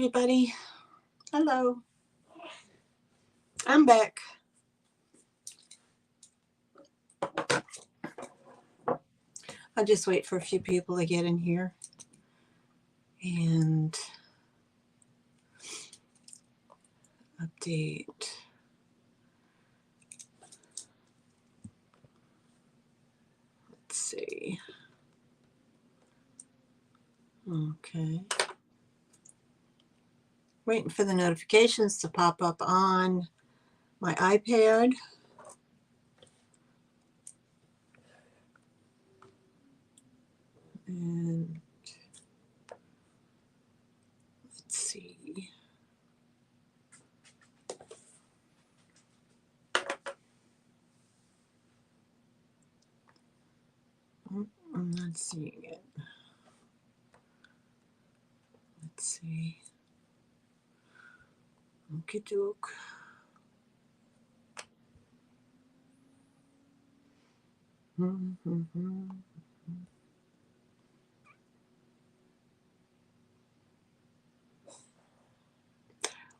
everybody. Hello. I'm back. I'll just wait for a few people to get in here. And update. Let's see. Okay. Waiting for the notifications to pop up on my iPad. And let's see. I'm not seeing it. Let's see. Okie doke.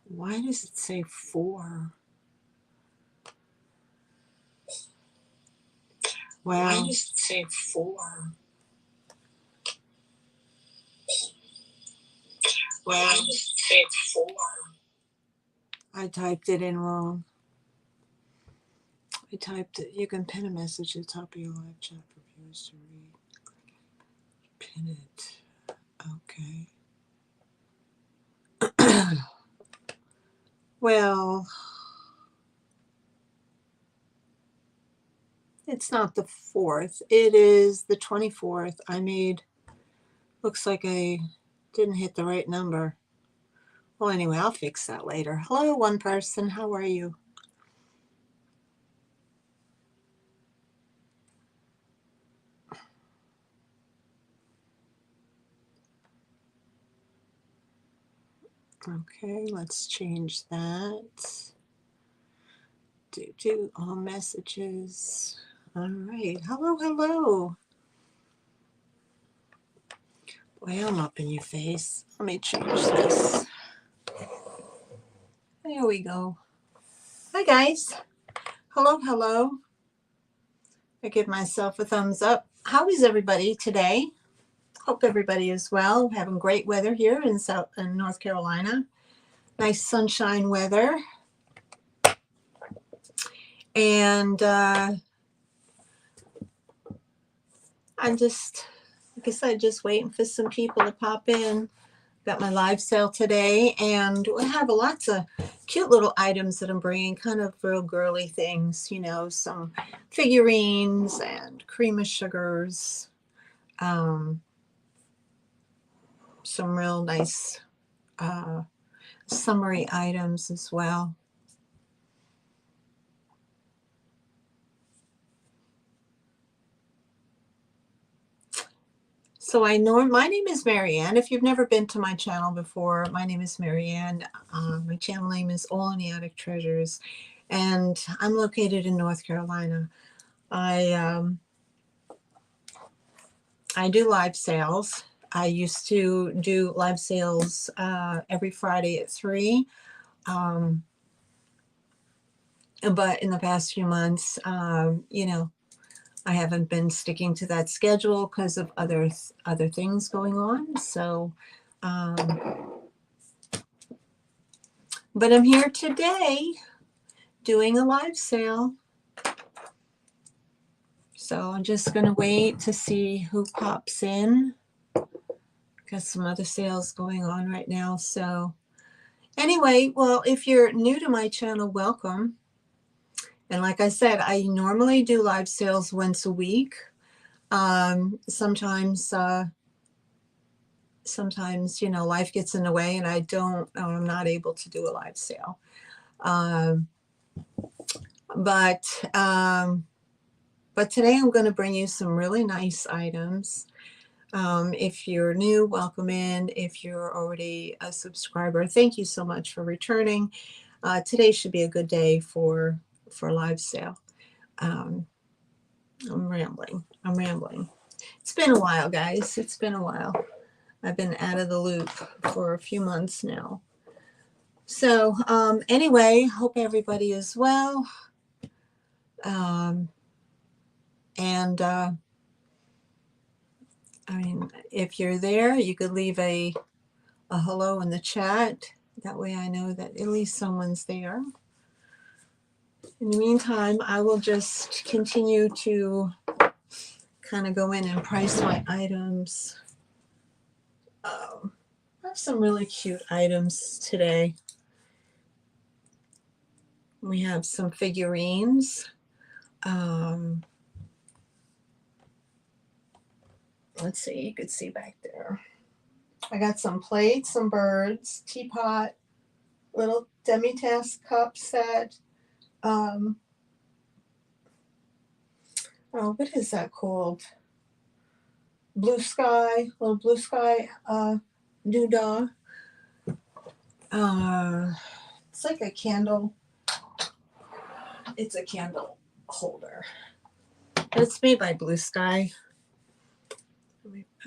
Why does it say 4? Well, why does it say 4? Well, why does it say 4? I typed it in wrong. I typed it. You can pin a message at the top of your live chat for viewers to read. Pin it. Okay. Well, it's not the 4th. It is the 24th. Looks like I didn't hit the right number. Well, anyway, I'll fix that later. Hello, one person. How are you? Okay, let's change that. Do all messages. All right. Hello, hello. Boy, I'm up in your face. Let me change this. There we go. Hi, guys. Hello, hello. I give myself a thumbs up. How is everybody today? Hope everybody is well. Having great weather here in North Carolina. Nice sunshine weather. And I'm just, like I said, just waiting for some people to pop in. Got my live sale today, and we have lots of cute little items that I'm bringing, kind of real girly things, you know, some figurines and cream of sugars, some real nice summery items as well. So my name is Maryanne. If you've never been to my channel before, my name is Maryanne. My channel name is All in the Attic Treasures, and I'm located in North Carolina. I do live sales. I used to do live sales every Friday at 3. But in the past few months, you know, I haven't been sticking to that schedule because of other things going on. So, but I'm here today doing a live sale. So I'm just going to wait to see who pops in. Got some other sales going on right now. So anyway, well, if you're new to my channel, welcome. And like I said, I normally do live sales once a week. Sometimes, you know, life gets in the way and I'm not able to do a live sale. But today I'm going to bring you some really nice items. If you're new, welcome in. If you're already a subscriber, thank you so much for returning. Today should be a good day for live sale. I'm rambling. It's been a while, guys. It's been a while. I've been out of the loop for a few months now. So anyway, hope everybody is well. And I mean, if you're there, you could leave a hello in the chat. That way I know that at least someone's there. In the meantime, I will just continue to kind of go in and price my items. I have some really cute items today. We have some figurines. Let's see, you could see back there. I got some plates, some birds, teapot, little demi-tasse cup set. Oh, what is that called? Blue sky, little blue sky doodah. It's like a candle. It's a candle holder. It's made by Blue Sky.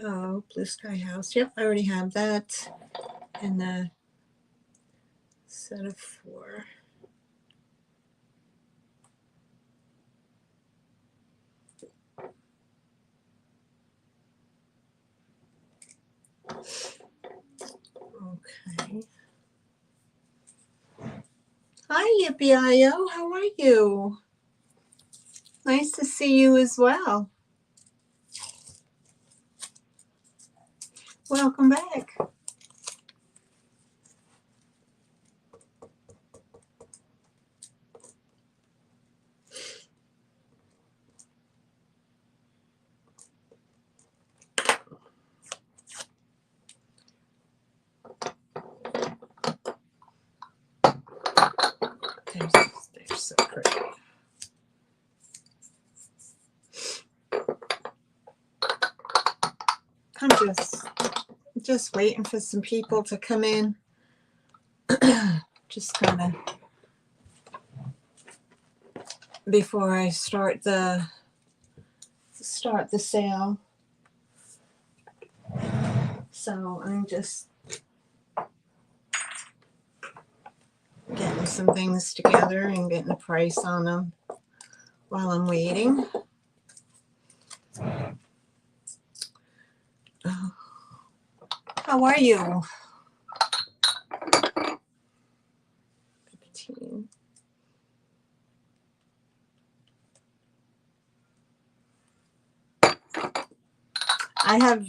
Oh, Blue Sky House. Yep, I already have that. And the set of 4. Okay. Hi, Yippee-I-O. How are you? Nice to see you as well. Welcome back. They're so pretty. I'm just waiting for some people to come in. Just kind of before I start the sale. So I'm just getting some things together and getting a price on them while I'm waiting. How are you? 15. I have,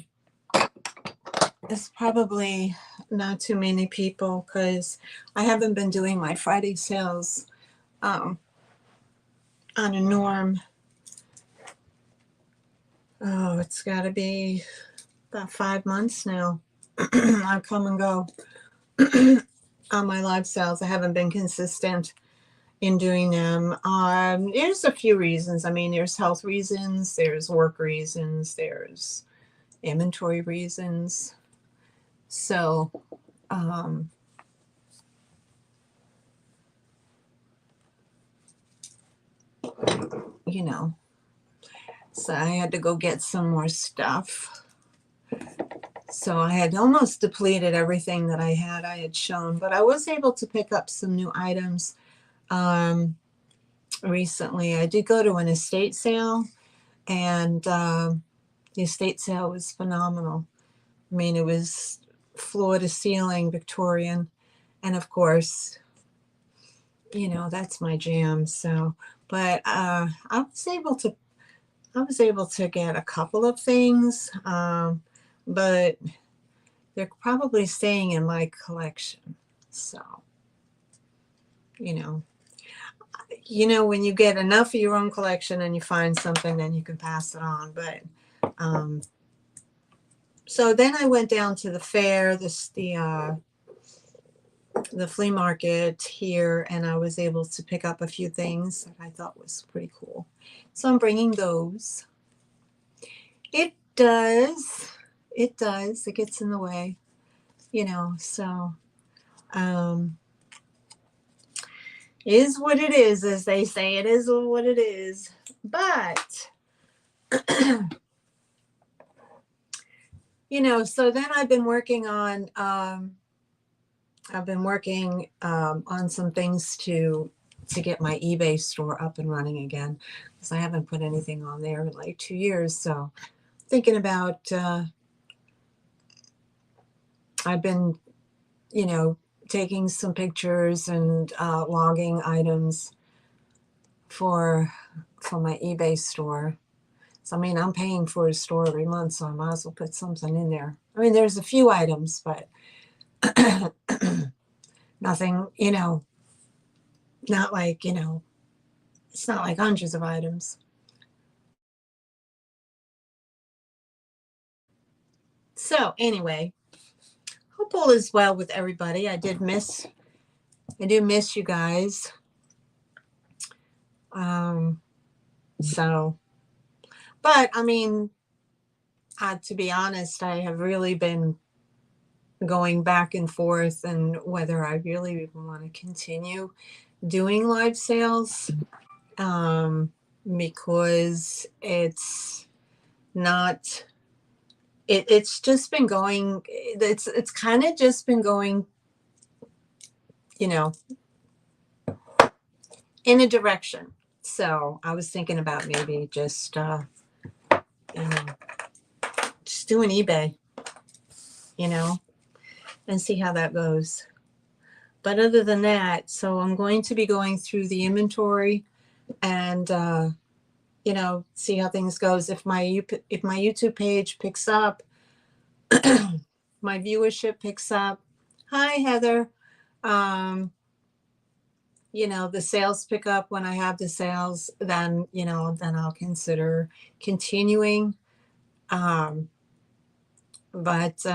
it's probably not too many people because I haven't been doing my Friday sales on a norm. Oh, it's got to be about 5 months now. I come and go on my live sales. I haven't been consistent in doing them. There's a few reasons. I mean, there's health reasons, there's work reasons, there's inventory reasons. So, you know, so I had to go get some more stuff. So I had almost depleted everything that I had shown, but I was able to pick up some new items. Recently, I did go to an estate sale, and the estate sale was phenomenal. I mean, it was floor to ceiling Victorian, and of course, you know, that's my jam. So, but I was able to get a couple of things, but they're probably staying in my collection. So, you know, when you get enough of your own collection and you find something, then you can pass it on. But so then I went down to the fair, the flea market here, and I was able to pick up a few things that I thought was pretty cool. So I'm bringing those. It does. It gets in the way, you know, so is what it is, as they say. It is what it is. But, you so then I've been working on some things to get my eBay store up and running again, because I haven't put anything on there in like 2 years. So thinking about I've been taking some pictures and logging items for my eBay store. So I mean, I'm paying for a store every month, so I might as well put something in there. I mean, there's a few items, but nothing, not like, it's not like hundreds of items. So anyway, hope all is well with everybody. I do miss you guys. So, but I mean, to be honest, I have really been going back and forth and whether I really even want to continue doing live sales, because it's not, it's just been going, it's kind of just been going, in a direction. So I was thinking about maybe just doing eBay, and see how that goes. But other than that, so I'm going to be going through the inventory and see how things goes. If my YouTube page picks up, my viewership picks up. Hi, Heather. The sales pick up when I have the sales, then I'll consider continuing. But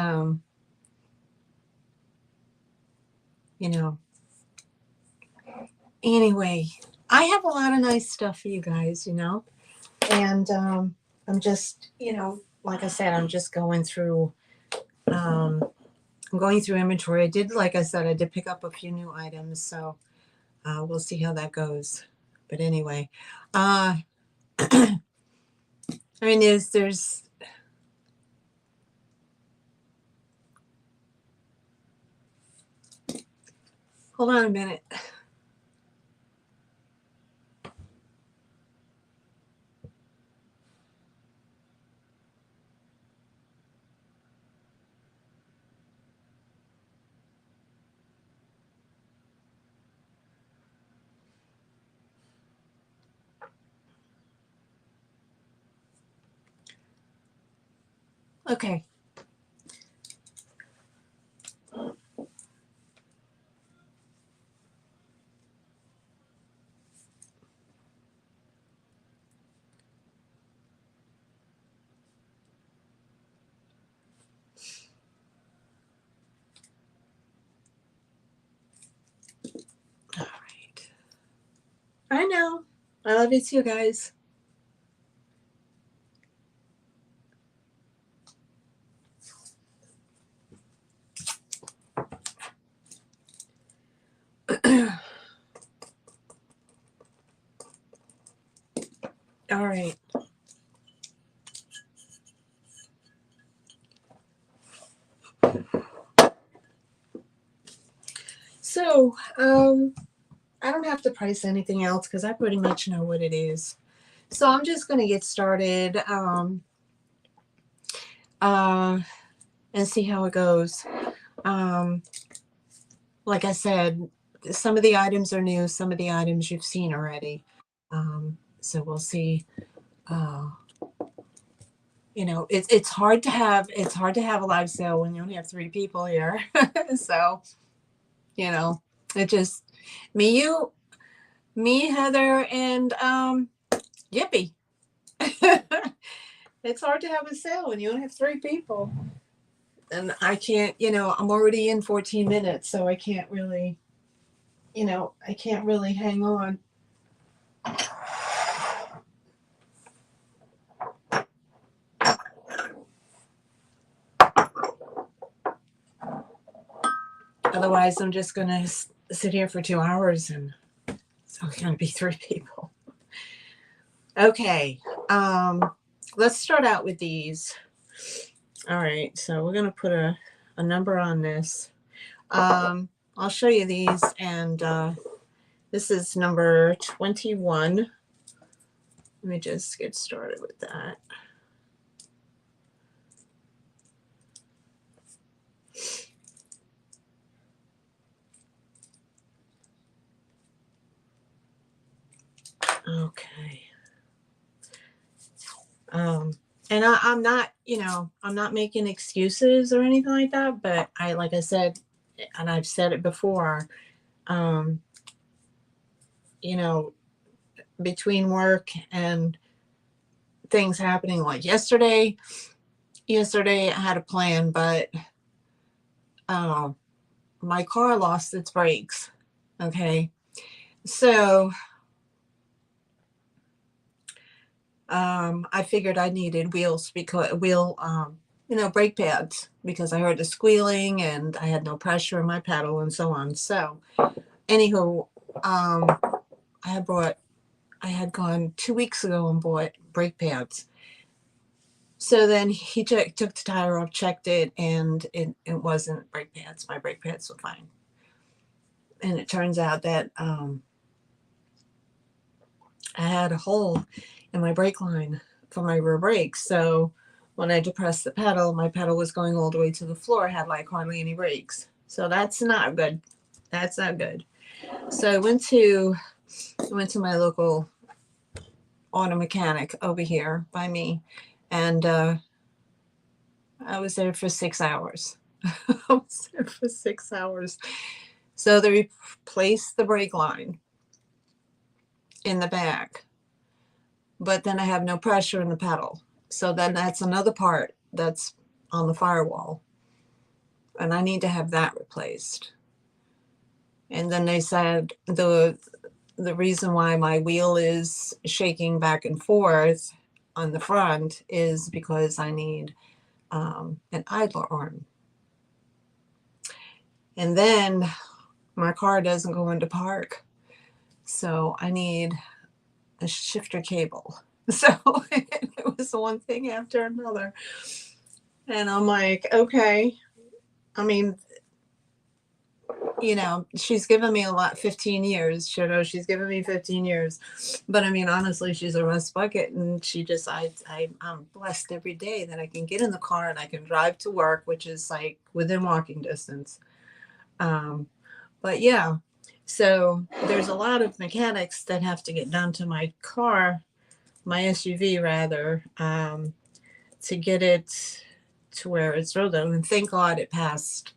anyway, I have a lot of nice stuff for you guys, and I'm just, like I said, I'm just going through inventory. Like I said, I did pick up a few new items, so we'll see how that goes. But anyway, I mean, there's hold on a minute. Okay. All right. I know. I love you too, guys. All right. So, I don't have to price anything else because I pretty much know what it is. So I'm just going to get started and see how it goes. Like I said, some of the items are new, some of the items you've seen already. So we'll see. It's hard to have a live sale when you only have 3 people here. So, it just me, Heather, and Yippee. It's hard to have a sale when you only have 3 people. And I can't, I'm already in 14 minutes, so I can't really, hang on. Otherwise, I'm just going to sit here for 2 hours, and so it's going to be 3 people. Okay. Let's start out with these. All right, so we're gonna put a number on this. I'll show you these, and this is number 21. Let me just get started with that. Okay. And I'm not, I'm not making excuses or anything like that, but like I said, and I've said it before, um, you know, between work and things happening, like yesterday I had a plan, but uh, my car lost its brakes. Okay. So I figured I needed brake pads, because I heard the squealing and I had no pressure in my pedal and so on. So, anywho, um, I had gone 2 weeks ago and bought brake pads. So then he took the tire off, checked it, and it wasn't brake pads. My brake pads were fine. And it turns out that I had a hole in my brake line for my rear brakes. So when I depressed the pedal, my pedal was going all the way to the floor. I had like hardly any brakes. So that's not good. That's not good. So I went to my local auto mechanic over here by me, and I was there for 6 hours. I was there for 6 hours. So they replaced the brake line in the back, but then I have no pressure in the pedal. So then that's another part that's on the firewall, and I need to have that replaced. And then they said the reason why my wheel is shaking back and forth on the front is because I need an idler arm. And then my car doesn't go into park, so I need a shifter cable. So it was one thing after another. And I'm like, okay. I mean, she's given me a lot, 15 years. She's given me 15 years. But I mean, honestly, she's a rust bucket, and I'm blessed every day that I can get in the car and I can drive to work, which is like within walking distance. But yeah, so there's a lot of mechanics that have to get done to my car, my SUV rather, to get it to where it's rolled. And thank God it passed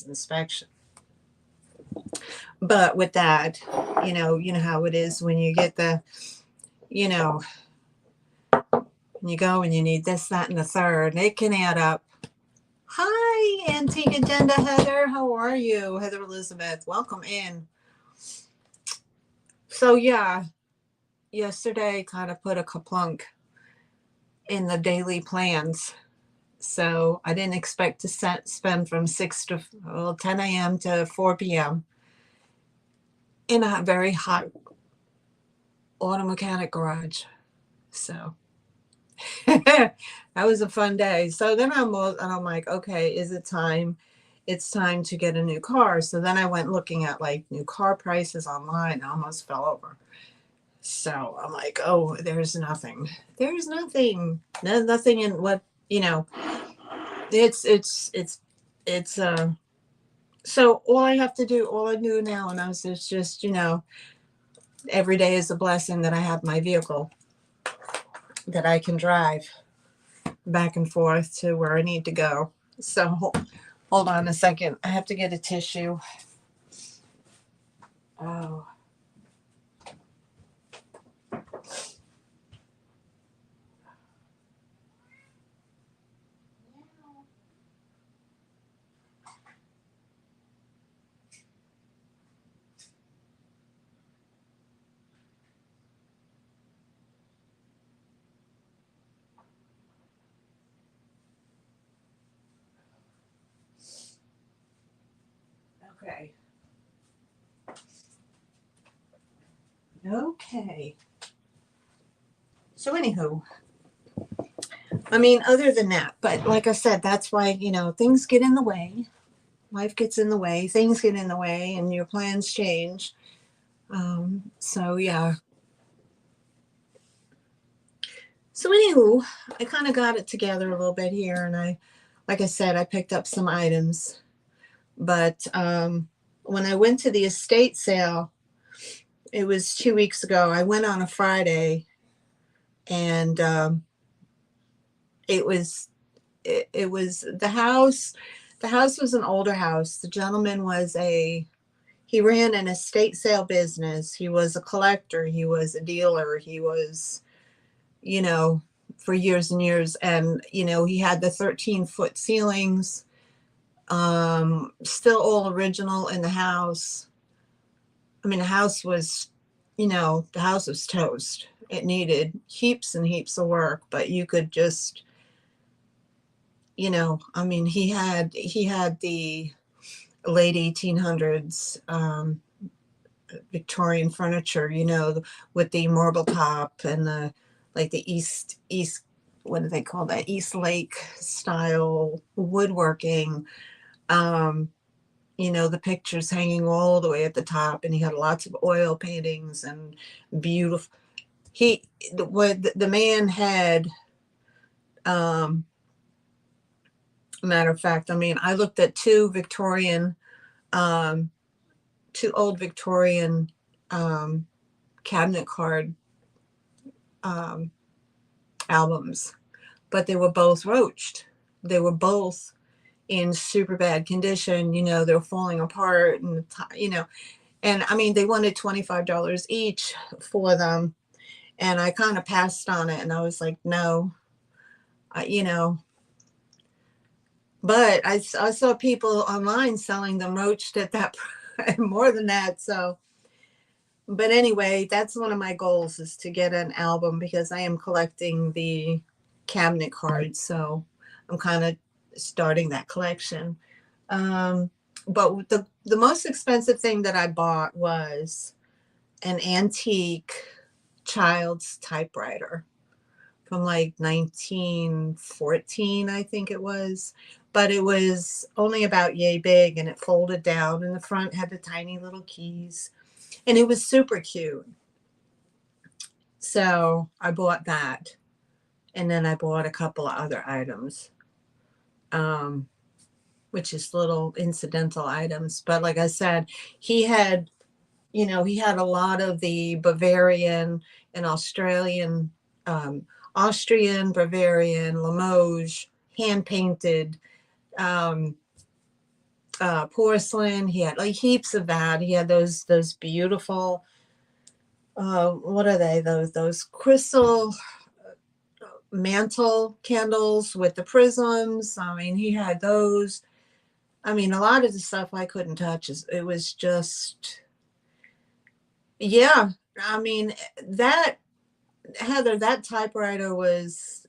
inspection. But with that, you know how it is when you get you know, you go and you need this, that, and the third. It can add up. Hi, Antique Agenda Heather. How are you? Heather Elizabeth. Welcome in. So yeah, yesterday kind of put a kaplunk in the daily plans. So I didn't expect to spend from 10 a.m. to 4 p.m. in a very hot auto mechanic garage. So that was a fun day. So then I'm like, okay, is it time? It's time to get a new car. So then I went looking at like new car prices online. I almost fell over. So I'm like, oh, there's nothing. There's nothing. Nothing in what, it's so all I do now, and I was just, every day is a blessing that I have my vehicle that I can drive back and forth to where I need to go. So hold on a second. I have to get a tissue. Oh. Okay. Okay. So anywho, I mean, other than that, but like I said, that's why, things get in the way. Life gets in the way, things get in the way, and your plans change. So yeah. So anywho, I kind of got it together a little bit here, and like I said, I picked up some items. But when I went to the estate sale, it was 2 weeks ago. I went on a Friday, and it was it was the house. The house was an older house. The gentleman he ran an estate sale business. He was a collector. He was a dealer. He was, you know, for years and years. And, he had the 13-foot ceilings, still all original in the house. I mean, the house was toast. It needed heaps and heaps of work, but you could just, I mean, he had the late 1800s Victorian furniture, with the marble top and the like the east what do they call that, East Lake style woodworking. Um, the pictures hanging all the way at the top, and he had lots of oil paintings and beautiful. The man had, um, matter of fact, I mean, I looked at um, two old Victorian um, cabinet card um, albums, but they were both roached. They were both in super bad condition. They were falling apart, and I mean, they wanted $25 each for them. And I kind of passed on it, and I was like, no, I, you know, but I saw people online selling them roached at that more than that. So, but anyway, that's one of my goals, is to get an album, because I am collecting the cabinet cards. So I'm kind of starting that collection. Um, but the most expensive thing that I bought was an antique child's typewriter from like 1914, I think it was. But it was only about yay big, and it folded down, and the front had the tiny little keys, and it was super cute. So I bought that, and then I bought a couple of other items, um, which is little incidental items. But like I said, he had, he had a lot of the Bavarian and um, Austrian, Bavarian, Limoges, hand painted, um, porcelain. He had like heaps of that. He had those beautiful, what are they? Those crystal mantle candles with the prisms. I mean, he had those. I mean, a lot of the stuff I couldn't touch. It was just, yeah. I mean, that Heather, that typewriter was.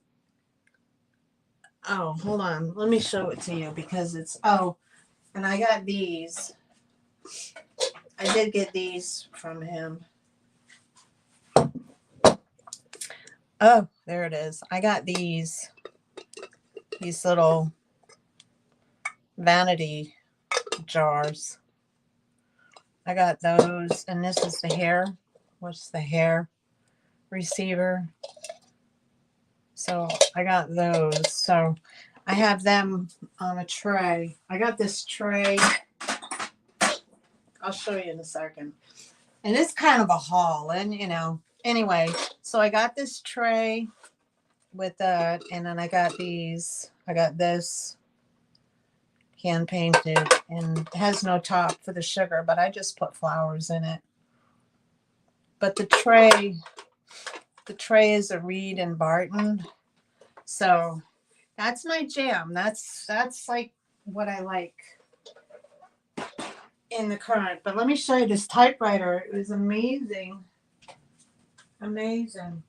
Oh, hold on. Let me show it to you, because and I got these. I did get these from him. Oh, there it is. I got these little vanity jars. I got those, and this is the hair. What's the hair receiver? So I got those. So I have them on a tray. I got this tray. I'll show you in a second. And it's kind of a haul. And, anyway, so I got this tray with that. And then I got these. I got this hand painted, and it has no top for the sugar, but I just put flowers in it. But the tray is a Reed and Barton. So that's my jam. That's like what I like in the current. But let me show you this typewriter. It was amazing. Amazing.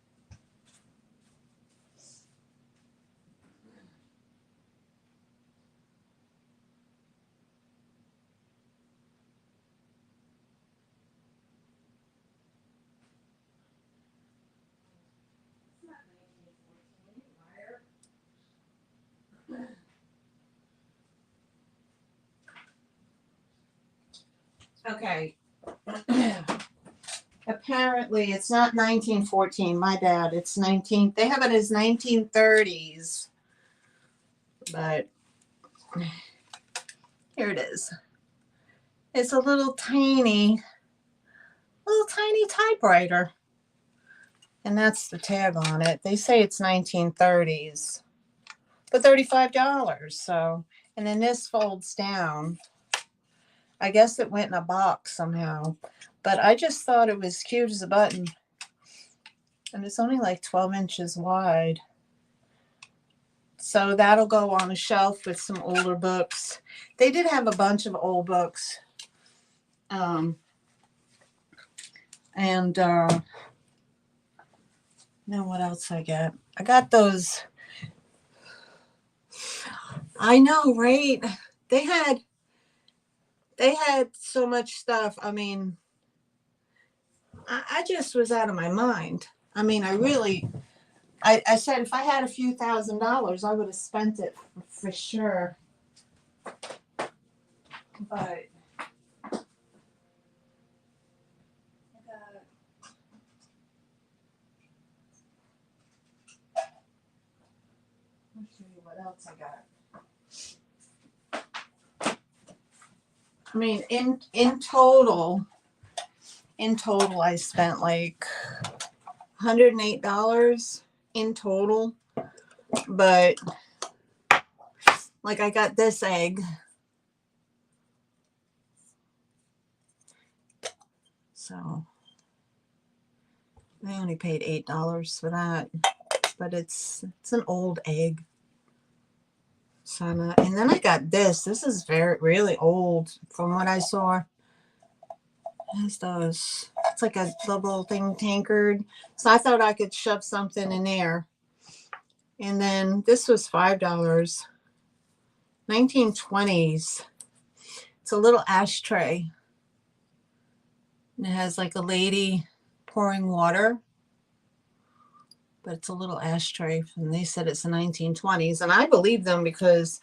Okay. Apparently, it's not 1914. My bad. It's 19. They have it as 1930s. But here it is. It's a little tiny typewriter. And that's the tag on it. They say it's 1930s. For $35. So, and then this folds down. I guess it went in a box somehow. But I just thought it was cute as a button. And it's only like 12 inches wide. So that'll go on a shelf with some older books. They did have a bunch of old books. Now what else I got? I got those. I know, right? They had so much stuff. I mean, I just was out of my mind. I mean, I said if I had a few $1,000s, I would have spent it for sure. But let's see what else I got. I mean, in total, I spent like $108 in total. But like I got this egg. So I only paid $8 for that. But it's an old egg. So and then I got this. This is really old from what I saw. Has those. It's like a little thing tankard. So I thought I could shove something in there. And then this was $5. 1920s. It's a little ashtray. And it has like a lady pouring water. But it's a little ashtray. And they said it's the 1920s. And I believe them because,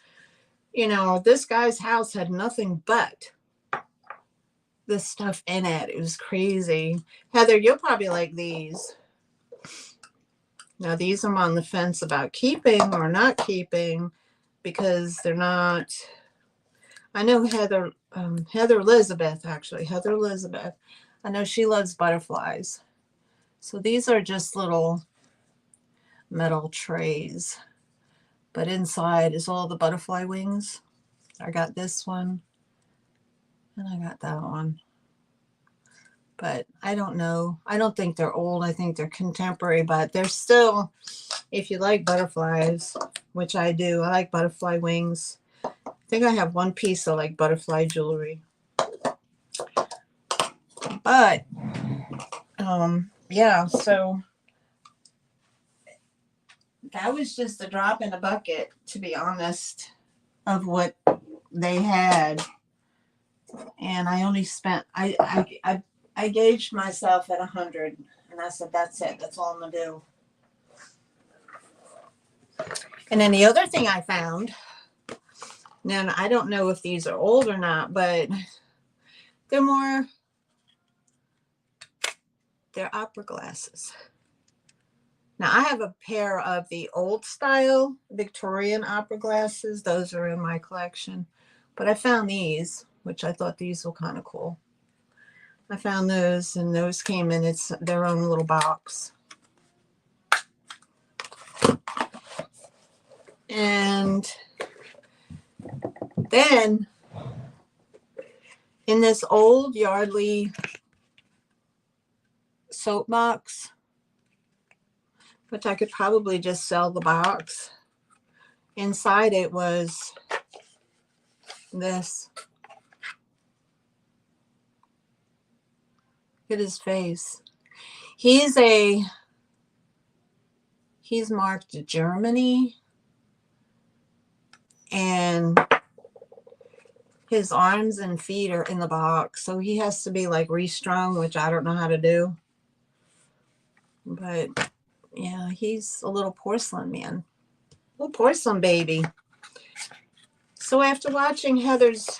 you know, this guy's house had nothing but this stuff in it. It was crazy. Heather, you'll probably like these. Now, these I'm on the fence about keeping or not keeping because they're not. I know Heather Elizabeth, actually. Heather Elizabeth. I know she loves butterflies. So these are just little metal trays. But inside is all the butterfly wings. I got this one. And I got that one. But I don't know. I don't think they're old. I think they're contemporary. But they're still, if you like butterflies, which I do. I like butterfly wings. I think I have one piece of like butterfly jewelry. But, yeah. So that was just a drop in a bucket, to be honest, of what they had. And I only spent, I gauged myself at 100, and I said, that's it. That's all I'm going to do. And then the other thing I found, now I don't know if these are old or not, but they're opera glasses. Now I have a pair of the old style Victorian opera glasses. Those are in my collection. But I found these, which I thought these were kind of cool. I found those, and those came in their own little box. And then in this old Yardley soap box, which I could probably just sell the box, inside it was this. Look at his face. He's marked Germany, and his arms and feet are in the box, so he has to be like restrung, which I don't know how to do. But yeah, he's a little porcelain man, little porcelain baby. So after watching Heather's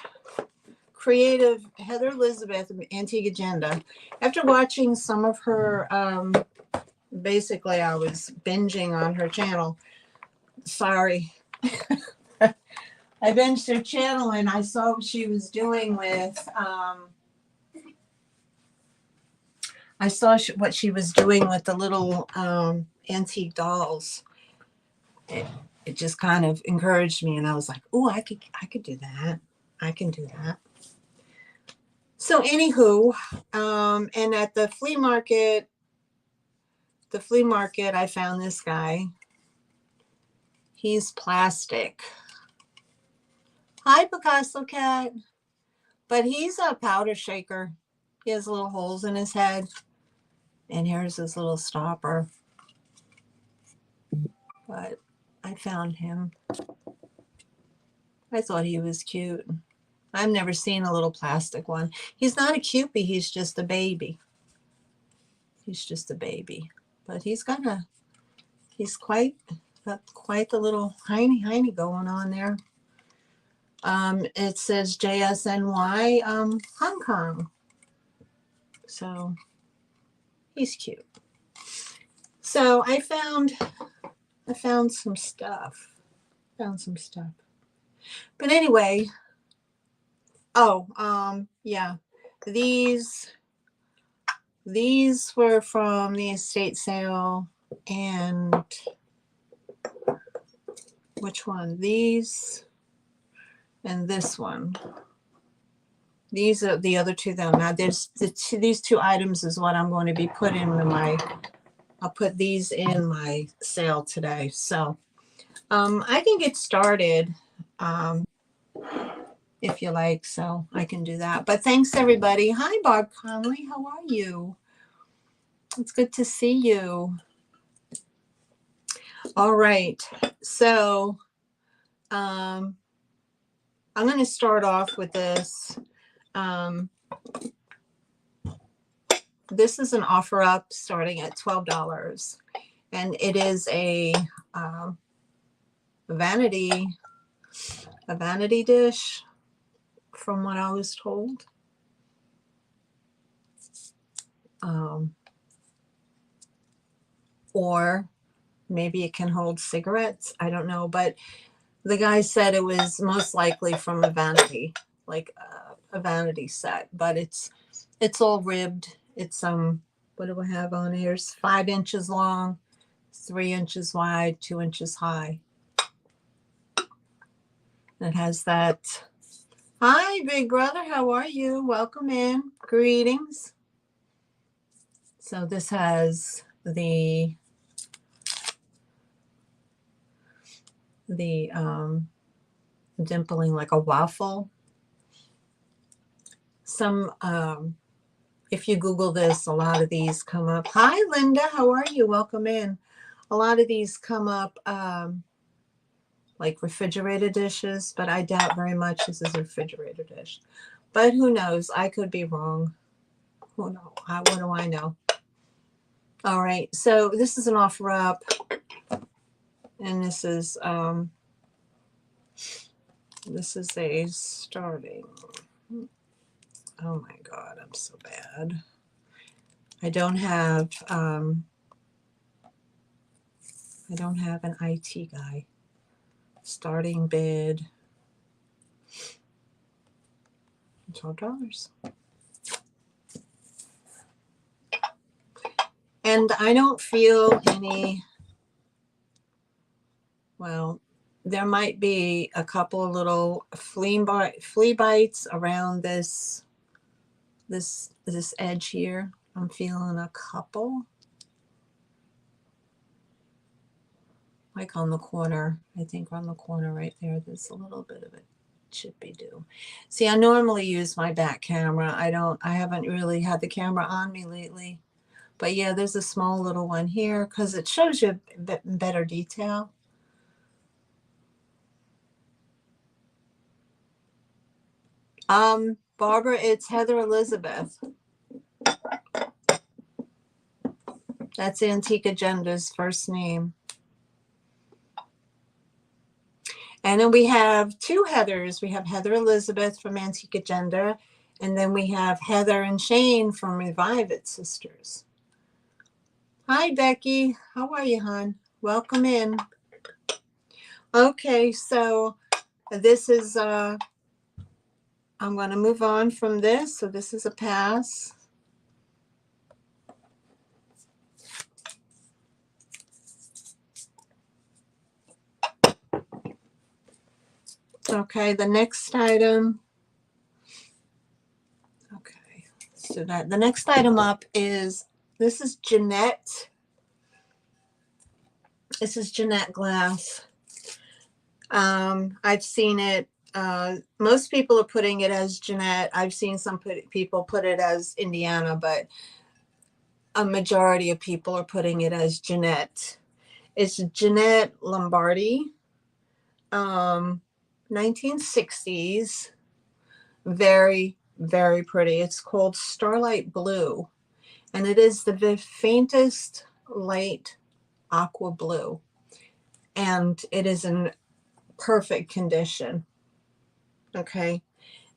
creative Heather Elizabeth of Antique Agenda. After watching some of her, basically I was binging on her channel. Sorry. I binged her channel and I saw what she was doing with, I saw what she was doing with the little antique dolls. It just kind of encouraged me, and I was like, "Oh, I could do that. I can do that." So, anywho, and at the flea market, I found this guy. He's plastic. Hi, Picasso Cat. But he's a powder shaker. He has little holes in his head. And here's his little stopper. But I found him. I thought he was cute. I've never seen a little plastic one. He's not a cupie. He's just a baby. He's just a baby. But he's got quite the little hiney going on there. It says JSNY Hong Kong. So he's cute. So I found some stuff. But anyway, yeah. These were from the estate sale, and which one? These and this one. These are the other two though. Now there's these two items is what I'm going to be putting in I'll put these in my sale today. So I can get started if you like, so I can do that. But thanks everybody. Hi Barb Conley, how are you? It's good to see you. All right, so I'm going to start off with this. This is an offer up starting at $12, and it is a vanity dish, from what I was told. Or maybe it can hold cigarettes. I don't know, but the guy said it was most likely from a vanity, like a vanity set, but it's all ribbed. It's what do I have on here? It's 5 inches long, 3 inches wide, 2 inches high. It has that. Hi, big brother. How are you? Welcome in. Greetings. So this has the dimpling like a waffle. If you Google this, a lot of these come up. Hi, Linda. How are you? Welcome in. A lot of these come up like refrigerated dishes, but I doubt very much this is a refrigerator dish. But who knows? I could be wrong. Who knows? What do I know? All right. So this is an offer up, and this is a starting. Oh my God, I'm so bad. I don't have an IT guy. Starting bid $12. And I don't feel any, well, there might be a couple of little flea bites around this edge here. I'm feeling a couple. Like on the corner, I think on the corner right there, there's a little bit of a chippy do. See, I normally use my back camera. I haven't really had the camera on me lately. But yeah, there's a small little one here because it shows you better detail. Barbara, it's Heather Elizabeth. That's Antique Agenda's first name. And then we have two Heathers. We have Heather Elizabeth from Antique Agenda, and then we have Heather and Shane from Revive It Sisters. Hi, Becky. How are you, hon? Welcome in. Okay, so this is, I'm going to move on from this. So this is a pass. Okay, the next item. Okay, so that the next item up is, this is Jeanette. This is Jeanette glass. I've seen it. Most people are putting it as Jeanette. I've seen some people put it as Indiana, but a majority of people are putting it as Jeanette. It's Jeanette Lombardi, 1960s. Very, very pretty. It's called Starlight Blue, and it is the faintest light aqua blue, and it is in perfect condition. Okay,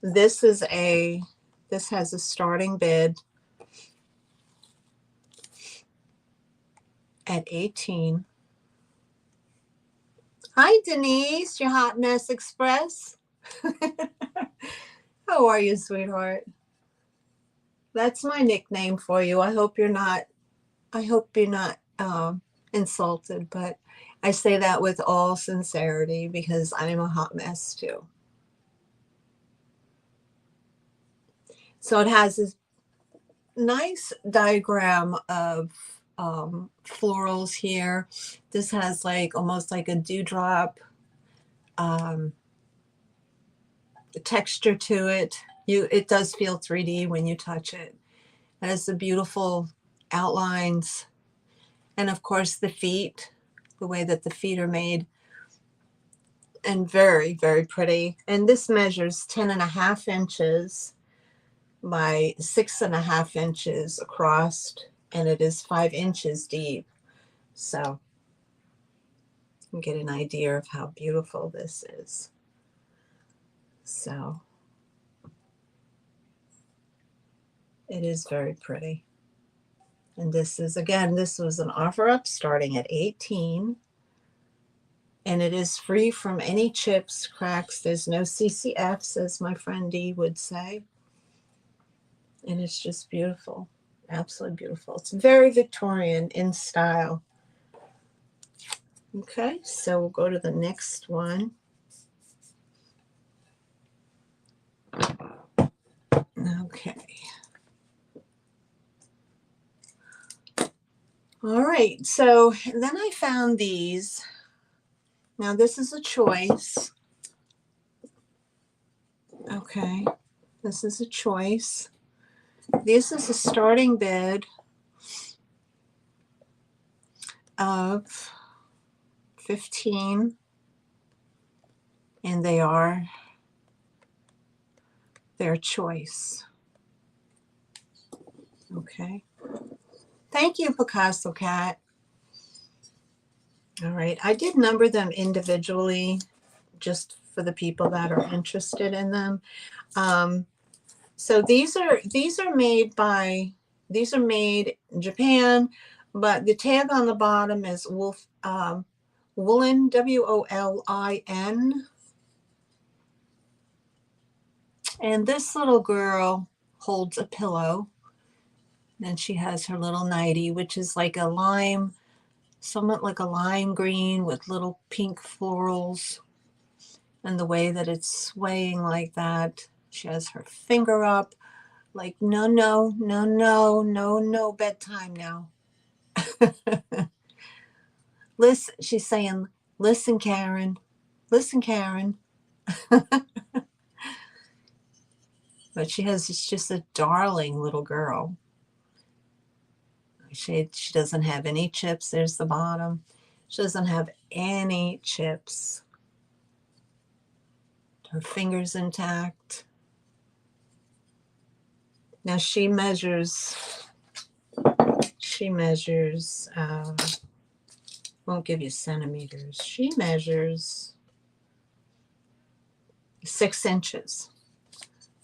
this has a starting bid at 18. Hi, Denise, your Hot Mess Express. How are you, sweetheart? That's my nickname for you. I hope you're not insulted, but I say that with all sincerity because I'm a hot mess too. So it has this nice diagram of florals here. This has like almost like a dewdrop texture to it. It does feel 3D when you touch it. It has the beautiful outlines, and of course the feet, the way that the feet are made, and very, very pretty. And this measures 10.5 inches by 6.5 inches across, and it is 5 inches deep. So you can get an idea of how beautiful this is. So it is very pretty. And this is, again, this was an offer up starting at 18. And it is free from any chips, cracks. There's no CCFs, as my friend Dee would say. And it's just beautiful. Absolutely beautiful. It's very Victorian in style. Okay, so we'll go to the next one. Okay. All right, so then I found these. Now this is a choice. Okay, this is a choice. This is a starting bid of 15, and they are their choice. Okay. Thank you, Picasso Cat. All right, I did number them individually just for the people that are interested in them. So these are made in Japan, but the tag on the bottom is woolen, WOLIN. And this little girl holds a pillow. Then she has her little nightie, which is like a lime, somewhat like a lime green with little pink florals. And the way that it's swaying like that, she has her finger up, like, no, no, no, no, no, no, bedtime now. Listen, she's saying, listen, Karen, listen, Karen. But it's just a darling little girl. She doesn't have any chips. There's the bottom. She doesn't have any chips. Her finger's intact. Now she measures, won't give you centimeters. She measures 6 inches.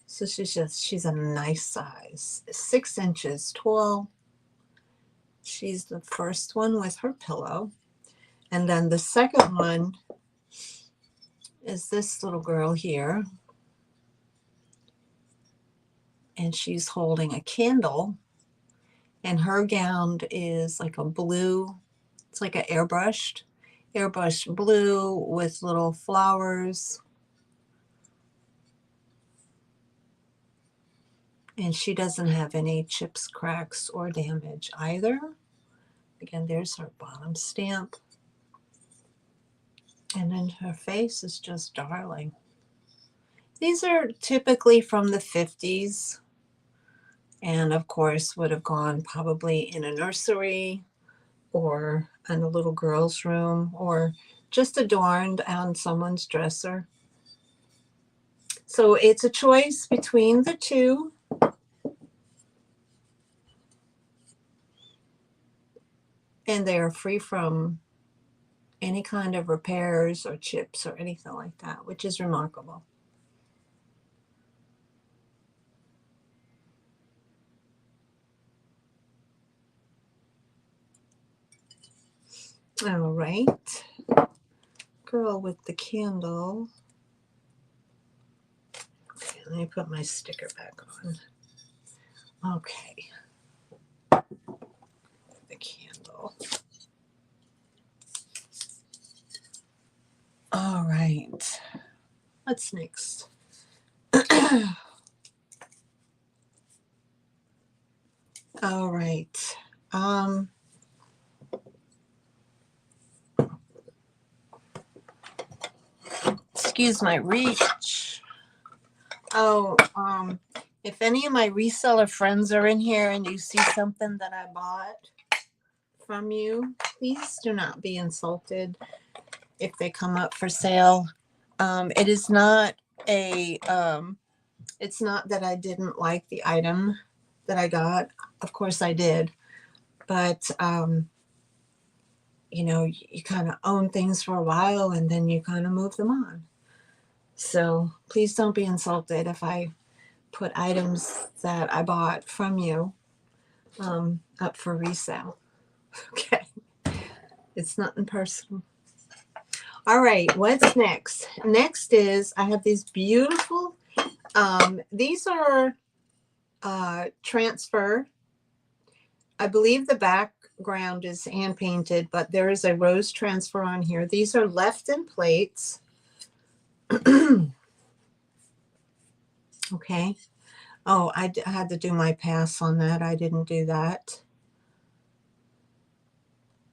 So she's a nice size. 6 inches tall. She's the first one with her pillow. And then the second one is this little girl here. And she's holding a candle. And her gown is like a blue, it's like an airbrushed blue with little flowers. And she doesn't have any chips, cracks, or damage either. Again, there's her bottom stamp. And then her face is just darling. These are typically from the 50s. And of course would have gone probably in a nursery or in a little girl's room or just adorned on someone's dresser. So it's a choice between the two. And they are free from any kind of repairs or chips or anything like that, which is remarkable. All right. Girl with the candle. Okay, let me put my sticker back on. Okay. The candle. All right. What's next? All right. Excuse my reach. Oh, if any of my reseller friends are in here and you see something that I bought from you, please do not be insulted if they come up for sale. It is not it's not that I didn't like the item that I got. Of course I did. But, you know, you kind of own things for a while and then you kind of move them on. So please don't be insulted if I put items that I bought from you up for resale. Okay. It's nothing personal. All right. What's next? Next is I have these beautiful, these are transfer. I believe the background is hand painted, but there is a rose transfer on here. These are Lefton plates. Okay. Oh, I had to do my pass on that. I didn't do that.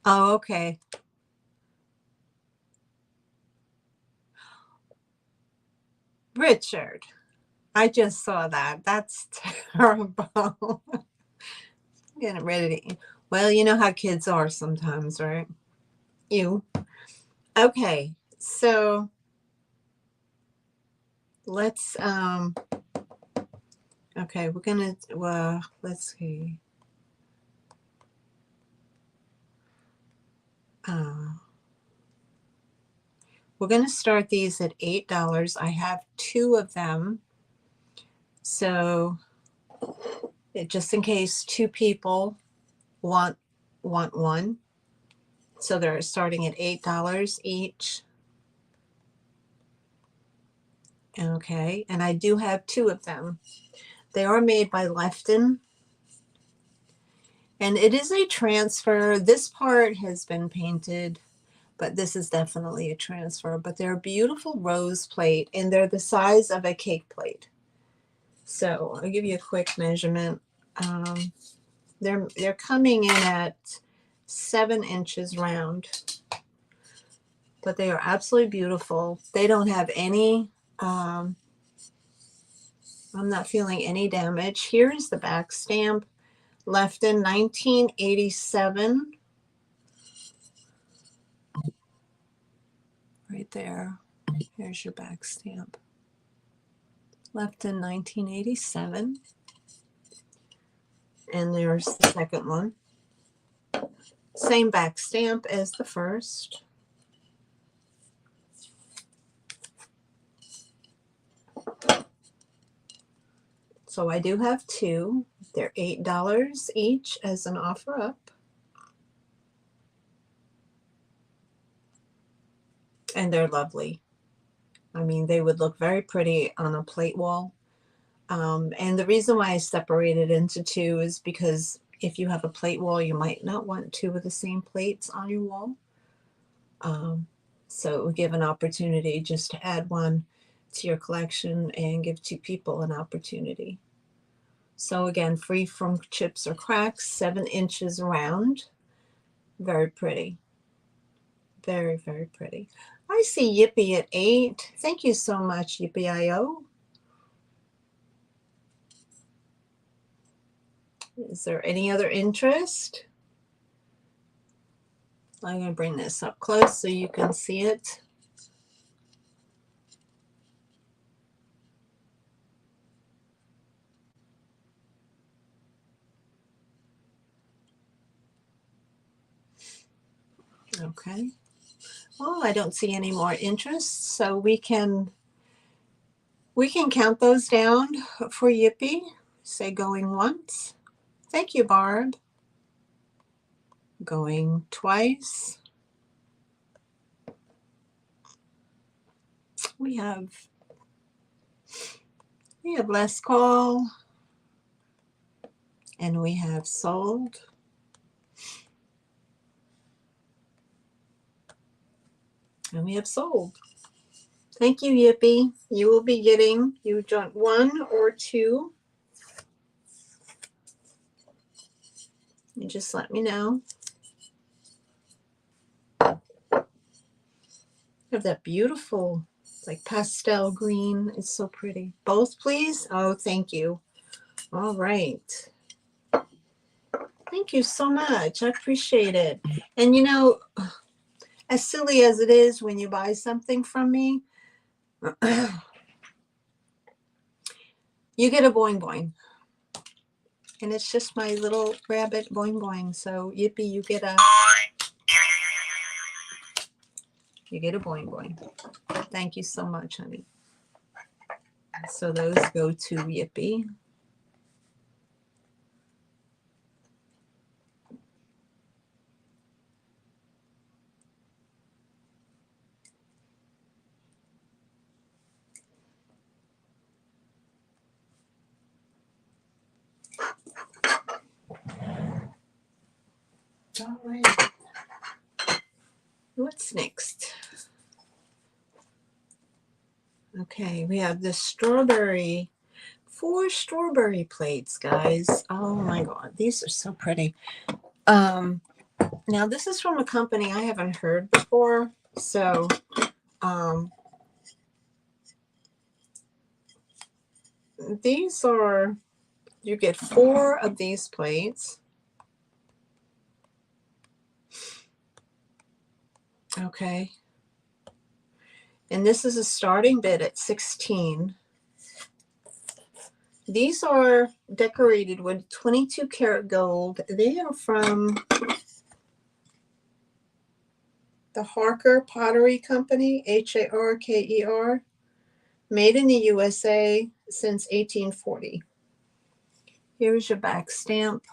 Oh, okay. Richard, I just saw that. That's terrible. Getting ready to eat. Well, you know how kids are sometimes, right? You. Okay. So let's okay, we're gonna let's see. We're going to start these at $8. I have 2 of them. So just in case 2 people want one. So they're starting at $8 each. Okay. And I do have 2 of them. They are made by Lefton. And it is a transfer. This part has been painted, but this is definitely a transfer. But they're a beautiful rose plate, and they're the size of a cake plate. So I'll give you a quick measurement. They're coming in at 7 inches round, but they are absolutely beautiful. They don't have any, I'm not feeling any damage. Here's the back stamp, Lefton 1987. Right there. Here's your back stamp. Lefton 1987. And there's the second one. Same back stamp as the first. So I do have two. They're $8 each as an offer up. And they're lovely. I mean, they would look very pretty on a plate wall. And the reason why I separated into two is because if you have a plate wall, you might not want two of the same plates on your wall. So it would give an opportunity just to add one to your collection and give two people an opportunity. So again, free from chips or cracks, 7 inches round. Very pretty. Very, very pretty. I see Yippee at 8. Thank you so much, Yippee.io. Is there any other interest? I'm going to bring this up close so you can see it. Okay. Well, I don't see any more interest, so we can count those down for Yippee. Say going once. Thank you, Barb. Going twice. We have last call, and we have sold. And we have sold. Thank you, Yippee. You will be getting, you want 1 or 2. You just let me know. You have that beautiful, like pastel green. It's so pretty. Both, please? Oh, thank you. All right. Thank you so much. I appreciate it. And you know, as silly as it is when you buy something from me, you get a boing boing. And it's just my little rabbit boing boing. So Yippee, you get a boing boing. Thank you so much, honey. So those go to Yippee. All right. What's next? Okay, we have the strawberry. 4 strawberry plates, guys. Oh my God, these are so pretty. Now this is from a company I haven't heard before. So, these are, you get 4 of these plates. Okay. And this is a starting bid at 16. These are decorated with 22 karat gold. They are from the Harker Pottery Company, Harker, made in the USA since 1840. Here's your back stamp.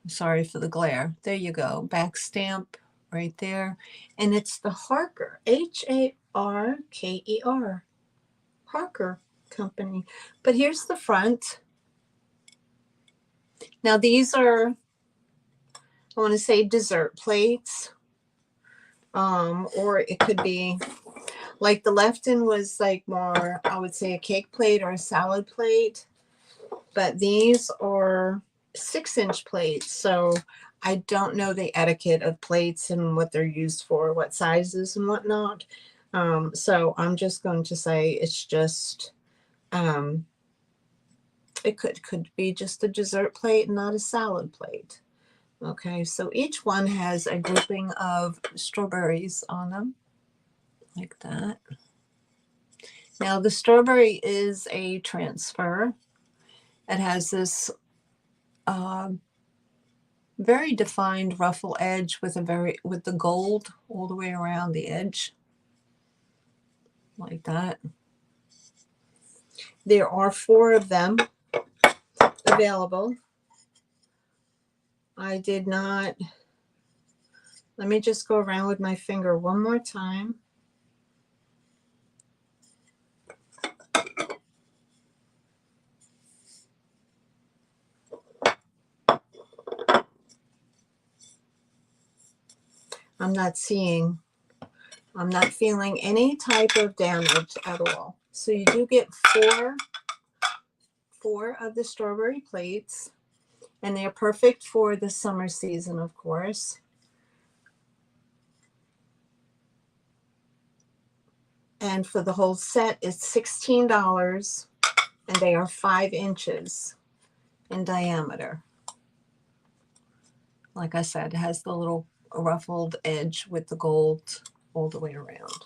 Sorry for the glare. There you go. Back stamp right there. And it's the Harker, Harker, Harker Company. But here's the front. Now these are, I want to say, dessert plates. Or it could be like the Lefton was like more, I would say, a cake plate or a salad plate. But these are 6-inch plates. So I don't know the etiquette of plates and what they're used for, what sizes and whatnot. So I'm just going to say it's just, it could be just a dessert plate, not a salad plate. Okay, so each one has a grouping of strawberries on them, like that. Now the strawberry is a transfer. It has this very defined ruffle edge with the gold all the way around the edge, like that. There are 4 of them available. I did not, let me just go around with my finger one more time. I'm not feeling any type of damage at all. So you do get four of the strawberry plates, and they're perfect for the summer season, of course. And for the whole set, it's $16, and they are 5 inches in diameter. Like I said, it has the little ruffled edge with the gold all the way around.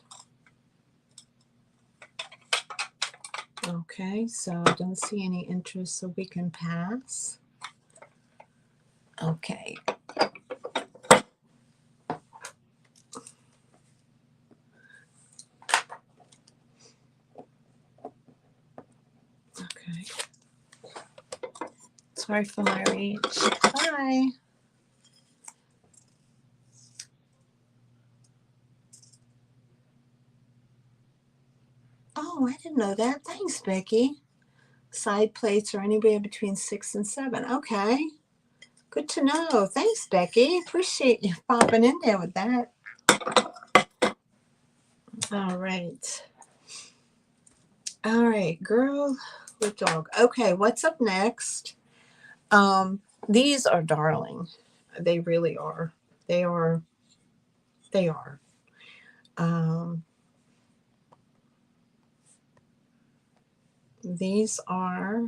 Okay, so I don't see any interest, so we can pass. Okay. Okay. Sorry for my reach. Bye. Oh, I didn't know that. Thanks, Becky. Side plates are anywhere between 6 and 7. Okay. Good to know. Thanks, Becky. Appreciate you popping in there with that. All right. All right, girl with dog. Okay, what's up next? These are darling. They really are. They are. These are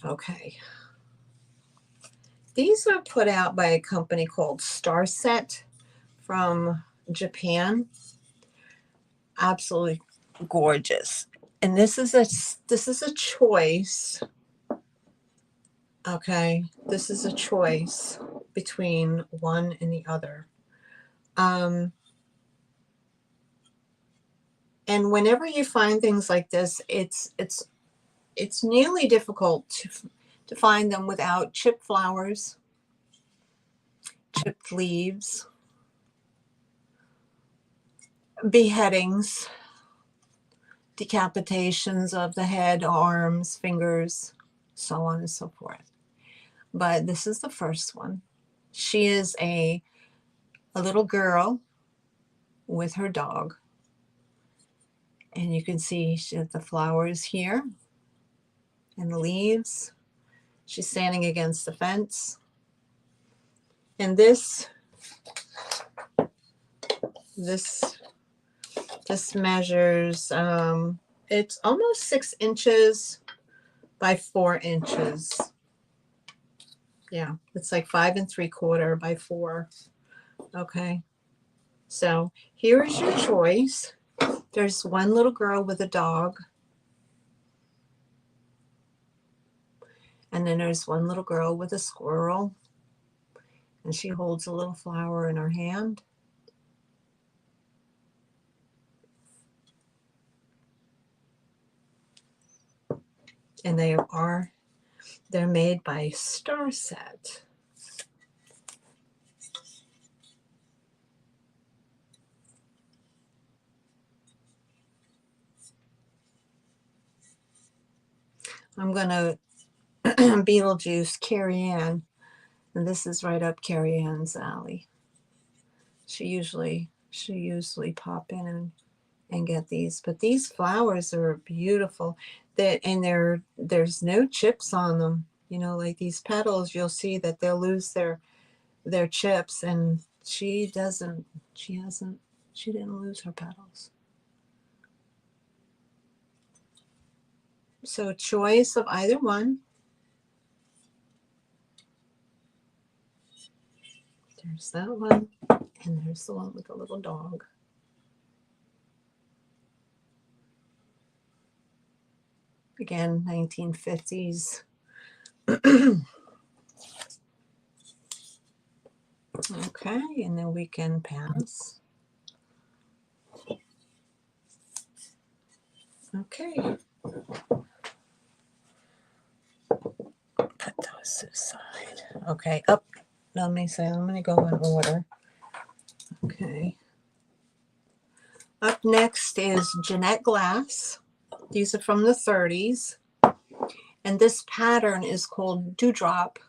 okay. These are put out by a company called Starset from Japan. Absolutely gorgeous. And this is a choice. Okay, this is a choice between one and the other. And whenever you find things like this, it's nearly difficult to find them without chipped flowers, chipped leaves, beheadings, decapitations of the head, arms, fingers, so on and so forth. But this is the first one. She is a little girl with her dog. And you can see she has the flowers here and the leaves. She's standing against the fence. And this measures, it's almost 6 inches by 4 inches. Yeah, it's like 5 3/4 by 4. Okay, so here is your choice. There's one little girl with a dog, and then there's one little girl with a squirrel, and she holds a little flower in her hand. And they're made by Starset. I'm going to Beetlejuice Carrie Ann, and this is right up Carrie Ann's alley. She usually pop in and get these, but these flowers are beautiful. There's no chips on them. You know, like these petals, you'll see that they'll lose their chips, and she didn't lose her petals. So choice of either one. There's that one, and there's the one with the little dog. Again, 1950s. Okay, and then we can pass. Okay. Put those aside. Okay, up. Let me say, I'm going to go in order. Okay. Up next is Jeanette Glass. These are from the 30s. And this pattern is called Dewdrop.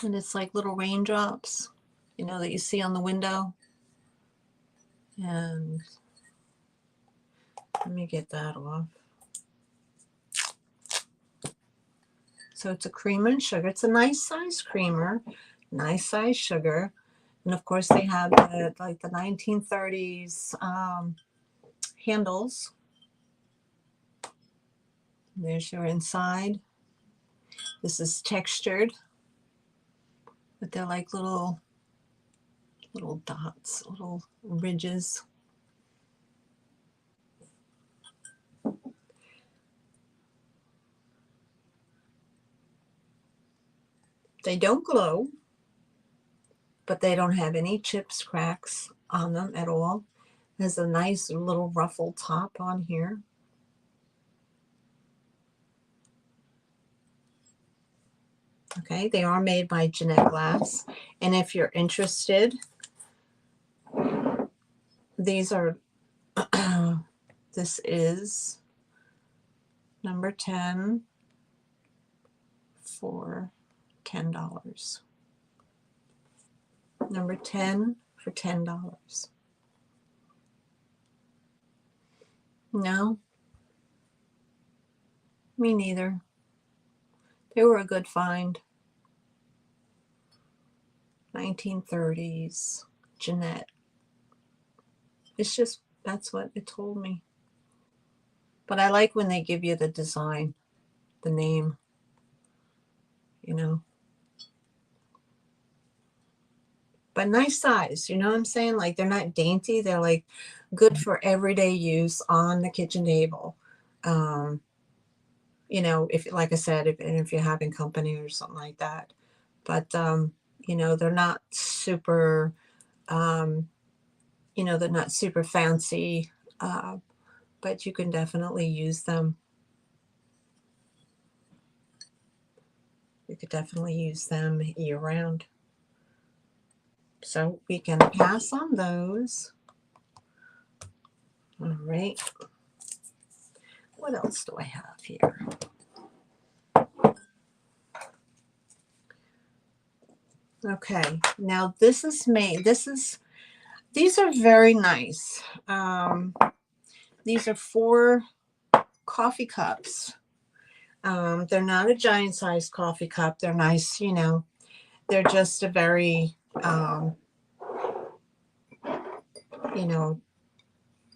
And it's like little raindrops, you know, that you see on the window. And let me get that off. So it's a creamer and sugar. It's a nice size creamer, nice size sugar. And of course they have the, like the 1930s handles. There's your inside. This is textured, but they're like little dots, little ridges. They don't glow, but they don't have any chips, cracks on them at all. There's a nice little ruffled top on here. Okay, they are made by Jeanette Glass. And if you're interested, these are, this is number 10 for $10. Number 10 for $10. No, me neither. They were a good find. 1930s, Jeanette. It's just, that's what it told me. But I like when they give you the design, the name, you know. But nice size, you know what I'm saying? Like they're not dainty. They're like good for everyday use on the kitchen table. You know, if, like I said, if you're having company or something like that. But, you know, they're not super, you know, they're not super fancy, but you can definitely use them. You could definitely use them year round. So we can pass on those. All right. What else do I have here? Okay, now this is made, these are very nice. These are 4 coffee cups. They're not a giant size coffee cup. They're nice, you know, they're just a very, you know,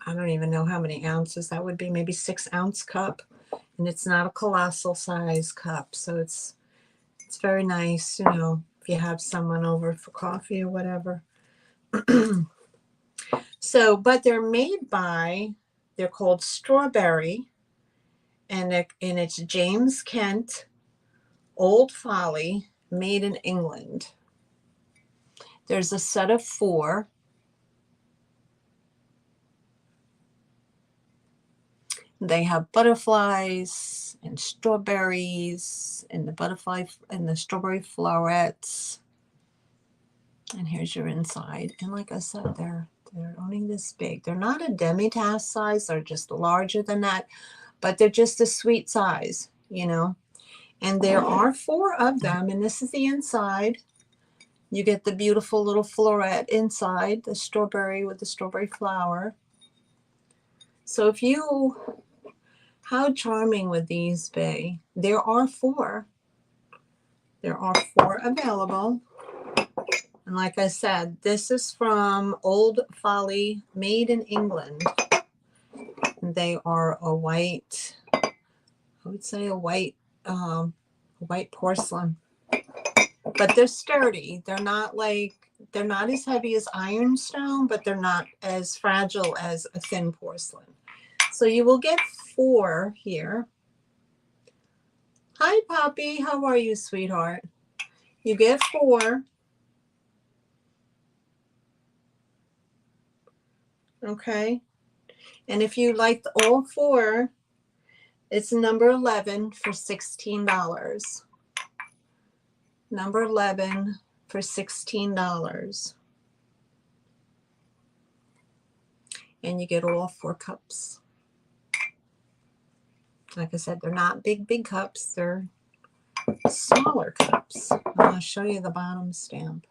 I don't even know how many ounces that would be, maybe 6-ounce cup. And it's not a colossal size cup. So it's very nice, you know, if you have someone over for coffee or whatever. So, but they're made by, they're called Strawberry, and it's James Kent Old Folly, made in England. There's a set of 4. They have butterflies and strawberries and the butterfly and the strawberry florets. And here's your inside. And like I said, they're only this big. They're not a demi-tasse size. They're just larger than that. But they're just a sweet size, you know. And there are 4 of them. And this is the inside. You get the beautiful little floret inside, the strawberry with the strawberry flower. So if you, how charming would these be? There are 4. There are 4 available. And like I said, this is from Old Folly, made in England. They are a white, I would say a white porcelain. But they're sturdy. They're not as heavy as ironstone, but they're not as fragile as a thin porcelain. So you will get 4 here. Hi, Poppy. How are you, sweetheart? You get 4. Okay. And if you like all four, it's number 11 for $16. Number 11 for $16. And you get all four cups. Like I said, they're not big cups. They're smaller cups. I'll show you the bottom stamp.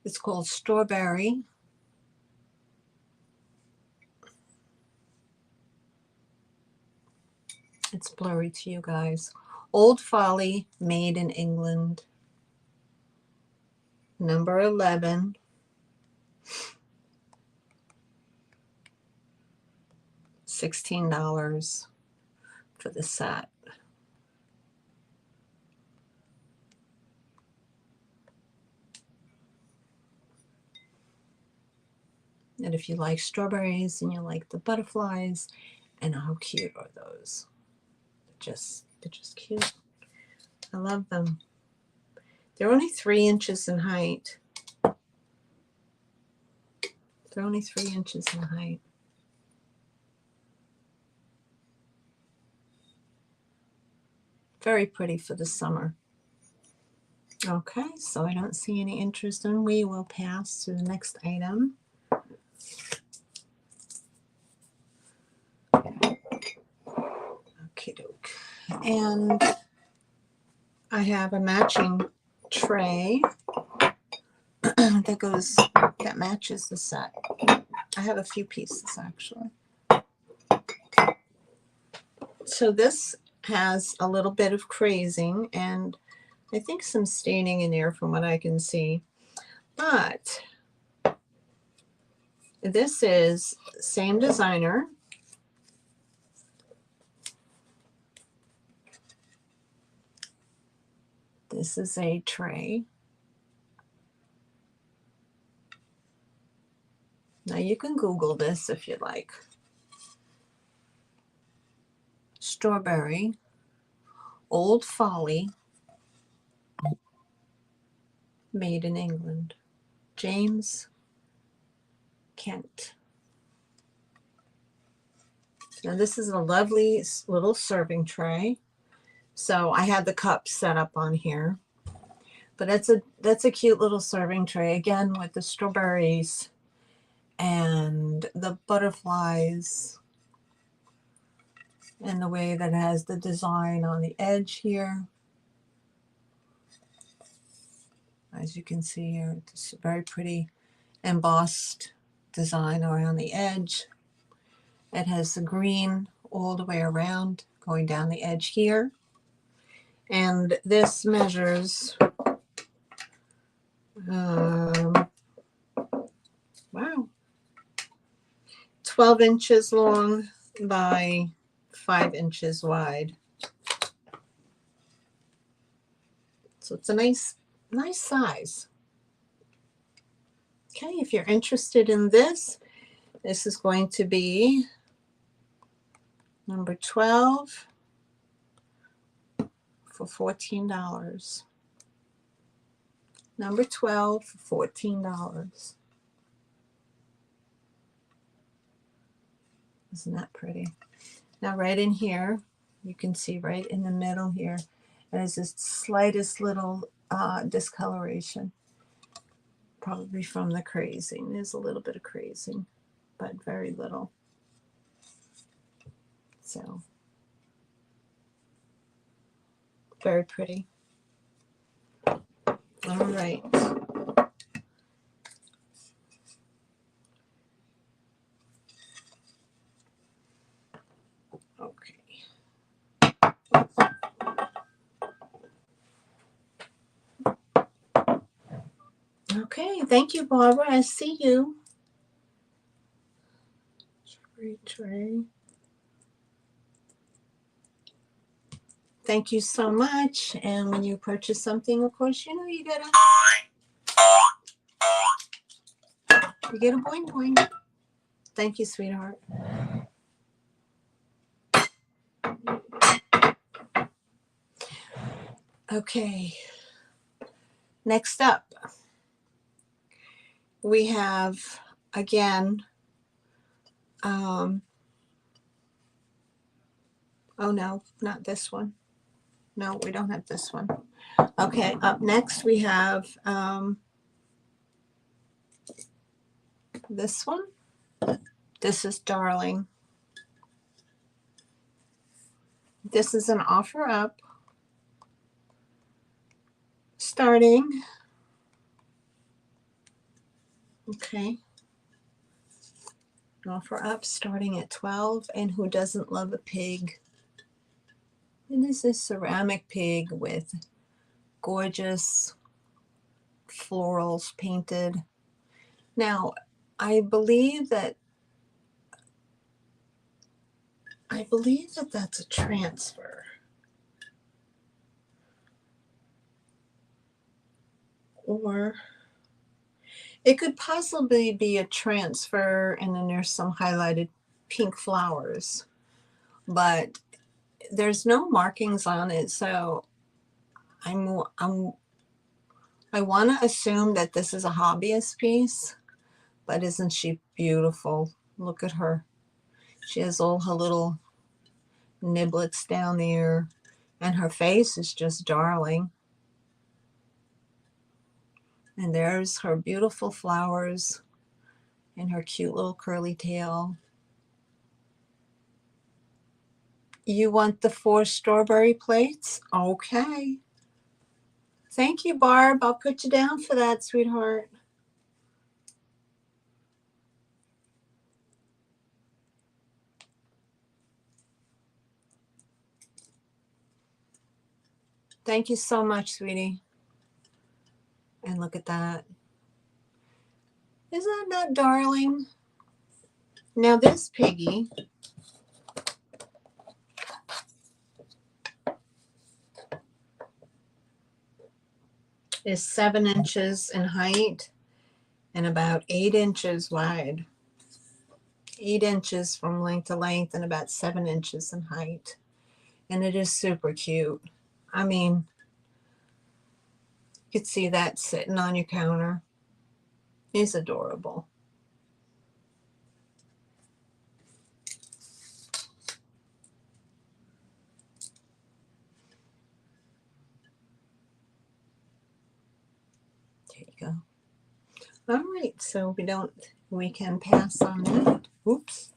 It's called Strawberry. It's blurry to you guys. Old Folly, made in England. Number 11. $16 for the set. And if you like strawberries and you like the butterflies, and how cute are those? They're just cute. I love them. They're only 3 inches in height. They're only 3 inches in height. Very pretty for the summer. Okay, so I don't see any interest, and we will pass to the next item. Okay, doke. And I have a matching tray that matches the set. I have a few pieces actually. So this has a little bit of crazing and I think some staining in there from what I can see. But this is same designer. This is a tray. Now you can Google this if you like. Strawberry, Old Folly, made in England. James Kent. Now this is a lovely little serving tray. So I had the cups set up on here. But that's a cute little serving tray, again with the strawberries and the butterflies and the way that it has the design on the edge here. As you can see here, it's a very pretty embossed design around the edge. It has the green all the way around going down the edge here. And this measures, wow, 12 inches long by 5 inches wide. So it's a nice size. Okay, if you're interested in this, this is going to be number 12 for $14. Number 12 for $14. Isn't that pretty? Now right in here, you can see right in the middle here, there's this slightest little discoloration, probably from the crazing. There's a little bit of crazing, but very little. So very pretty. All right. Okay. Okay, thank you, Barbara. I see you. Tray. Thank you so much. And when you purchase something, of course, you know you get a boing boing. Thank you, sweetheart. Okay. Next up, We have, again, oh no, not this one. No, we don't have this one. Okay, up next we have this one. This is Darling. This is an offer up, starting, okay, offer up starting at 12, and who doesn't love a pig? And this is ceramic pig with gorgeous florals painted. Now, I believe that that's a transfer. Or it could possibly be a transfer, and then there's some highlighted pink flowers. But there's no markings on it, so I want to assume that this is a hobbyist piece. But isn't she beautiful? Look at her. She has all her little niblets down there, and her face is just darling. And there's her beautiful flowers and her cute little curly tail. You want the 4 strawberry plates? Okay. Thank you, Barb. I'll put you down for that, sweetheart. Thank you so much, sweetie. And look at that. Isn't that darling? Now this piggy is 7 inches in height and about 8 inches wide. 8 inches from length to length and about 7 inches in height. And it is super cute. I mean, you could see that sitting on your counter. He's adorable. There you go. All right, so we can pass on that. Oops.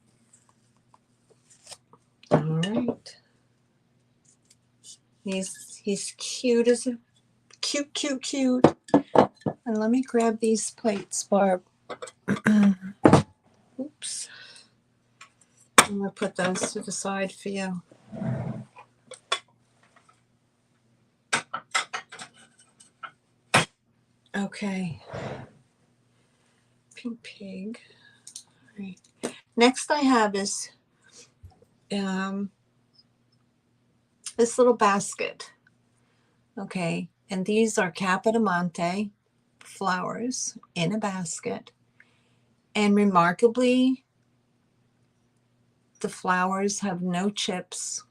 All right. He's cute as a cute. And let me grab these plates, Barb. Oops. I'm gonna put those to the side for you. Okay. Pink pig. All right. Next I have is this little basket. Okay, and these are Capodimonte flowers in a basket. And remarkably, the flowers have no chips.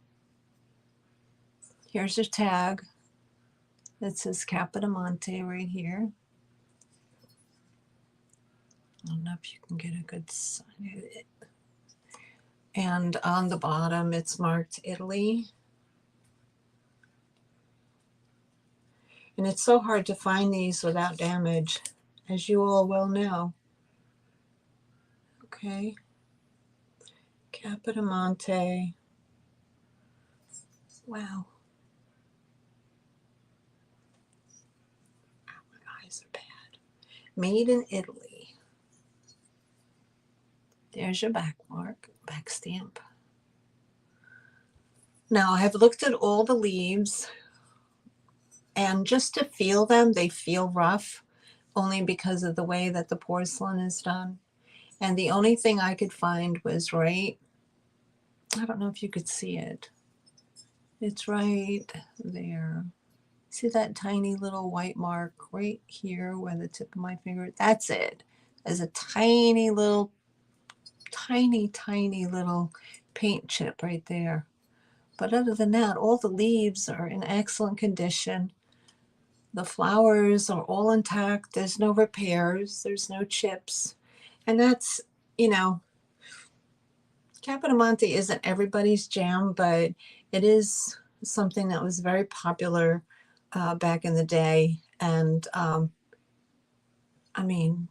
Here's a tag that says Capodimonte right here. I don't know if you can get a good sign of it. And on the bottom, it's marked Italy. And it's so hard to find these without damage, as you all well know. Okay. Capodimonte. Wow. Oh, my eyes are bad. Made in Italy. There's your back stamp. Now, I have looked at all the leaves, and just to feel them, they feel rough, only because of the way that the porcelain is done. And the only thing I could find was right, I don't know if you could see it. It's right there. See that tiny little white mark right here where the tip of my finger, that's it. There's a tiny little paint chip right there. But other than that, all the leaves are in excellent condition. The flowers are all intact. There's no repairs. There's no chips. And that's, you know, Capodimonte isn't everybody's jam, but it is something that was very popular back in the day. And I mean,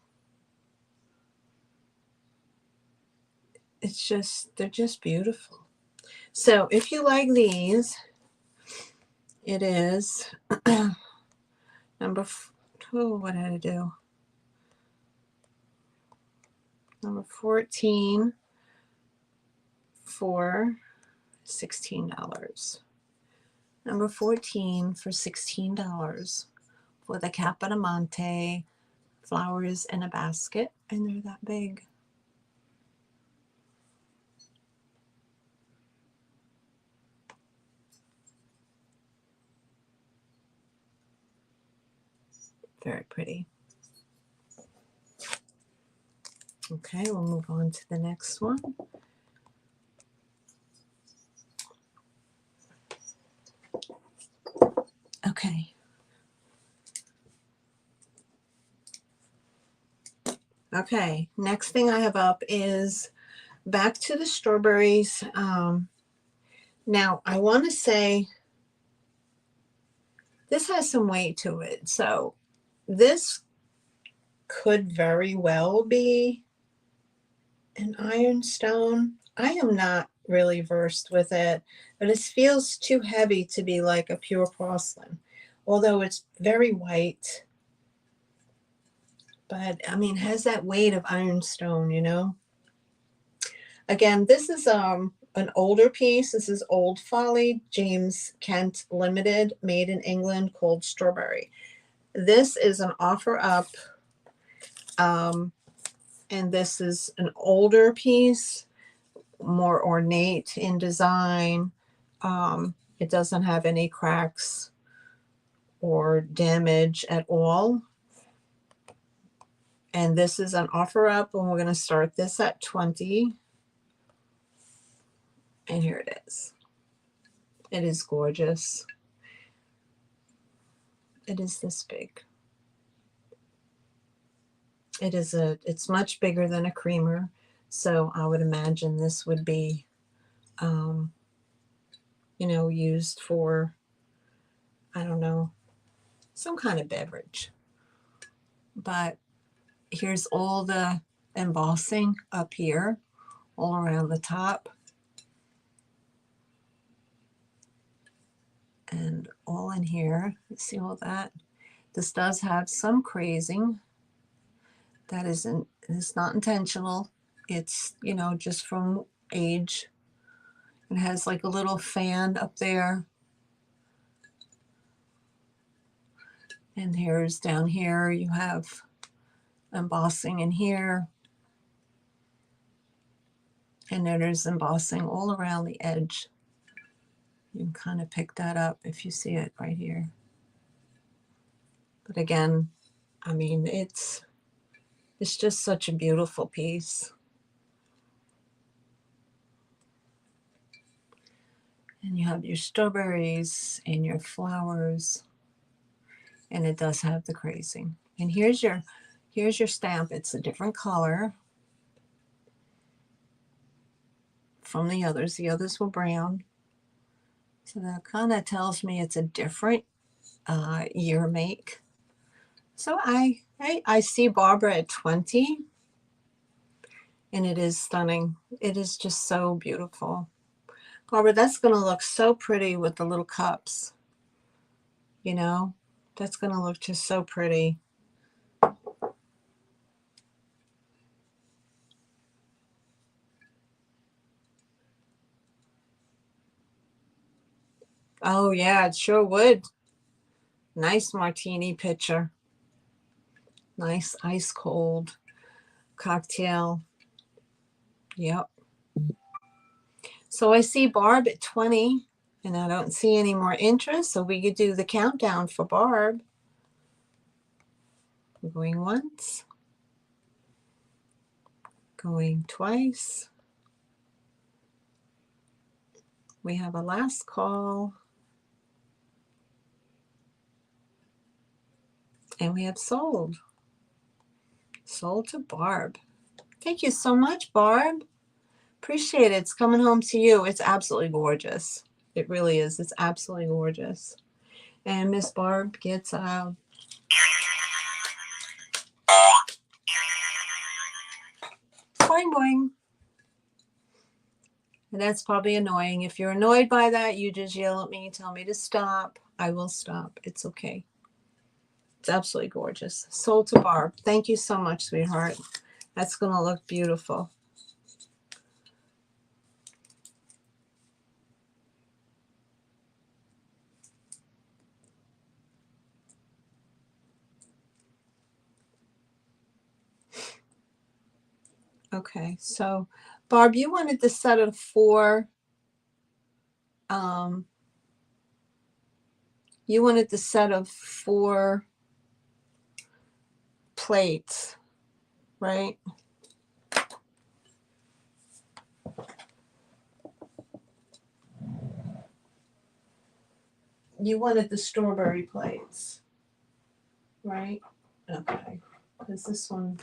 it's just, they're just beautiful. So if you like these, it is what did I do? Number 14 for $16. Number 14 for $16 for the Capodimonte flowers in a basket, and they're that big. Very pretty. Okay, we'll move on to the next one. Okay. Okay, next thing I have up is back to the strawberries. Now, I want to say this has some weight to it. So this could very well be an ironstone. I am not really versed with it, but it feels too heavy to be like a pure porcelain, although it's very white. But I mean, has that weight of ironstone, you know? Again, this is an older piece. This is Old Folly, James Kent Limited, made in England, called Strawberry. This is an offer up, and this is an older piece, more ornate in design. It doesn't have any cracks or damage at all. And this is an offer up, and we're going to start this at 20. And here it is. It is gorgeous. It is this big. It's much bigger than a creamer. So I would imagine this would be, you know, used for, I don't know, some kind of beverage. But here's all the embossing up here, all around the top. And all in here. You see all that? This does have some crazing. That it's not intentional. It's, you know, just from age. It has like a little fan up there. And here's down here, you have embossing in here. And then there's embossing all around the edge. You can kind of pick that up if you see it right here. But again, I mean, it's just such a beautiful piece. And you have your strawberries and your flowers. And it does have the crazing. And here's your stamp. It's a different color from the others. The others were brown. So that kind of tells me it's a different year make. So I see Barbara at 20. And it is stunning. It is just so beautiful. Barbara, that's going to look so pretty with the little cups. You know, that's going to look just so pretty. Oh, yeah, it sure would. Nice martini pitcher. Nice ice cold cocktail. Yep. So I see Barb at 20, and I don't see any more interest, so we could do the countdown for Barb. Going once. Going twice. We have a last call. And we have sold. Sold to Barb. Thank you so much, Barb. Appreciate it. It's coming home to you. It's absolutely gorgeous. It really is. It's absolutely gorgeous. And Miss Barb gets boing boing. And that's probably annoying. If you're annoyed by that, you just yell at me, tell me to stop. I will stop. It's okay. It's absolutely gorgeous. Sold to Barb. Thank you so much, sweetheart. That's going to look beautiful. Okay, so Barb, you wanted the set of 4. You wanted the set of 4 plates, right? You wanted the strawberry plates, right? Okay, because this one,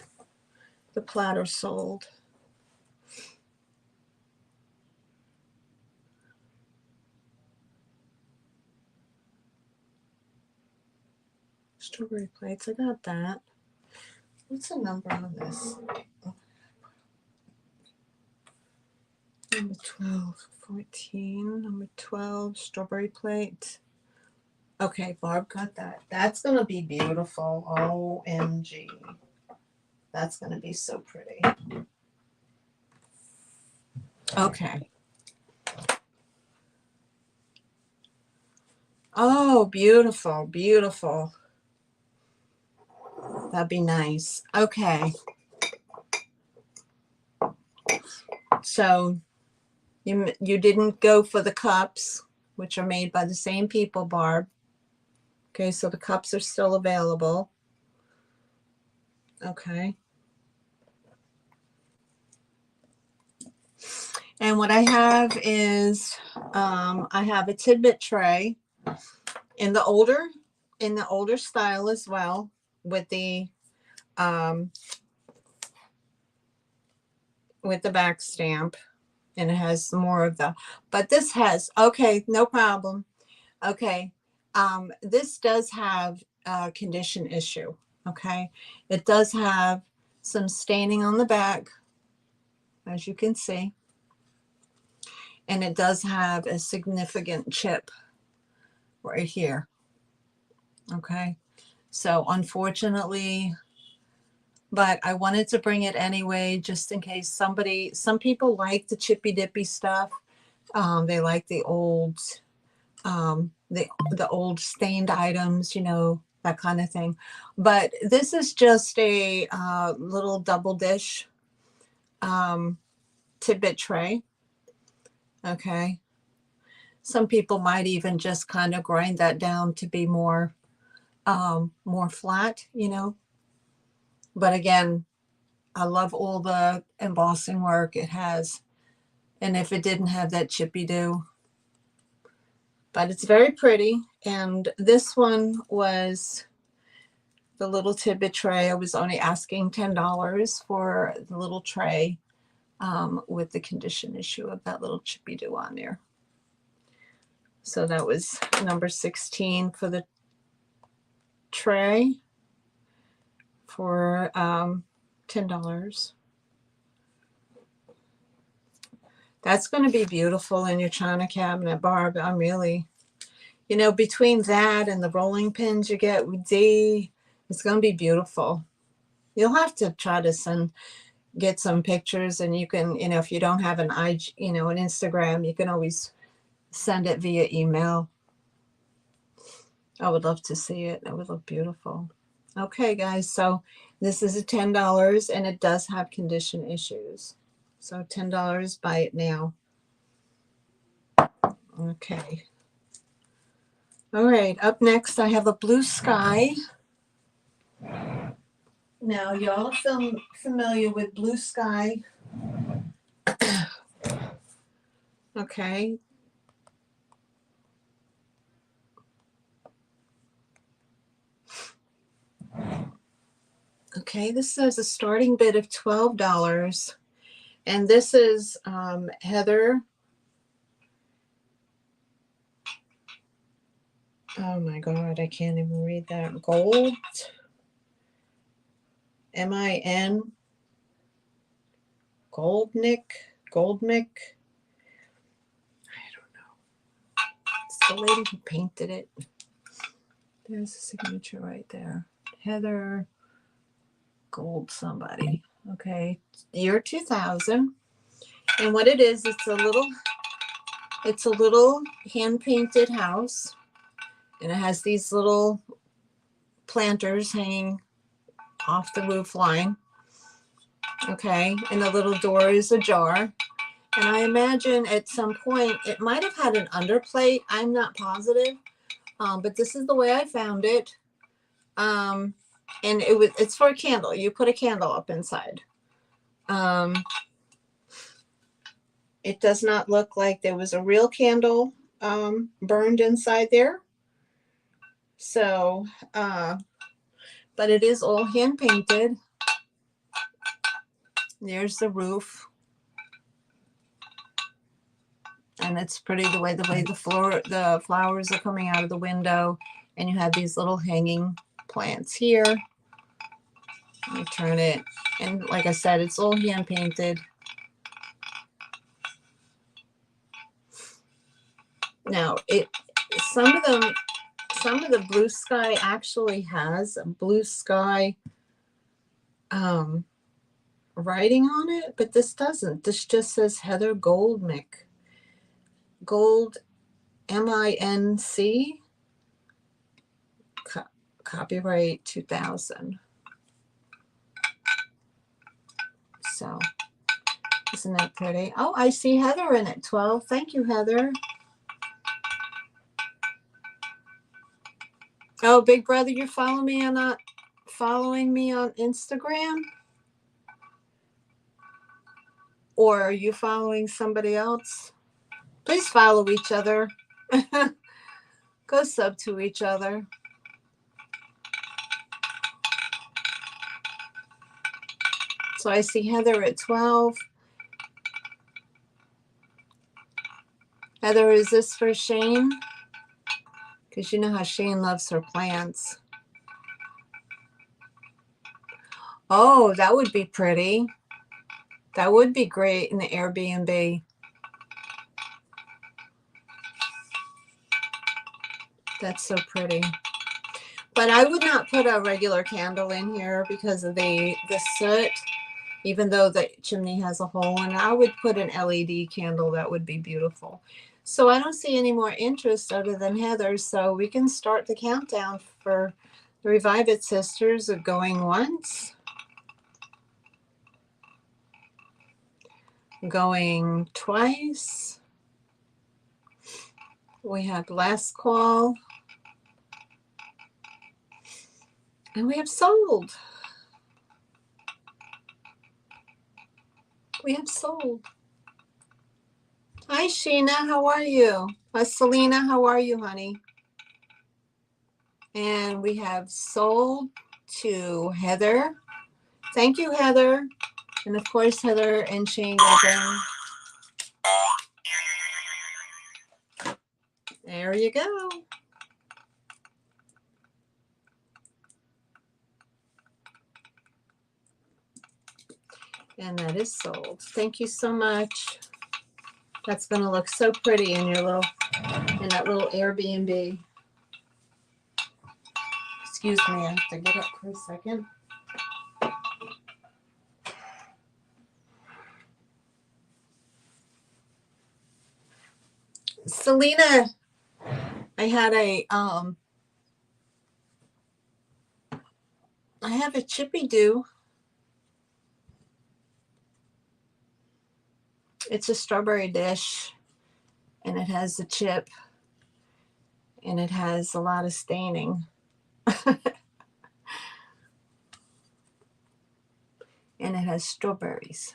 the platter sold. Strawberry plates, I got that. What's the number on this? Number 12, 14, number 12, strawberry plate. Okay, Barb got that. That's going to be beautiful. OMG. That's going to be so pretty. Okay. Oh, beautiful, beautiful. That'd be nice. Okay. So you didn't go for the cups, which are made by the same people, Barb. Okay, so the cups are still available. Okay. And what I have is I have a tidbit tray in the older style as well, with the back stamp, and it has more of the, but this has, okay, no problem. Okay. This does have a condition issue. Okay. It does have some staining on the back, as you can see. And it does have a significant chip right here. Okay. So unfortunately, but I wanted to bring it anyway, just in case some people like the chippy dippy stuff. They like the old, the old stained items, you know, that kind of thing. But this is just a little double dish tidbit tray. Okay. Some people might even just kind of grind that down to be more flat, you know. But again, I love all the embossing work it has. And if it didn't have that chippy do, but it's very pretty. And this one was the little tidbit tray. I was only asking $10 for the little tray with the condition issue of that little chippy do on there. So that was number 16 for the tray for $10. That's going to be beautiful in your china cabinet, Barb. I'm really, you know, between that and the rolling pins you get with D, it's going to be beautiful. You'll have to try to get some pictures, and you can, you know, if you don't have an IG, you know, an Instagram, you can always send it via email. I would love to see it. It would look beautiful. Okay, guys, so this is a $10, and it does have condition issues. So $10, buy it now. Okay. All right, up next I have a blue sky. Now, y'all are familiar with blue sky. Okay. Okay, this says a starting bid of $12. And this is Heather. Oh my God, I can't even read that. Gold. M-I-N. Goldnick. Goldmick. I don't know. It's the lady who painted it. There's the signature right there. Heather Gold somebody. Okay. Year 2000. And what it is, it's a little hand painted house. And it has these little planters hanging off the roof line. Okay. And the little door is ajar. And I imagine at some point it might have had an underplate. I'm not positive. But this is the way I found it. And it's for a candle. You put a candle up inside. It does not look like there was a real candle burned inside there. So, but it is all hand painted. There's the roof. And it's pretty the way the flowers are coming out of the window. And you have these little hanging plants here. You turn it. And like I said, it's all hand painted. Now, some of the blue sky actually has a blue sky writing on it, but this doesn't. This just says Heather Goldmick. Gold, M-I-N-C. Copyright 2000. So, isn't that pretty? Oh, I see Heather in it. 12. Thank you, Heather. Oh, Big Brother, you're following me on Instagram? Or are you following somebody else? Please follow each other. Go sub to each other. So I see Heather at 12. Heather, is this for Shane? Because you know how Shane loves her plants. Oh, that would be pretty. That would be great in the Airbnb. That's so pretty. But I would not put a regular candle in here because of the soot, even though the chimney has a hole in it. I would put an LED candle. That would be beautiful. So I don't see any more interest other than Heather. So we can start the countdown for the Revive It Sisters of going once. Going twice. We have last call. And we have sold. We have sold. Hi, Sheena. How are you? Selena, how are you, honey? And we have sold to Heather. Thank you, Heather. And of course, Heather and Shane again. There you go. And that is sold. Thank you so much. That's going to look so pretty in that little Airbnb. Excuse me, I have to get up for a second. Selena, I have a chippy do. It's a strawberry dish, and it has a chip, and it has a lot of staining. And it has strawberries.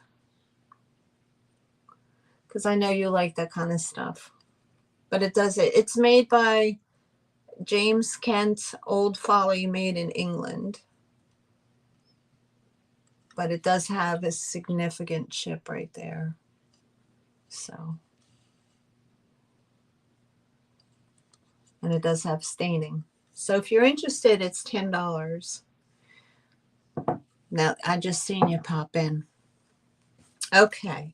Because I know you like that kind of stuff. But it does it. It's made by James Kent Old Folly, made in England. but it does have a significant chip right there. So, and it does have staining. So if you're interested, it's $10. Now, I just seen you pop in. Okay.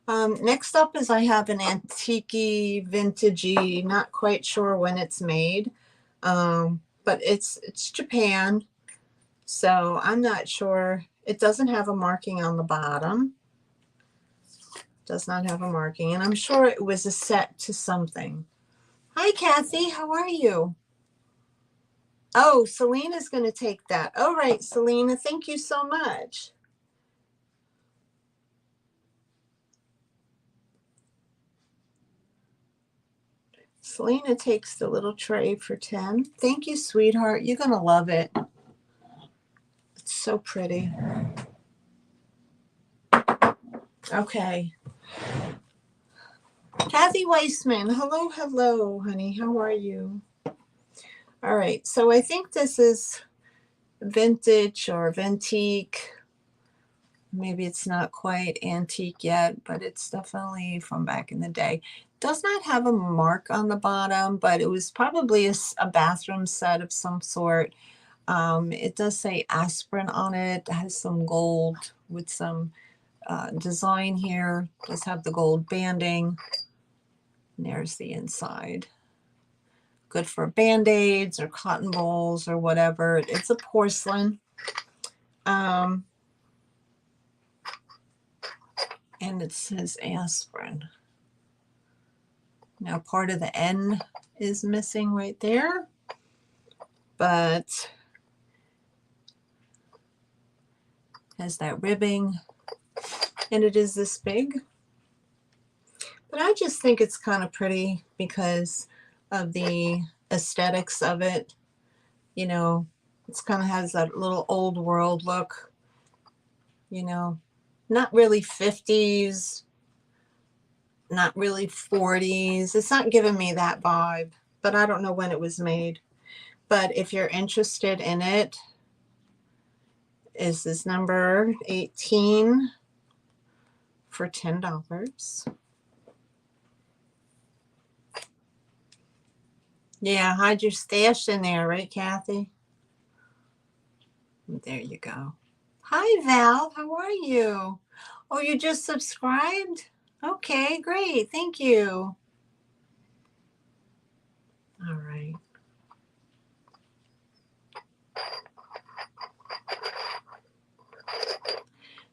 Next up is I have an antique vintagey, not quite sure when it's made, but it's Japan, so I'm not sure. It doesn't have a marking on the bottom. Does not have a marking, and I'm sure it was a set to something. Hi, Kathy. How are you? Oh, Selena's going to take that. All right, Selena, thank you so much. Selena takes the little tray for 10. Thank you, sweetheart. You're going to love it. It's so pretty. Okay. Kathy Weissman. Hello, hello, honey. How are you? All right. So I think this is vintage or vintique. Maybe it's not quite antique yet, but it's definitely from back in the day. Does not have a mark on the bottom, but it was probably a bathroom set of some sort. It does say aspirin on it. It has some gold with some design here. It does have the gold banding. And there's the inside. Good for band-aids or cotton balls or whatever. It's a porcelain. And it says aspirin. Now part of the N is missing right there, but has that ribbing, and it is this big. But I just think it's kind of pretty because of the aesthetics of it. You know, it's kind of has that little old world look, you know, not really 50s, not really 40s. It's not giving me that vibe, but I don't know when it was made. But if you're interested in it, is this number 18 for $10. Yeah, hide your stash in there, right, Kathy? There you go. Hi, Val. How are you? Oh, you just subscribed? Okay, great. Thank you. All right.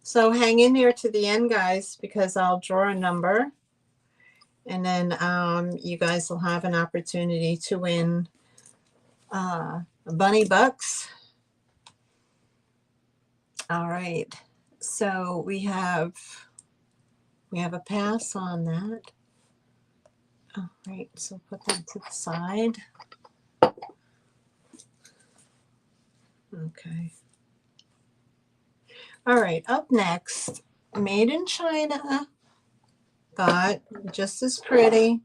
So hang in there to the end, guys, because I'll draw a number. And then you guys will have an opportunity to win bunny bucks. All right. So we have a pass on that. All right. So put that to the side. Okay. All right. Up next, made in China, but just as pretty.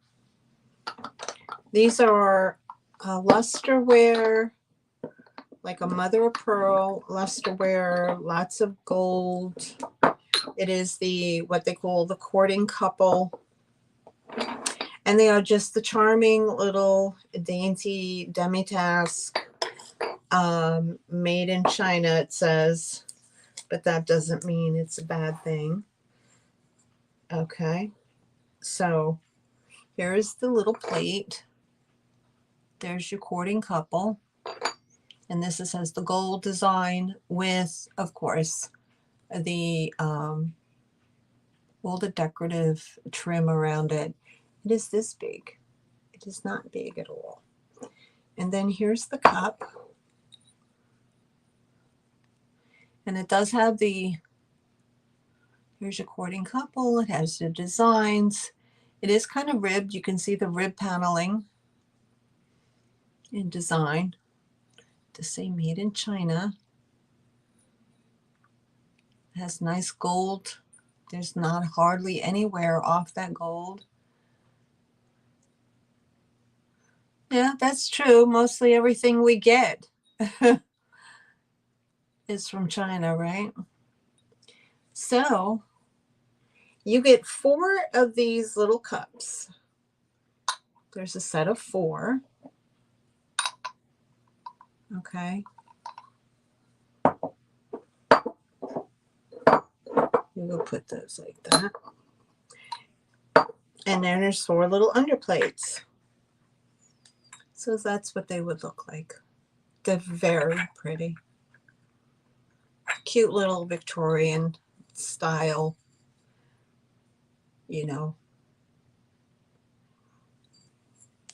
These are lusterware, like a mother of pearl lusterware, lots of gold. It is what they call the courting couple. And they are just the charming little dainty demi-tasse, made in China, it says, but that doesn't mean it's a bad thing. Okay, so here's the little plate. There's your courting couple. And this has the gold design with, of course, the all the decorative trim around it. It is this big. It is not big at all. And then here's the cup. And it does have here's your courting couple. It has the designs. It is kind of ribbed. You can see the rib paneling in design. To say made in China. It has nice gold. There's not hardly anywhere off that gold. Yeah, that's true. Mostly everything we get is from China, right? So you get 4 of these little cups. There's a set of 4. Okay. We'll put those like that. And then there's 4 little underplates. So that's what they would look like. They're very pretty. Cute little Victorian style, you know,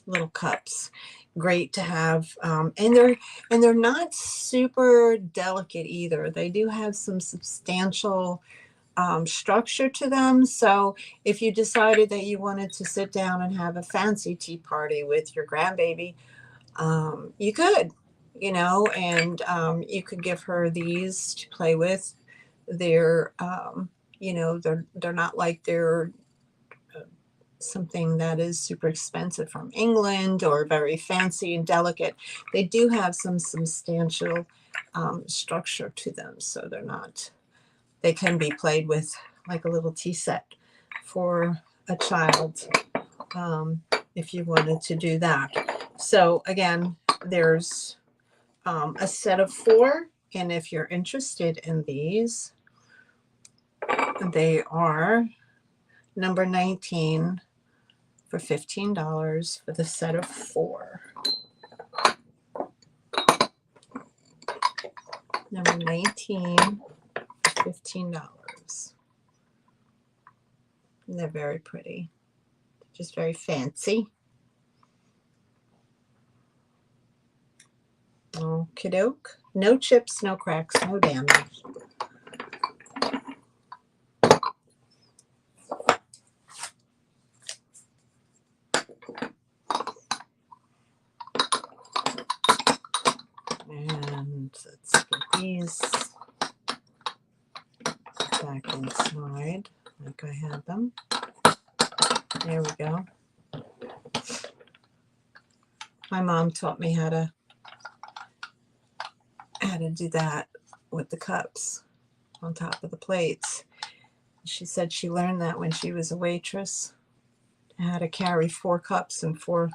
little cups. Great to have. And they're not super delicate either. They do have some substantial structure to them. So if you decided that you wanted to sit down and have a fancy tea party with your grandbaby, you could, you know, and you could give her these to play with. They're, you know, they're not like they're something that is super expensive from England or very fancy and delicate. They do have some substantial structure to them, so they're not. They can be played with like a little tea set for a child if you wanted to do that. So again, there's a set of 4, and if you're interested in these, they are number 19 for $15 for the set of 4. Number 19 for $15. And they're very pretty, just very fancy. Okie doke. No chips, no cracks, no damage. And let's put these back inside like I had them. There we go. My mom taught me how to do that with the cups on top of the plates. She said she learned that when she was a waitress, how to carry 4 cups and 4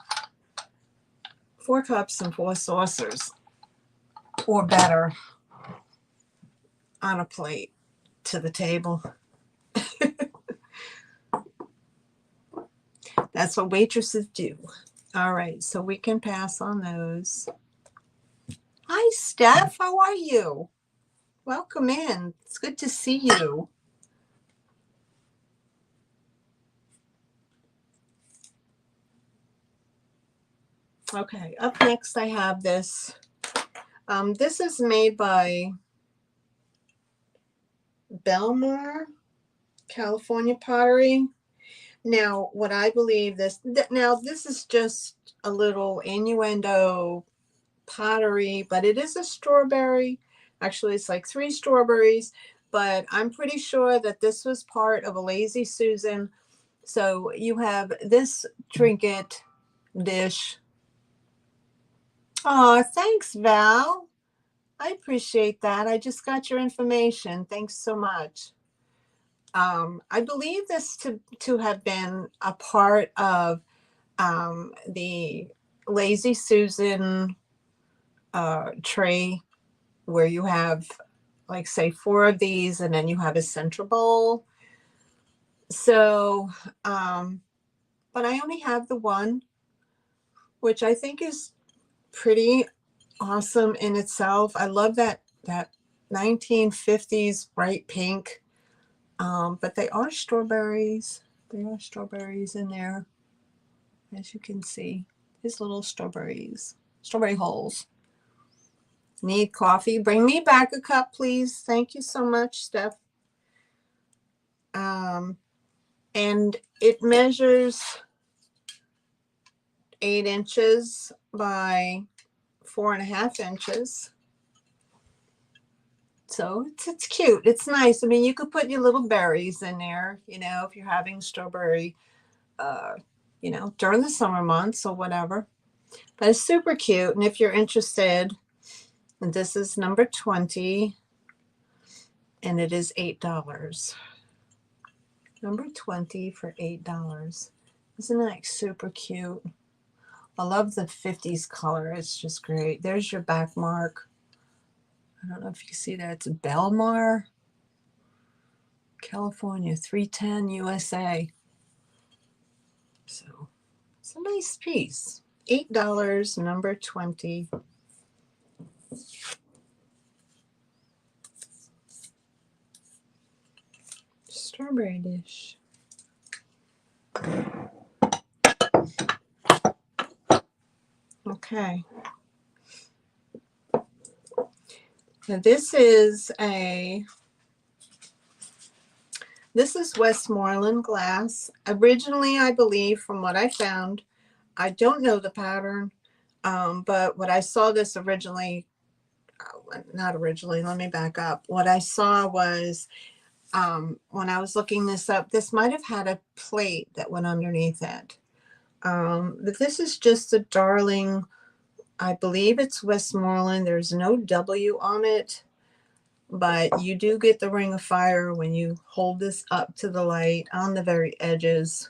saucers or better on a plate to the table. That's what waitresses do. All right, so we can pass on those. Hi, Steph. How are you? Welcome in. It's good to see you. Okay, up next I have this. This is made by Belmar, California Pottery. Now, what I believe this is just a little innuendo pottery, but it is a strawberry. Actually, it's like 3 strawberries, but I'm pretty sure that this was part of a Lazy Susan. So you have this trinket dish. Oh, thanks, Val. I appreciate that. I just got your information. Thanks so much. I believe this to have been a part of the Lazy Susan tray, where you have, like, say 4 of these, and then you have a central bowl. So, but I only have the one, which I think is pretty awesome in itself. I love that 1950s bright pink. But they are strawberries. There are strawberries in there, as you can see. These little strawberries, strawberry holes. Need coffee? Bring me back a cup, please. Thank you so much, Steph. And it measures 8 inches by 4.5 inches. So it's cute. It's nice. I mean, you could put your little berries in there, you know, if you're having strawberry, you know, during the summer months or whatever. But it's super cute. And if you're interested, and this is number 20. and it is $8. Number 20 for $8. Isn't that super cute? I love the 50s color. It's just great. There's your back mark. I don't know if you can see that. It's Belmar, California, 310 USA. So it's a nice piece. $8, number 20. Strawberry dish. Okay. Now this is Westmoreland glass. Originally, I believe, from what I found, I don't know the pattern, but what I saw this originally, not originally, let me back up. What I saw was, when I was looking this up, this might have had a plate that went underneath it. But this is just a darling, I believe it's Westmoreland. There's no W on it, but you do get the ring of fire when you hold this up to the light on the very edges.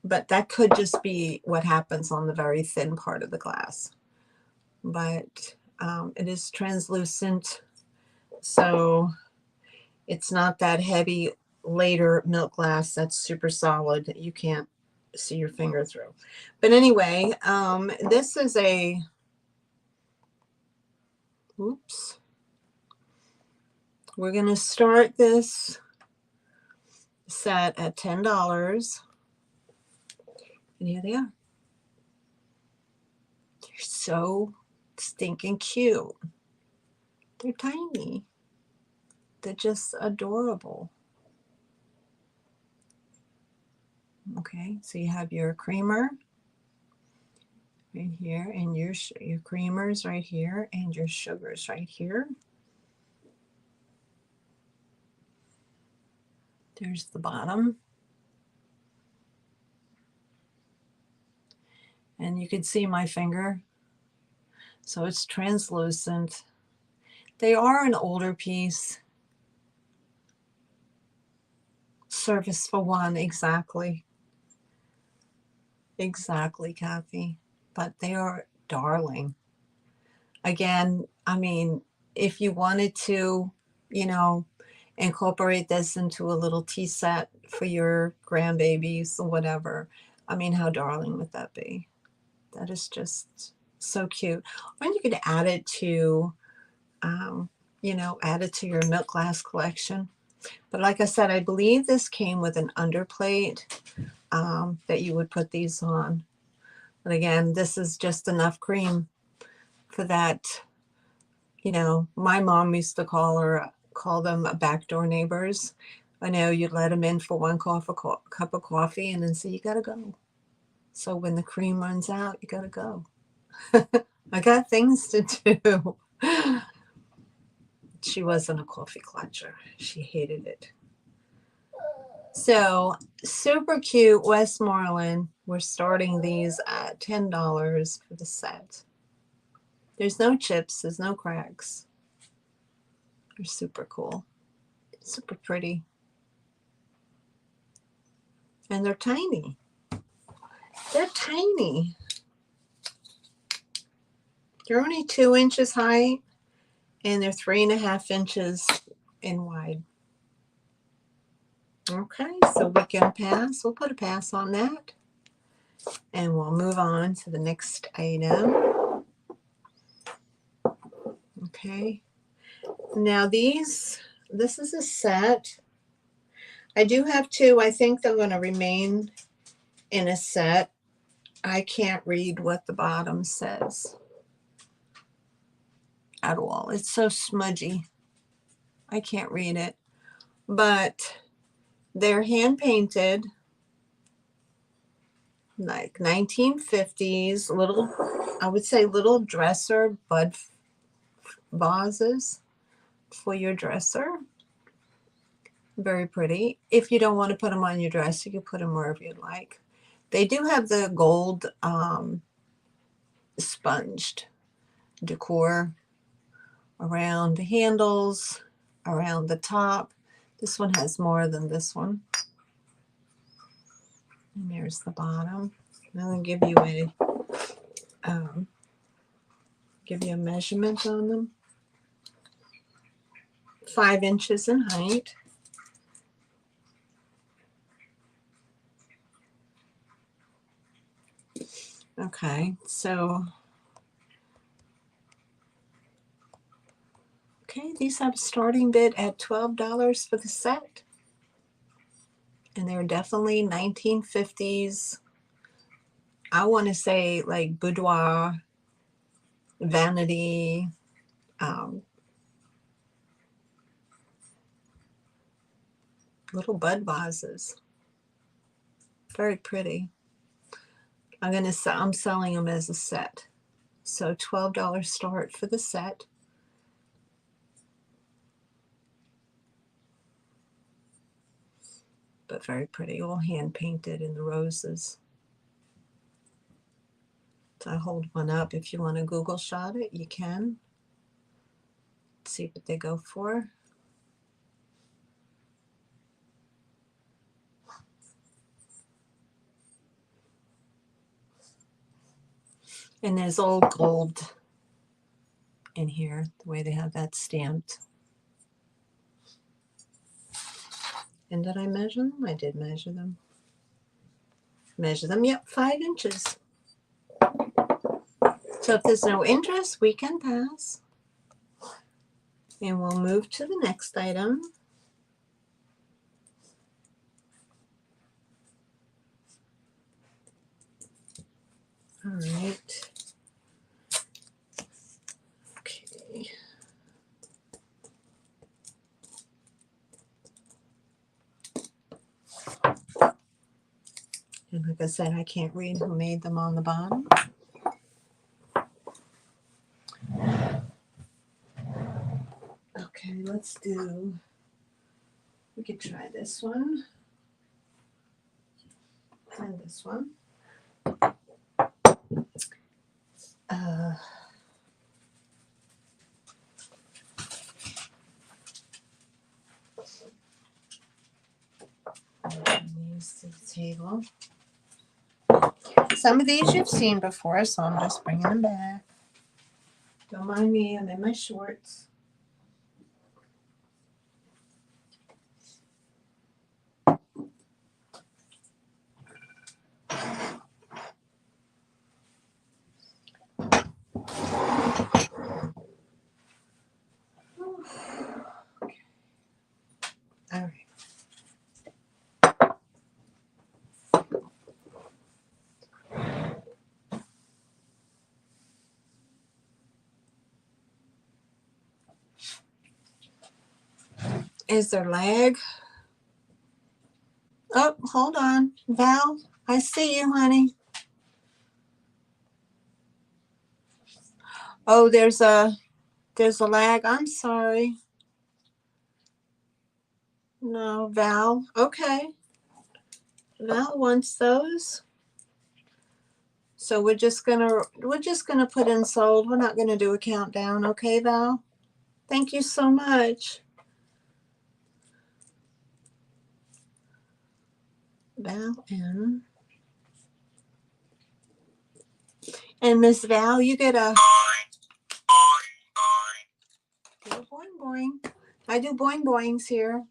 But that could just be what happens on the very thin part of the glass. But it is translucent, so it's not that heavy later milk glass that's super solid that you can't see your finger through. But anyway, this is a, oops. We're going to start this set at $10. And here they are. They're so stinking cute. They're tiny. They're just adorable. Okay, so you have your creamer right here, and your creamers right here, and your sugars right here. There's the bottom. And you can see my finger. So it's translucent. They are an older piece. Service for one, exactly. Exactly, Kathy. But they are darling. Again, I mean, if you wanted to, you know, incorporate this into a little tea set for your grandbabies or whatever, I mean, how darling would that be? That is just so cute. Or you could add it to, you know, add it to your milk glass collection. But like I said, I believe this came with an underplate that you would put these on. But again, this is just enough cream for that. You know, my mom used to call them backdoor neighbors. I know you'd let them in for one cup of coffee and then say, you got to go. So when the cream runs out, you got to go. I got things to do. She wasn't a coffee clutcher. She hated it. So super cute Westmoreland. We're starting these at $10 for the set. There's no chips. There's no cracks. They're super cool. Super pretty. And they're tiny. They're tiny. They're only 2 inches high, and they're 3.5 inches in wide. Okay, so we can pass. We'll put a pass on that. And we'll move on to the next item. Okay. Now this is a set. I do have 2. I think they're going to remain in a set. I can't read what the bottom says at all. It's so smudgy. I can't read it. But they're hand painted, like 1950s, little, I would say little dresser bud vases for your dresser. Very pretty. If you don't want to put them on your dress, you can put them wherever you'd like. They do have the gold sponged decor. around the handles, around the top. This one has more than this one. And there's the bottom. I'm going to give you a measurement on them. 5 inches in height. Okay, so these have a starting bid at $12 for the set. And they're definitely 1950s. I want to say like boudoir, vanity, little bud vases. Very pretty. I'm selling them as a set. So $12 start for the set. But very pretty, all hand painted in the roses. So I hold one up. If you want to Google shot it, you can. See what they go for. And there's old gold in here, the way they have that stamped. And did I measure them? I did measure them. Yep, 5 inches. So if there's no interest, we can pass. And we'll move to the next item. All right. Okay. And like I said, I can't read who made them on the bottom. Okay, we could try this one. And this one. These to the table. Some of these you've seen before, so I'm just bringing them back. Don't mind me, I'm in my shorts. All right. Is there lag? Oh, hold on. Val, I see you, honey. Oh, there's a lag. I'm sorry. No, Val. Okay. Val wants those. So we're just gonna put in sold. We're not gonna do a countdown, okay, Val? Thank you so much. Val M. And Miss Val, you get a boing boing. I do boing boings here.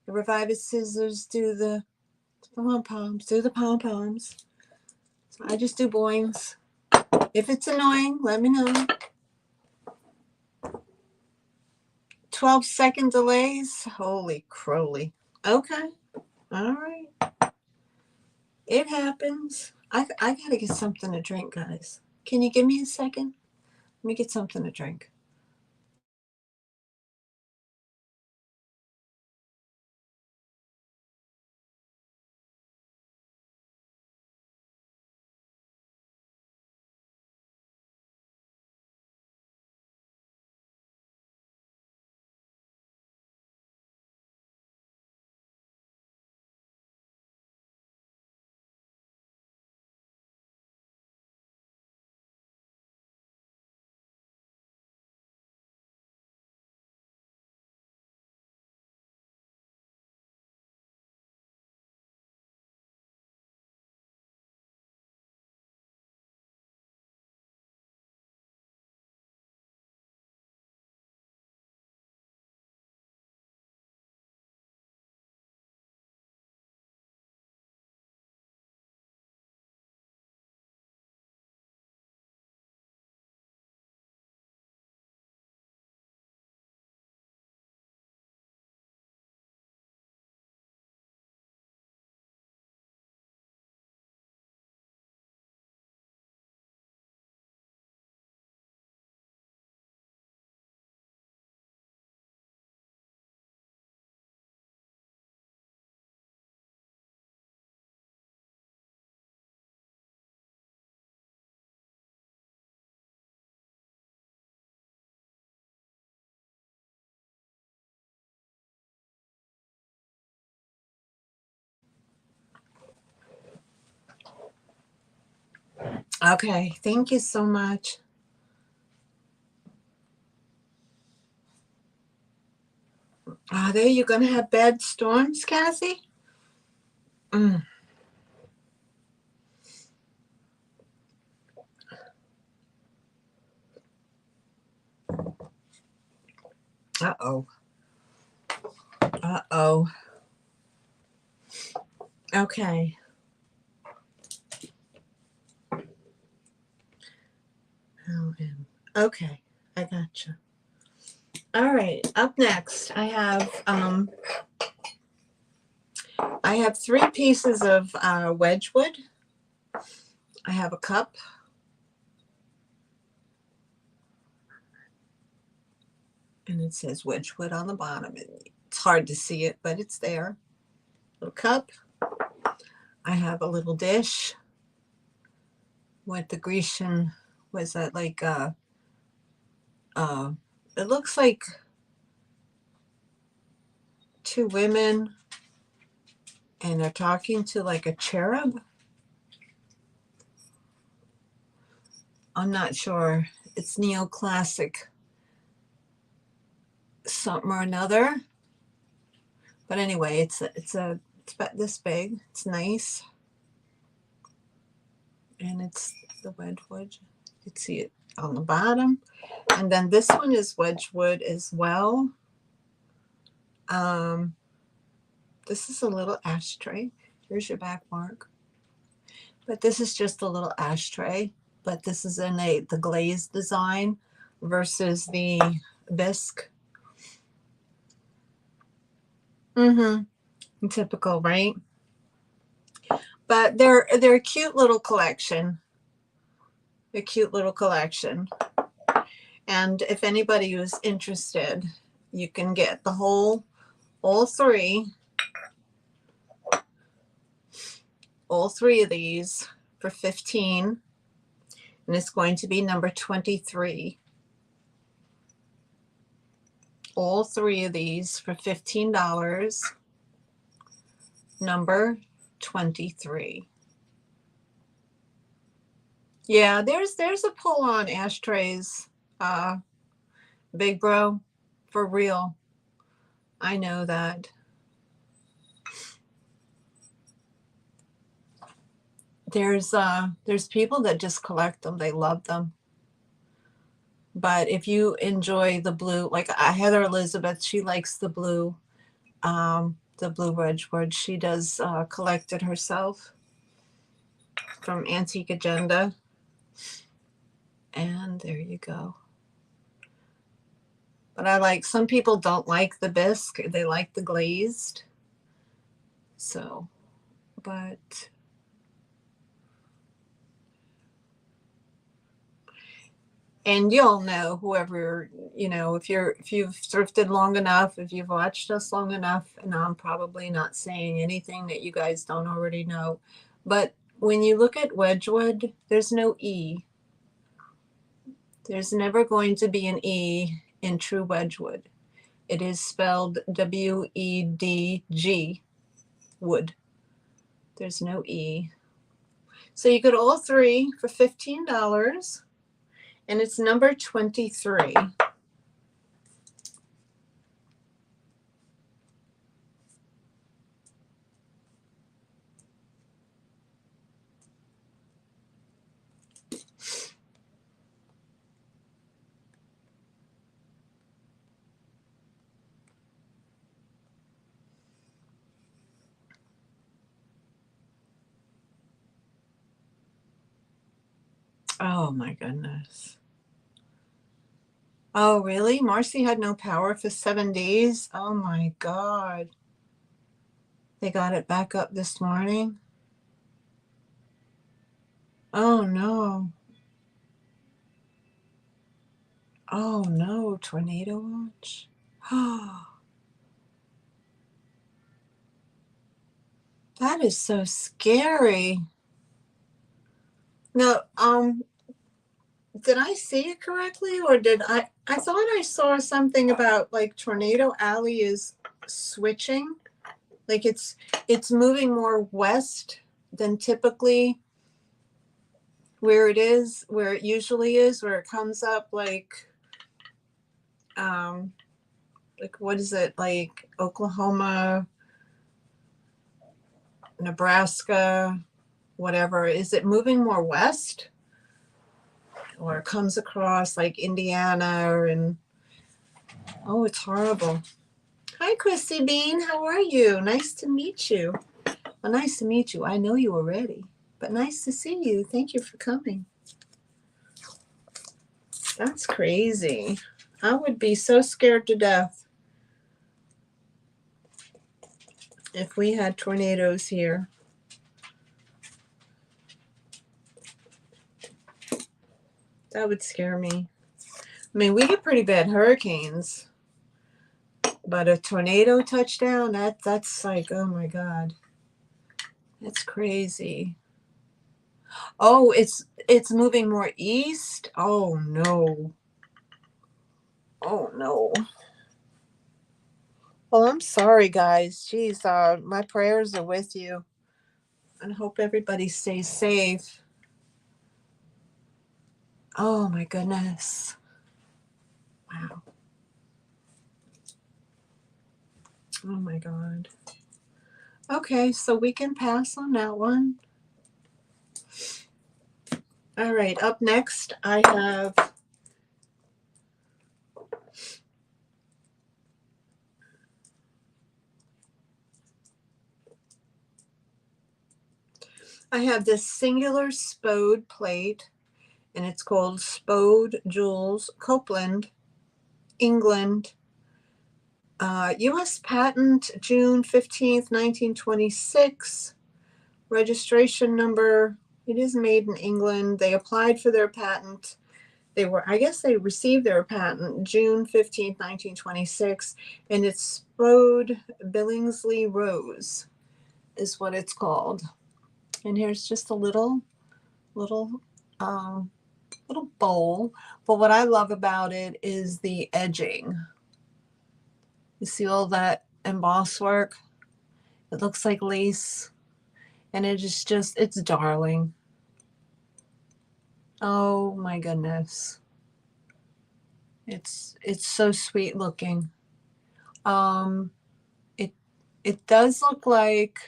The Reviva scissors do the pom-poms, So I just do boings. If it's annoying, let me know. 12-second delays. Holy crowly. Okay. All right. It happens. I gotta get something to drink, guys. Can you give me a second? Let me get something to drink. Okay, thank you so much. Are there you gonna have bad storms, Cassie? Mm. Uh-oh. Uh-oh. Okay. Okay, I gotcha. All right, up next, I have 3 pieces of Wedgwood. I have a cup. And it says Wedgwood on the bottom. It's hard to see it, but it's there. Little cup. I have a little dish with the Grecian, was that like it looks like 2 women and they're talking to like a cherub. I'm not sure. It's neoclassic something or another. But anyway, it's about this big. It's nice. And it's the Wedgwood. You can see it on the bottom. And then this one is Wedgwood as well. This is a little ashtray. Here's your back mark. But this is just a little ashtray. But this is in the glazed design versus the bisque. Typical, right? But they're a cute little collection. A cute little collection. And if anybody who's interested, you can get the all 3 of these for $15, and it's going to be number 23. All 3 of these for $15, number 23. Yeah, there's a pull on ashtrays, big bro, for real. I know that. There's people that just collect them. They love them. But if you enjoy the blue, like Heather Elizabeth, she likes the blue Wedgwood. She does collect it herself from Antique Agenda. And there you go. But some people don't like the bisque. They like the glazed. So, but and you'll know, whoever, if you've thrifted long enough, if you've watched us long enough, and I'm probably not saying anything that you guys don't already know, but when you look at Wedgwood, there's no E. There's never going to be an E in true Wedgwood. It is spelled W-E-D-G, wood. There's no E. So you get all 3 for $15. And it's number 23. Oh my goodness. Oh, really? Marcy had no power for 7 days? Oh my God. They got it back up this morning? Oh no. Oh no, tornado watch. Oh, that is so scary. No, did I see it correctly, or did I thought I saw something about like Tornado Alley is switching, like it's moving more west than typically. where it is, where it usually is, where it comes up like what is it, like Oklahoma, Nebraska, whatever. Is it moving more west, or it comes across like Indiana and oh, it's horrible. Hi, Chrissy Bean. How are you? Nice to meet you. Well, nice to meet you. I know you already, but nice to see you. Thank you for coming. That's crazy. I would be so scared to death if we had tornadoes here. That would scare me. I mean, we get pretty bad hurricanes, but a tornado touchdown, that's like, oh my God. That's crazy. Oh, it's moving more east. Oh no. Oh no. Well, I'm sorry, guys. Geez, my prayers are with you. And I hope everybody stays safe. Oh my goodness. Wow. Oh my God. Okay, so we can pass on that one. All right, up next I have this singular Spode plate, and it's called Spode Jewels, Copeland, England. U.S. patent, June 15th, 1926. Registration number, it is made in England. They applied for their patent. I guess they received their patent June 15th, 1926. And it's Spode Billingsley Rose is what it's called. And here's just a little um, bowl. But what I love about it is the edging. You see all that embossed work? It looks like lace, and it is just, it's darling. Oh my goodness. It's so sweet looking. It does look like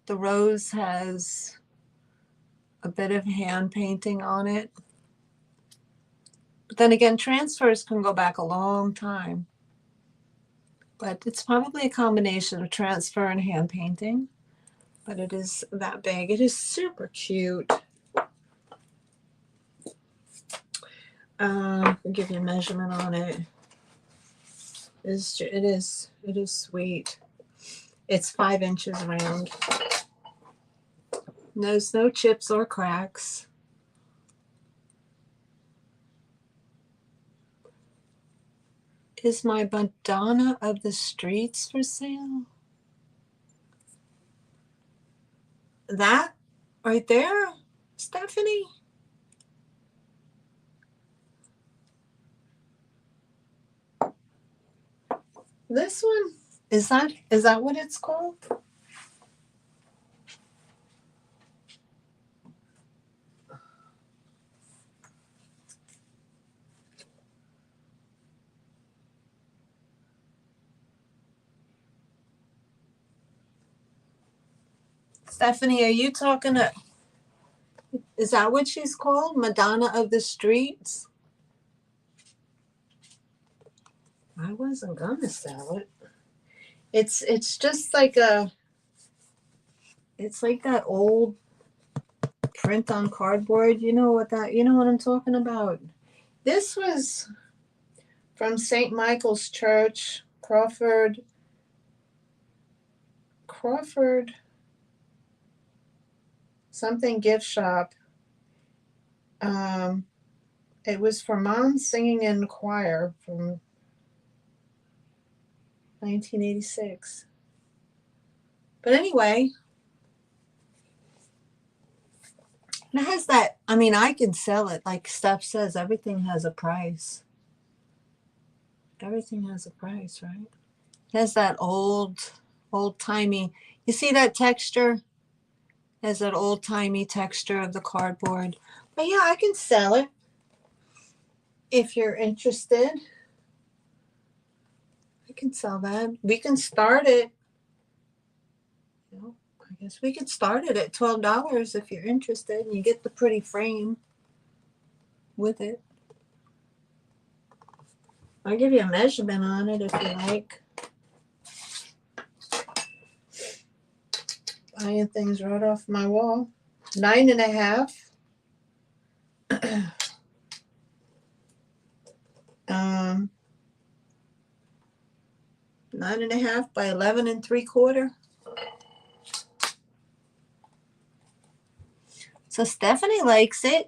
the rose has a bit of hand painting on it. But then again, transfers can go back a long time. But it's probably a combination of transfer and hand painting. But it is that big. It is super cute. I'll give you a measurement on it. It is sweet. It's 5 inches round. There's no chips or cracks. Is my Madonna of the Streets for sale? That right there, Stephanie? This one? Is that what it's called? Stephanie, are you talking to, is that what she's called? Madonna of the Streets? I wasn't gonna sell it. It's just like it's like that old print on cardboard. You know what I'm talking about. This was from St. Michael's Church, Crawford something gift shop. It was for Moms Singing in the Choir from 1986. But anyway, it has that, I mean, I can sell it. Like Steph says, everything has a price. Everything has a price, right? It has that old timey, you see that texture? Has that old-timey texture of the cardboard. But yeah, I can sell it if you're interested. I can sell that. We can start it. I guess we could start it at $12 if you're interested, and you get the pretty frame with it. I'll give you a measurement on it if you like. Buying things right off my wall. 9.5. 9.5 by 11 3/4. So Stephanie likes it.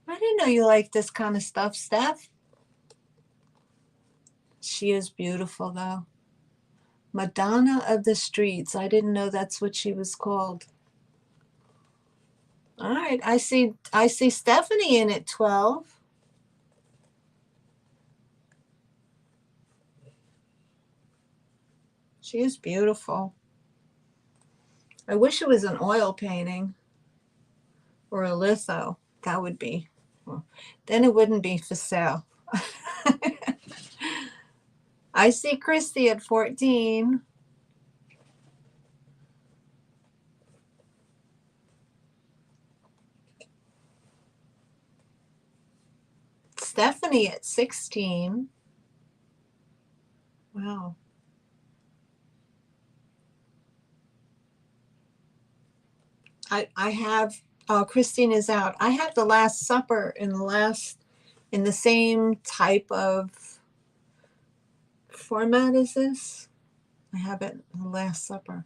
I didn't know you like this kind of stuff, Steph. She is beautiful, though. Madonna of the Streets. I didn't know that's what she was called. All right, I see Stephanie in at 12. She is beautiful. I wish it was an oil painting or a litho. That would be. Well, then it wouldn't be for sale. I see Christy at 14. Stephanie at 16. Wow. I have, Christine is out. I have The Last Supper in the same type of format as this. I have it in The Last Supper.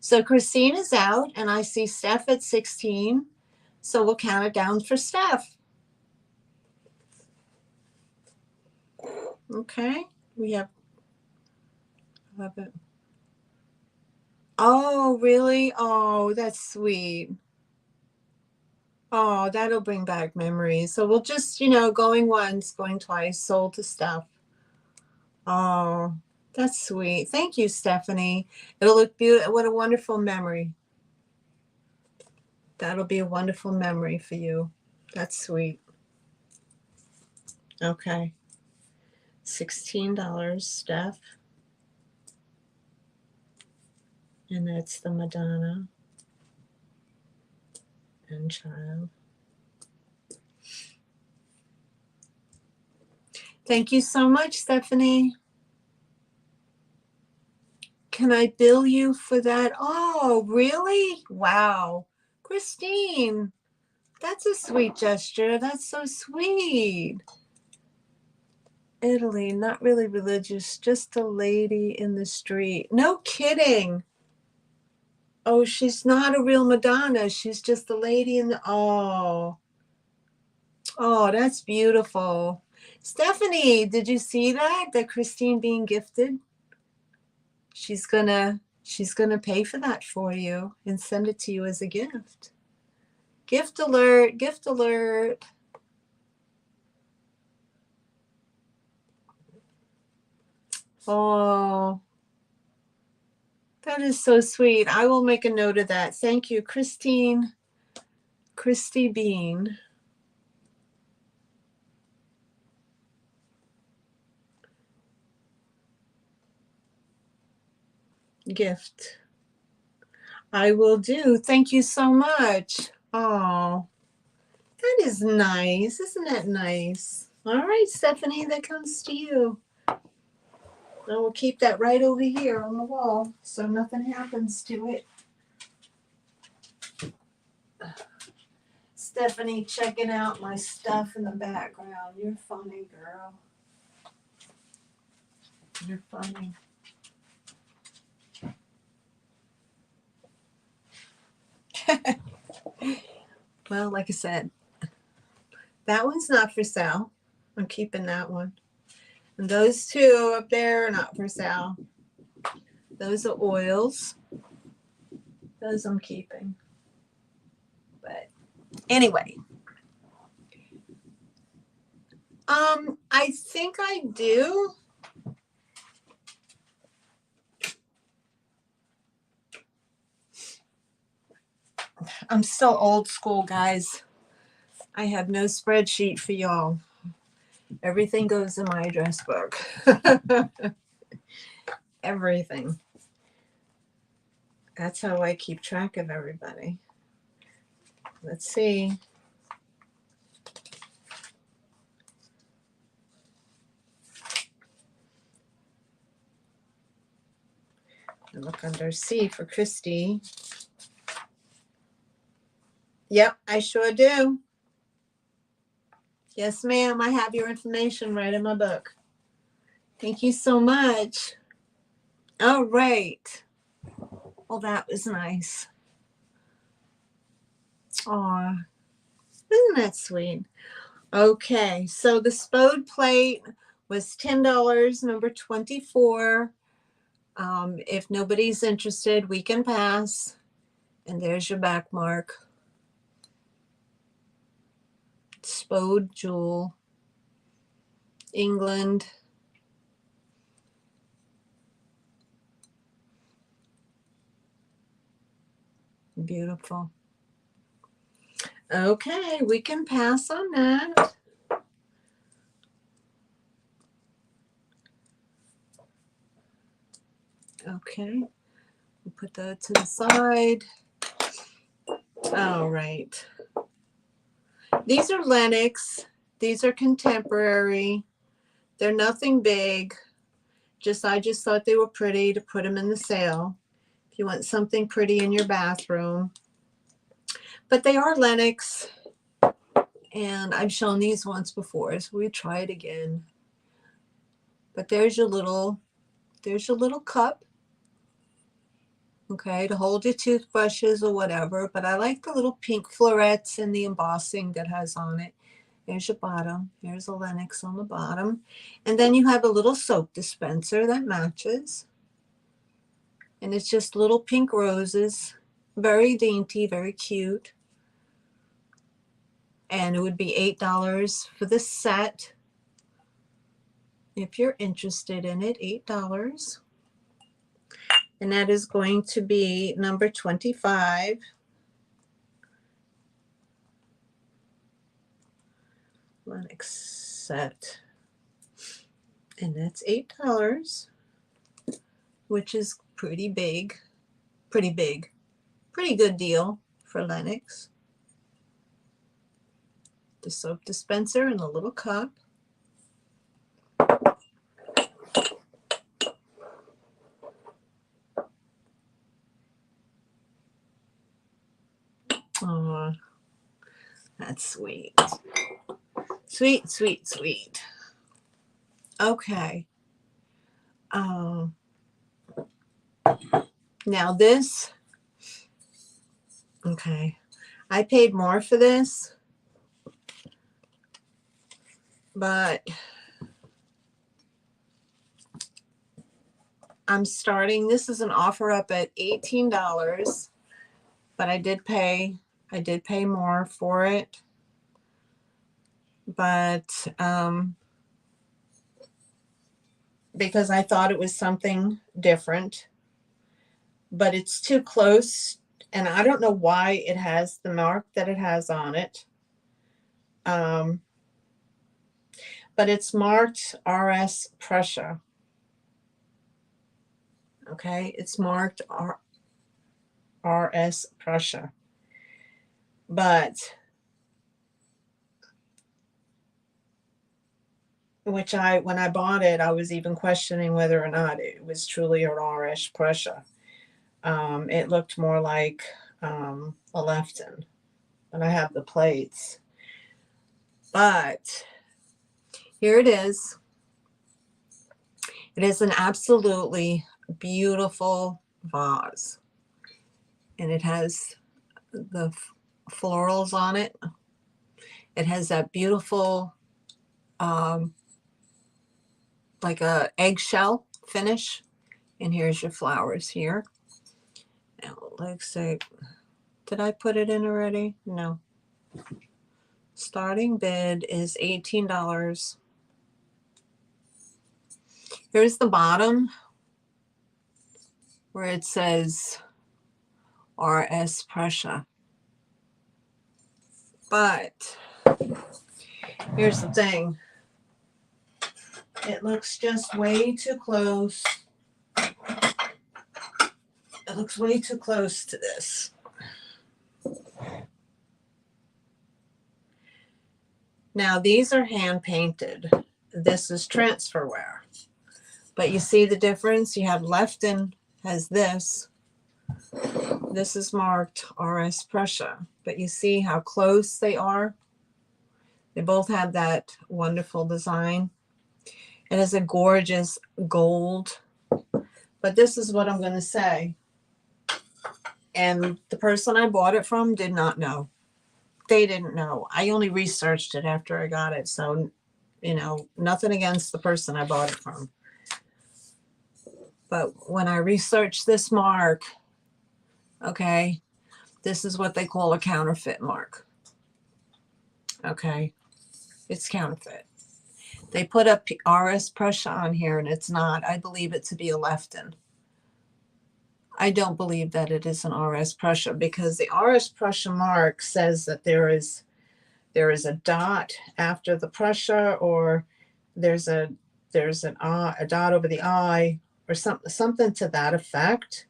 So Christine is out, and I see Steph at 16. So we'll count it down for Steph. Okay, we have 11. Oh, really? Oh, that's sweet. Oh, that'll bring back memories. So we'll just, going once, going twice, sold to Steph. Oh, that's sweet. Thank you, Stephanie. It'll look beautiful. What a wonderful memory. That'll be a wonderful memory for you. That's sweet. Okay. $16, Steph. And that's the Madonna and child. Thank you so much, Stephanie. Can I bill you for that? Oh, really? Wow. Christine, that's a sweet gesture. That's so sweet. Italy, not really religious, just a lady in the street. No kidding. Oh, she's not a real Madonna. She's just a lady in the, oh, that's beautiful. Stephanie, did you see that Christine being gifted? She's gonna pay for that for you and send it to you as a gift. Gift alert, gift alert. Oh, that is so sweet. I will make a note of that. Thank you, Christine. Christy Bean. Gift. I will do. Thank you so much. Oh, that is nice. Isn't that nice? All right, Stephanie, that comes to you. I will keep that right over here on the wall so nothing happens to it. Stephanie checking out my stuff in the background. You're funny, girl. You're funny. Well, like I said, that one's not for sale. I'm keeping that one. And those two up there are not for sale. Those are oils. Those I'm keeping. But anyway. I think I do. I'm still old school, guys. I have no spreadsheet for y'all. Everything goes in my address book. Everything. That's how I keep track of everybody. Let's see. I look under C for Christy. Yep, I sure do. Yes, ma'am. I have your information right in my book. Thank you so much. All right. Well, that was nice. Aw, isn't that sweet? Okay, so the Spode plate was $10, number 24. If nobody's interested, we can pass. And there's your back mark. Spode jewel, England. Beautiful. Okay, we can pass on that. Okay, we'll put that to the side. All right. These are Lenox. These are contemporary. They're nothing big. I just thought they were pretty to put them in the sale. If you want something pretty in your bathroom. But they are Lenox. And I've shown these once before, so we try it again. But there's your little cup. Okay, to hold your toothbrushes or whatever. But I like the little pink florets and the embossing that has on it. There's your bottom. There's a Lenox on the bottom. And then you have a little soap dispenser that matches. And it's just little pink roses. Very dainty, very cute. And it would be $8 for the set. If you're interested in it, $8. And that is going to be number 25. Lenox set. And that's $8, which is pretty big. Pretty big. Pretty good deal for Lenox. The soap dispenser and the little cup. Oh, that's sweet. Sweet, sweet, sweet. Okay. Now this, okay. I paid more for this, but I'm starting, this is an offer up at $18, but I did pay more for it. But because I thought it was something different, but it's too close, and I don't know why it has the mark that it has on it. But it's marked RS Prussia. Okay, it's marked RS Prussia. But when I bought it, I was even questioning whether or not it was truly an RS Prussia. It looked more like a Lefton, and I have the plates. But here it is. It is an absolutely beautiful vase, and it has the florals on it. It has that beautiful like a eggshell finish, and here's your flowers here. Now let's say, did I put it in already? No. Starting bid is $18. Here's the bottom where it says RS Prussia. But here's the thing. It looks just way too close. It looks way too close to this. Now, these are hand painted. This is transferware. But you see the difference? You have Lefton has this. This is marked RS Prussia. But you see how close they are? They both have that wonderful design. It is a gorgeous gold. But this is what I'm going to say. And the person I bought it from did not know. They didn't know. I only researched it after I got it. So, you know, nothing against the person I bought it from. But when I researched this mark, okay, this is what they call a counterfeit mark. Okay, it's counterfeit. They put up RS Prussia on here and it's not. I believe it to be a Lefton. I don't believe that it is an RS Prussia because the RS Prussia mark says that there is a dot after the Prussia, or there's a dot over the I, or something to that effect.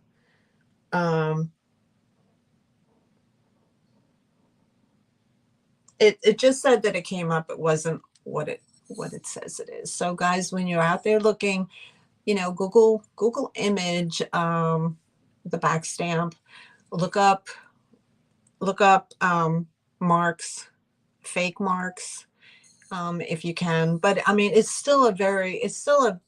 It just said that it came up. It wasn't what it says it is. So guys, when you're out there looking, you know, Google image the back stamp, look up marks, fake marks, if you can. But I mean, it's still a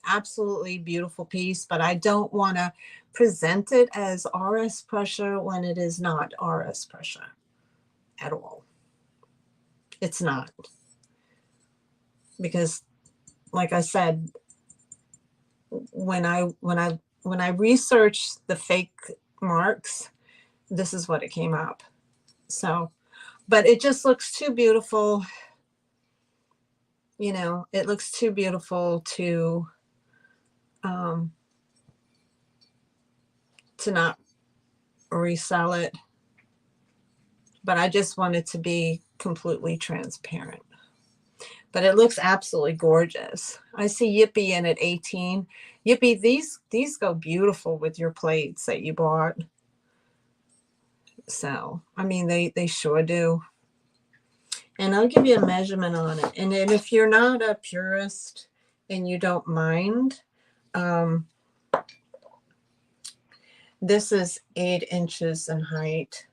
absolutely beautiful piece, but I don't want to present it as RS Prussia when it is not RS Prussia at all. It's not. Because like I said, when I researched the fake marks, this is what it came up. So, but it just looks too beautiful. You know, it looks too beautiful to not resell it. But I just want it to be completely transparent. But it looks absolutely gorgeous. I see Yippee in at 18. Yippee, these go beautiful with your plates that you bought. So, I mean, they sure do. And I'll give you a measurement on it. And then if you're not a purist and you don't mind, this is 8 inches in height.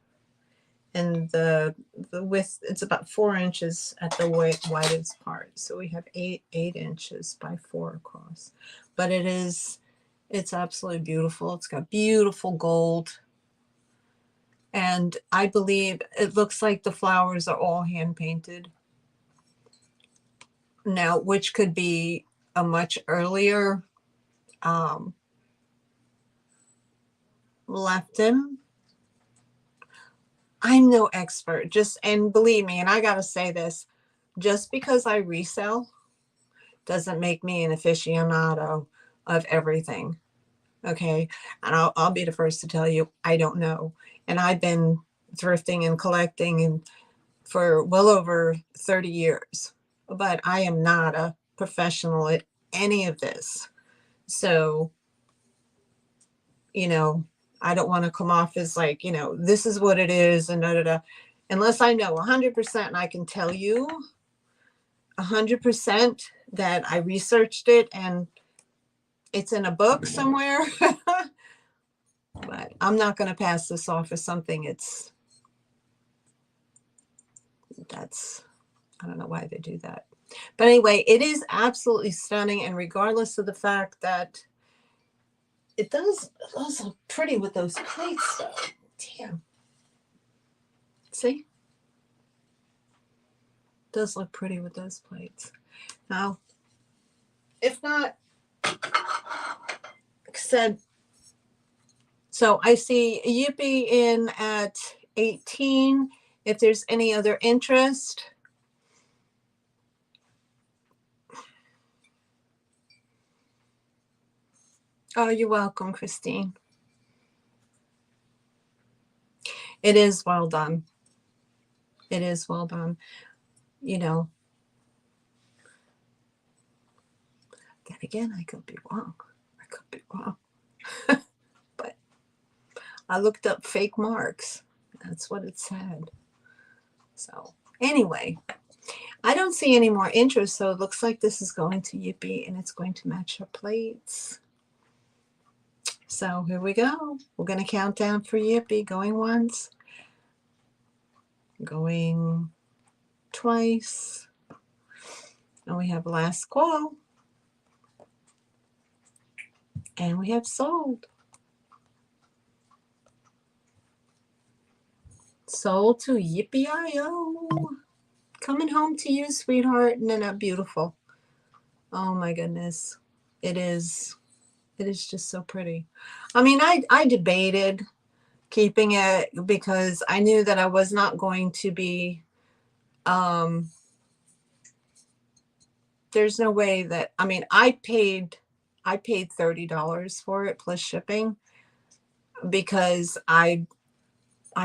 And the width, it's about 4 inches at the widest part. So we have 8 inches by 4 across. But it's absolutely beautiful. It's got beautiful gold. And I believe it looks like the flowers are all hand painted. Now, which could be a much earlier Lefton. I'm no expert, and believe me, and I gotta say this, just because I resell doesn't make me an aficionado of everything. Okay. And I'll be the first to tell you, I don't know. And I've been thrifting and collecting for well over 30 years, but I am not a professional at any of this. So, you know, I don't want to come off as like, you know, this is what it is and da da da. Unless I know 100% and I can tell you 100% that I researched it and it's in a book somewhere. But I'm not going to pass this off as something I don't know why they do that. But anyway, it is absolutely stunning. And regardless of the fact that it does look pretty with those plates though. Damn. See? It does look pretty with those plates. Now, if not, like I said, so I see Yippee in at 18. If there's any other interest. Oh, you're welcome, Christine. It is well done. It is well done. You know, then again, I could be wrong. I could be wrong. But I looked up fake marks. That's what it said. So anyway, I don't see any more interest, so it looks like this is going to Yippee and it's going to match her plates. So here we go. We're going to count down for Yippee. Going once. Going twice. And we have last call. And we have sold. Sold to Yippee-I-O. Coming home to you, sweetheart. Isn't that beautiful? Oh my goodness. It is just so pretty. I mean, I debated keeping it because I knew that I was not going to be, there's no way that, I mean, I paid $30 for it plus shipping because I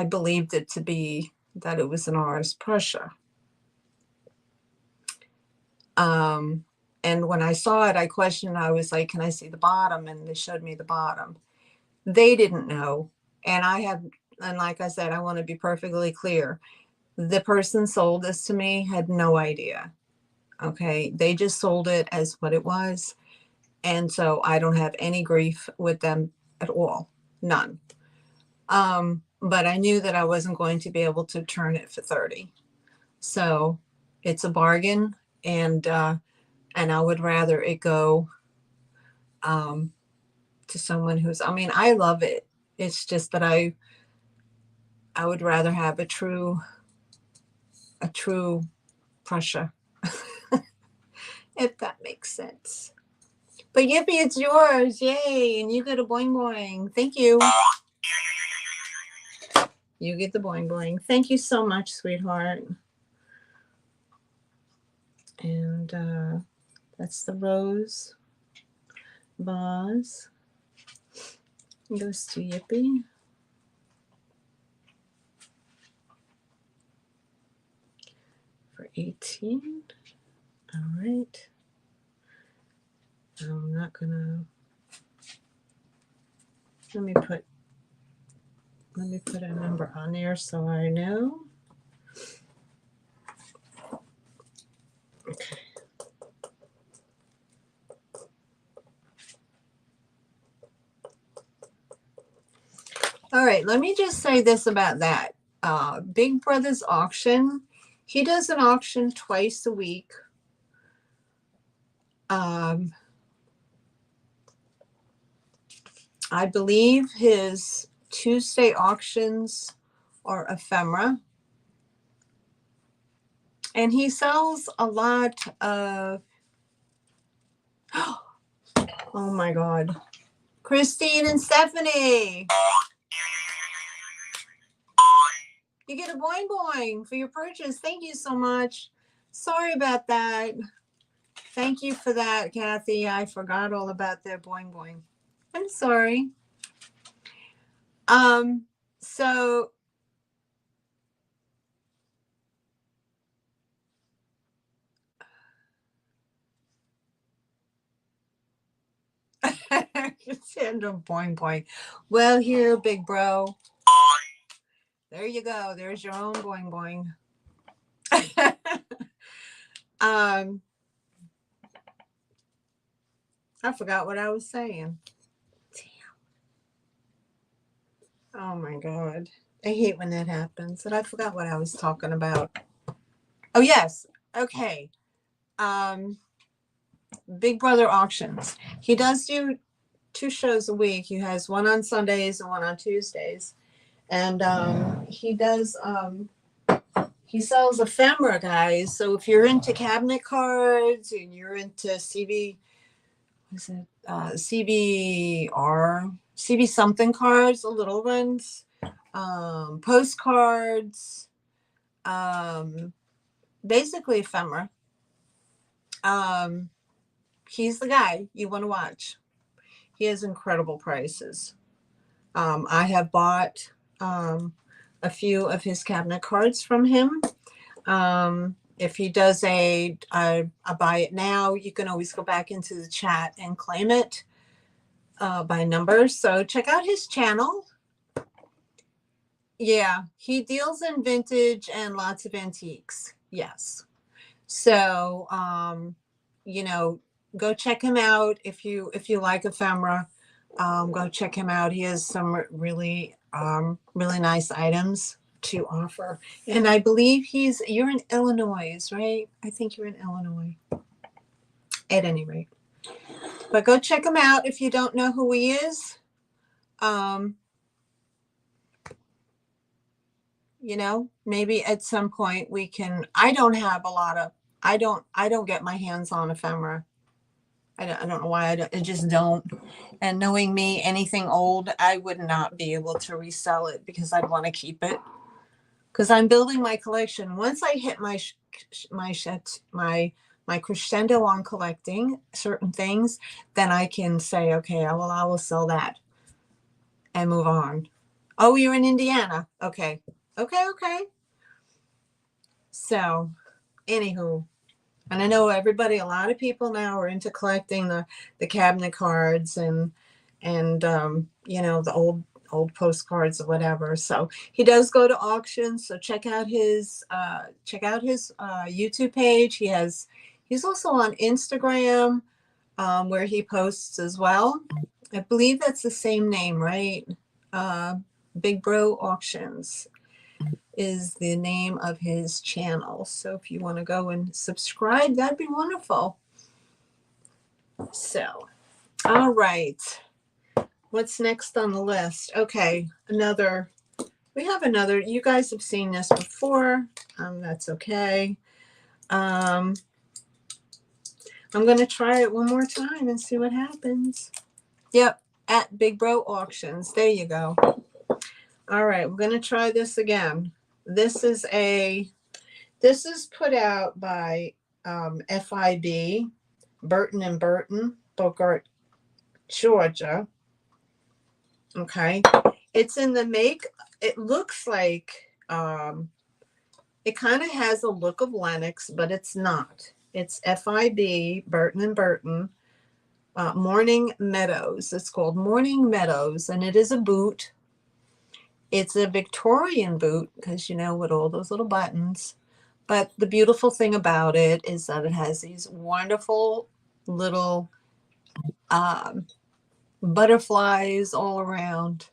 believed it to be that it was an Ars Prussia. And when I saw it, I questioned, I was like, can I see the bottom? And they showed me the bottom. They didn't know. And like I said, I want to be perfectly clear. The person sold this to me had no idea. Okay. They just sold it as what it was. And so I don't have any grief with them at all. None. But I knew that I wasn't going to be able to turn it for 30. So it's a bargain. And I would rather it go to someone who's, I mean, I love it. It's just that I would rather have a true Prussia, if that makes sense. But Yippee, it's yours. Yay. And you get a boing boing. Thank you. You get the boing boing. Thank you so much, sweetheart. And that's the rose vase. It goes to Yippee. For 18. All right. I'm not gonna, let me put a number on there so I know. Okay. All right, let me just say this about that. Big Brother's auction, he does an auction twice a week. I believe his Tuesday auctions are ephemera. And he sells a lot of, oh my God, Christine and Stephanie. You get a boing boing for your purchase. Thank you so much. Sorry about that. Thank you for that, Kathy. I forgot all about that boing boing. I'm sorry. So send a boing boing. Well, here, big bro. There you go. There's your own boing boing. I forgot what I was saying. Damn. Oh my God. I hate when that happens. And I forgot what I was talking about. Oh yes. Okay. Big Brother auctions. He does do 2 shows a week. He has one on Sundays and one on Tuesdays. And he does he sells ephemera, guys. So if you're into cabinet cards and you're into CB, what is it? CB something cards, the little ones, postcards, basically ephemera. He's the guy you want to watch. He has incredible prices. I have bought a few of his cabinet cards from him. If he does a buy it now, you can always go back into the chat and claim it by numbers. So check out his channel. Yeah, he deals in vintage and lots of antiques. Yes. So, you know, go check him out if you like ephemera. Go check him out. He has some really really nice items to offer. And I believe you're in Illinois, right? I think you're in Illinois. At any rate. But go check him out if you don't know who he is. You know, maybe at some point we can. I don't get my hands on ephemera. I don't know why. I just don't. And knowing me, anything old, I would not be able to resell it because I'd want to keep it. Because I'm building my collection. Once I hit my crescendo on collecting certain things, then I can say, okay, I will sell that and move on. Oh, you're in Indiana. Okay. So, anywho, and I know a lot of people now are into collecting the cabinet cards and you know, the old postcards or whatever. So he does go to auctions. So check out his YouTube page. He's also on Instagram where he posts as well. I believe that's the same name, right? Big Bro Auctions is the name of his channel. So if you want to go and subscribe, that'd be wonderful. So, all right. What's next on the list? Okay, we have another. You guys have seen this before. That's okay. I'm going to try it one more time and see what happens. Yep, at Big Bro Auctions. There you go. All right, we're going to try this again. This is put out by FIB, Burton and Burton, Bogart, Georgia. Okay, it's in the make. It looks like it kind of has a look of Lenox, but it's not. It's FIB, Burton and Burton, Morning Meadows. It's called Morning Meadows, and it is a boot. It's a Victorian boot because, you know, with all those little buttons. But the beautiful thing about it is that it has these wonderful little butterflies all around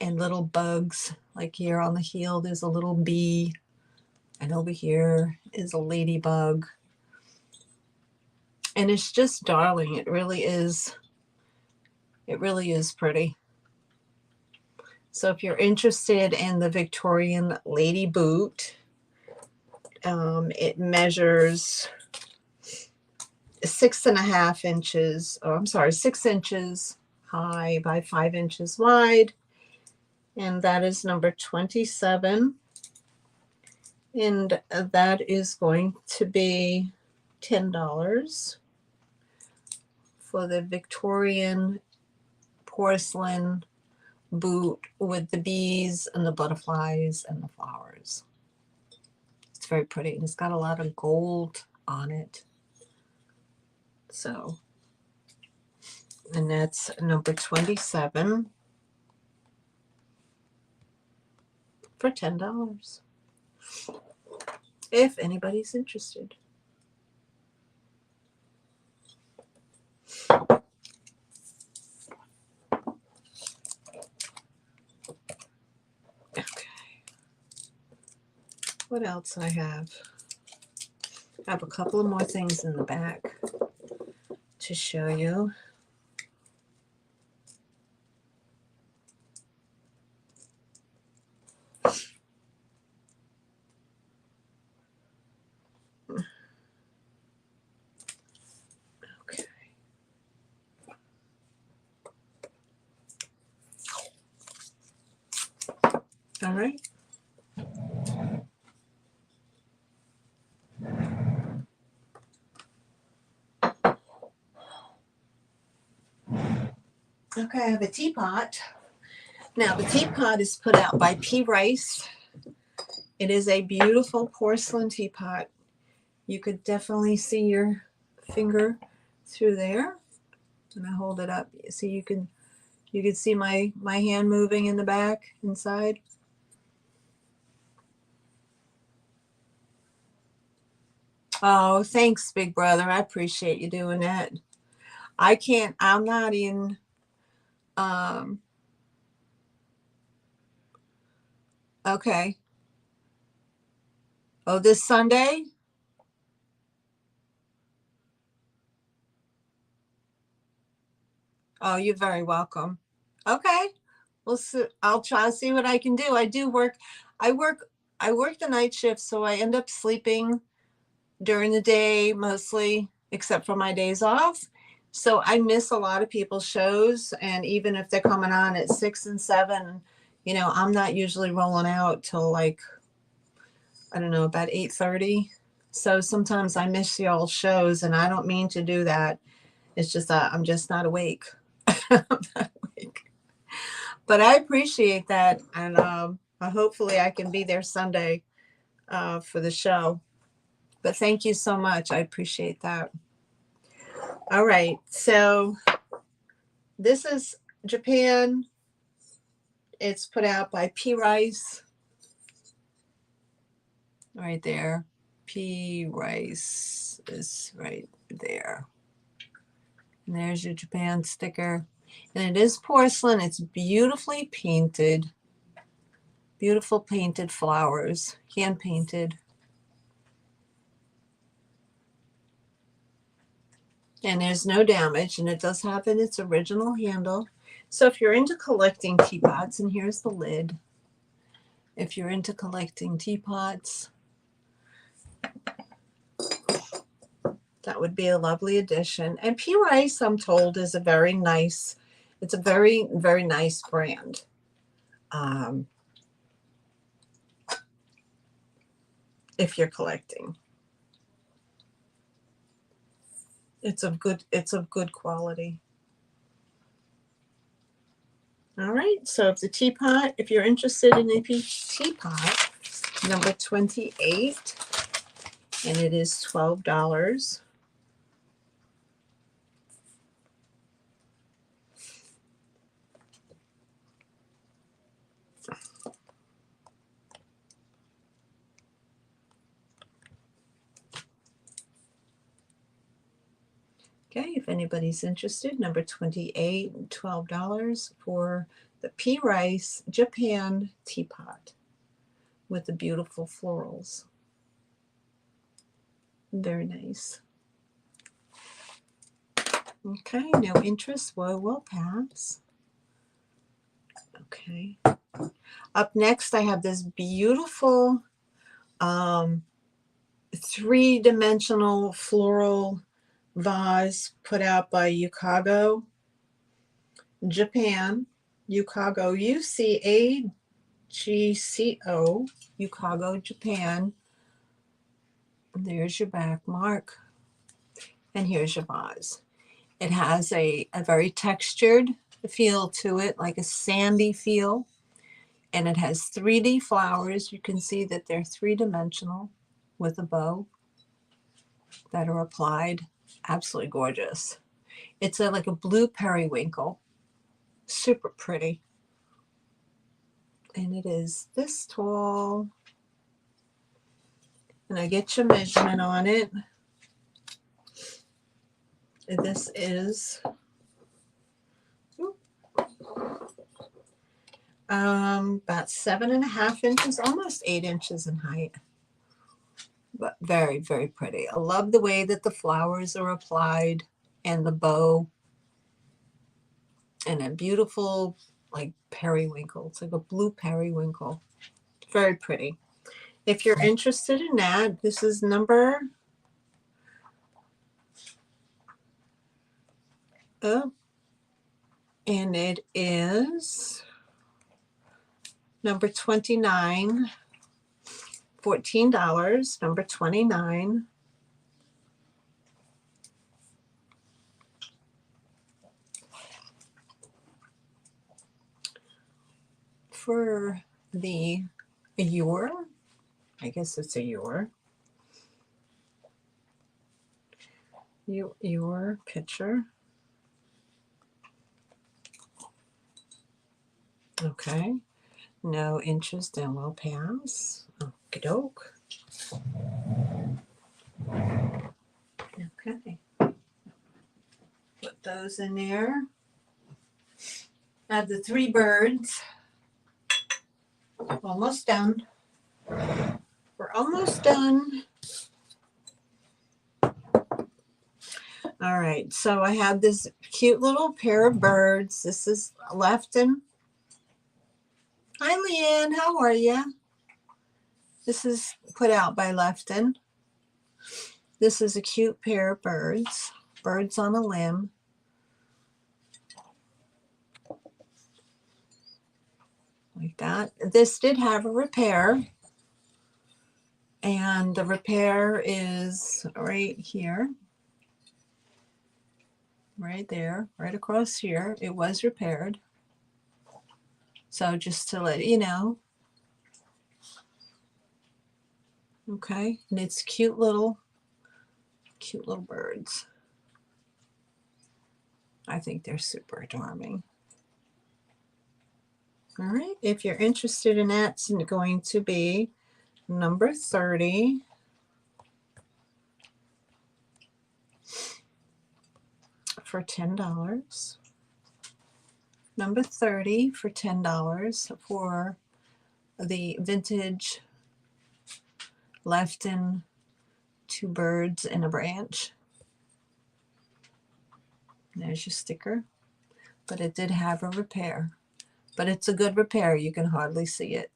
and little bugs. Like here on the heel, there's a little bee. And over here is a ladybug. And it's just darling. It really is. It really is pretty. So if you're interested in the Victorian lady boot, it measures 6.5 inches. Oh, I'm sorry, 6 inches high by 5 inches wide. And that is number 27. And that is going to be $10 for the Victorian porcelain boot with the bees and the butterflies and the flowers. It's very pretty, and it's got a lot of gold on it. So, and that's number 27 for $10. If anybody's interested. Okay. What else I have? I have a couple of more things in the back to show you. Okay. All right. Okay, I have a teapot. Now the teapot is put out by P. Rice. It is a beautiful porcelain teapot. You could definitely see your finger through there. And I hold it up. See, you can see my hand moving in the back inside. Oh, thanks, big brother. I appreciate you doing that. I'm not in, okay. Oh, this Sunday? Oh, you're very welcome. Okay. Well, I'll try to see what I can do. I work, I work the night shift, so I end up sleeping during the day mostly, except for my days off. So I miss a lot of people's shows, and even if they're coming on at 6 and 7, I'm not usually rolling out till like, I don't know, about 8:30. So sometimes I miss y'all shows, and I don't mean to do that. It's just that I'm just not awake. I'm not awake. But I appreciate that, and hopefully I can be there Sunday for the show. But thank you so much. I appreciate that. All right, so this is Japan. It's put out by P. Rice. Right there. P. Rice is right there. And there's your Japan sticker. And it is porcelain. It's beautifully painted. Beautiful painted flowers. Hand painted. And there's no damage. And it does have its original handle. So if you're into collecting teapots, and here's the lid. If you're into collecting teapots, that would be a lovely addition. And P. Rice, I'm told, is it's a very, very nice brand. If you're collecting, it's of good quality. All right, so if you're interested in a teapot, number 28, and it is $12. Okay, if anybody's interested, number 28, $12 for the P. Rice Japan teapot with the beautiful florals. Very nice. Okay, no interest. We'll pass. Okay. Up next, I have this beautiful three-dimensional floral vase put out by Yukago, Japan. Yukago, UCAGCO, Yukago, Japan. There's your back mark. And here's your vase. It has a very textured feel to it, like a sandy feel. And it has 3D flowers. You can see that they're three-dimensional with a bow that are applied. Absolutely gorgeous. It's like a blue periwinkle. Super pretty. And it is this tall. And I get your measurement on it. And this is about 7.5 inches, almost 8 inches in height. But very, very pretty. I love the way that the flowers are applied and the bow. And a beautiful, like, periwinkle. It's like a blue periwinkle. Very pretty. If you're interested in that, this is number and it is number 29, $14, number 29. for the ewer. I guess it's a ewer. Ewer picture. Okay. No interest and will pass. Okie doke. Okay. Put those in there. Add the 3 birds. Almost done. We're almost done. All right, so I have this cute little pair of birds. This is Lefton. Hi, Leanne. How are you? This is put out by Lefton. This is a cute pair of birds. Birds on a limb. Like that. This did have a repair. And the repair is right here. Right there. Right across here. It was repaired. So just to let you know. Okay. And it's cute little birds. I think they're super charming. All right. If you're interested in that, it's going to be number 30. For $10. Number 30 for $10 for the vintage Lefton 2 birds in a branch. There's your sticker. But it did have a repair. But it's a good repair. You can hardly see it.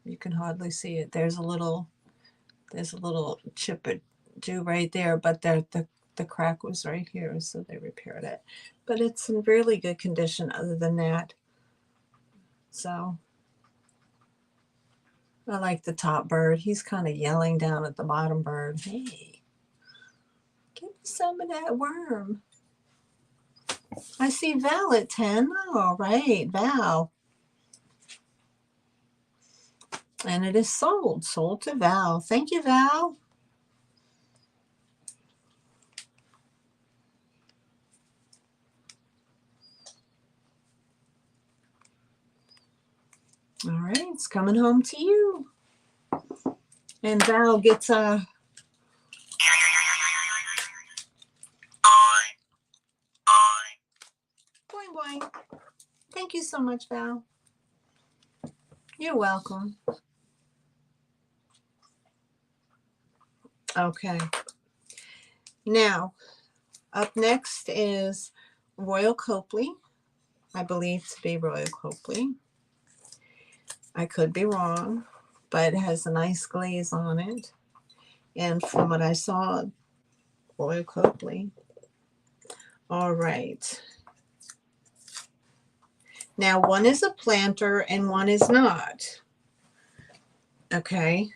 You can hardly see it. There's a little chip or two right there, but the crack was right here, so they repaired it. But it's in really good condition other than that. So I like the top bird. He's kind of yelling down at the bottom bird. Hey, give me some of that worm. I see Val at 10. Oh, all right, Val. And it is sold to Val. Thank you, Val. All right, it's coming home to you. And Val gets a boing boing. Thank you so much, Val. You're welcome. Okay. Now, up next is Royal Copley. I believe to be Royal Copley. I could be wrong, but it has a nice glaze on it. And from what I saw, Royal Copley. All right. Now, one is a planter and one is not. Okay.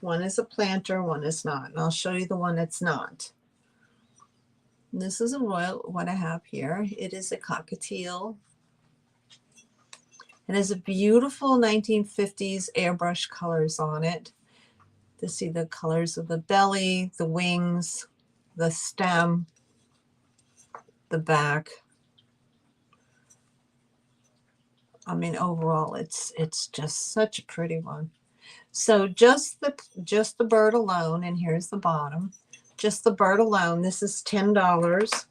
One is a planter, one is not. And I'll show you the one that's not. This is a royal, what I have here. It is a cockatiel. It has a beautiful 1950s airbrush colors on it. To see the colors of the belly, the wings, the stem, the back. I mean, overall, it's just such a pretty one. So just the bird alone, and here's the bottom. Just the bird alone. This is $10.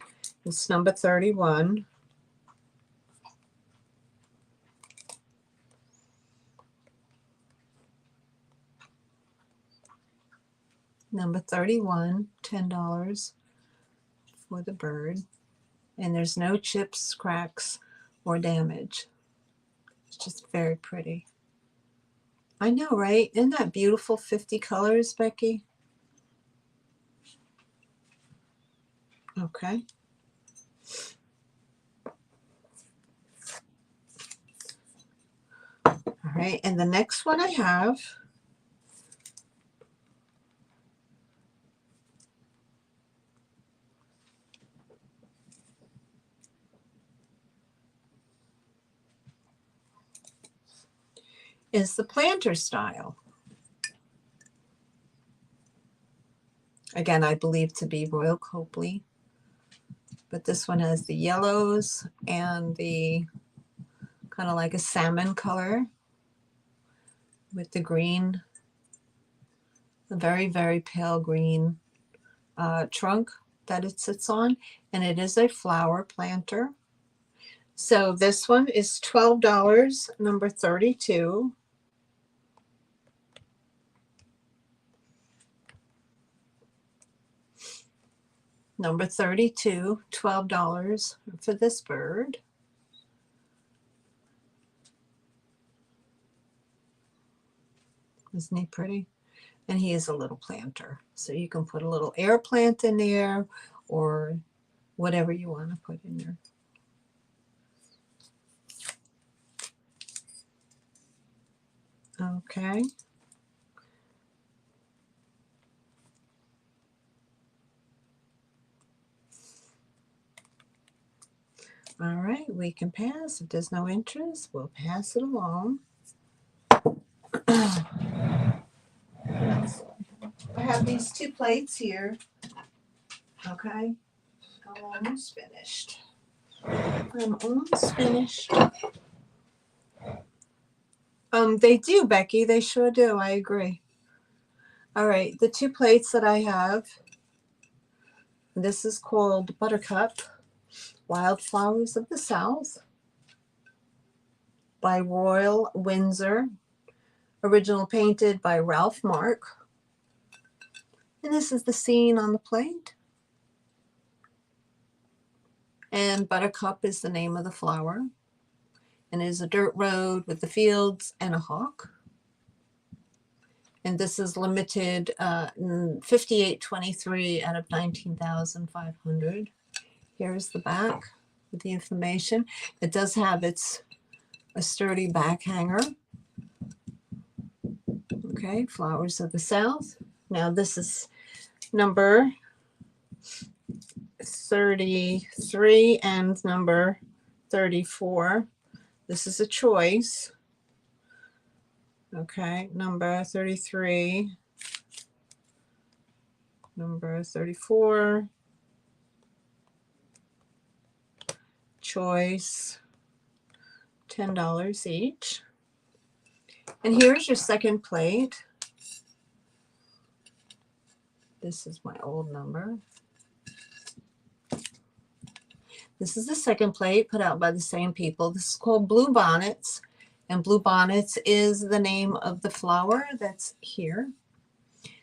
It's number 31. Number 31, $10 for the bird. And there's no chips, cracks, or damage. It's just very pretty. I know, right? Isn't that beautiful? 50 colors, Becky? Okay. All right, and the next one I have is the planter style. Again, I believe to be Royal Copley, but this one has the yellows and the kind of like a salmon color with the green, a very, very pale green trunk that it sits on, and it is a flower planter. So this one is $12, number 32. Number 32, $12 for this bird. Isn't he pretty? And he is a little planter. So you can put a little air plant in there or whatever you want to put in there. Okay. All right, we can pass. If there's no interest, we'll pass it along. I have these two plates here. Okay. I'm almost finished. I'm almost finished. They do, Becky. They sure do. I agree. All right, the two plates that I have. This is called Buttercup, Wildflowers of the South by Royal Windsor. Original painted by Ralph Mark. And this is the scene on the plate. And Buttercup is the name of the flower. And it is a dirt road with the fields and a hawk. And this is limited 5823 out of 19,500. Here's the back with the information. It does have a sturdy back hanger. Okay, Flowers of the South. Now this is number 33 and number 34. This is a choice. Okay, number 33, number 34, choice, $10 each. And here's your second plate. This is my old number. This is the second plate put out by the same people. This is called Blue Bonnets. And Blue Bonnets is the name of the flower that's here.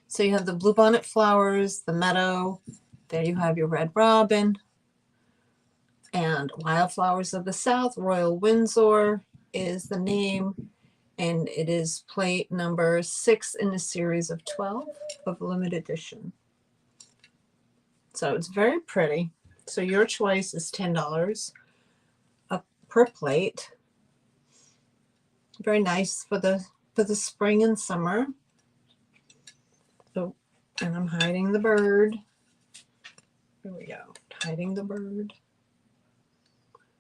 So you have the bluebonnet flowers, the meadow. There you have your red robin. And Wildflowers of the South, Royal Windsor is the name. And it is plate number 6 in the series of 12 of limited edition. So it's very pretty. So your choice is $10 per plate. Very nice for the spring and summer. Oh, and I'm hiding the bird. There we go, hiding the bird.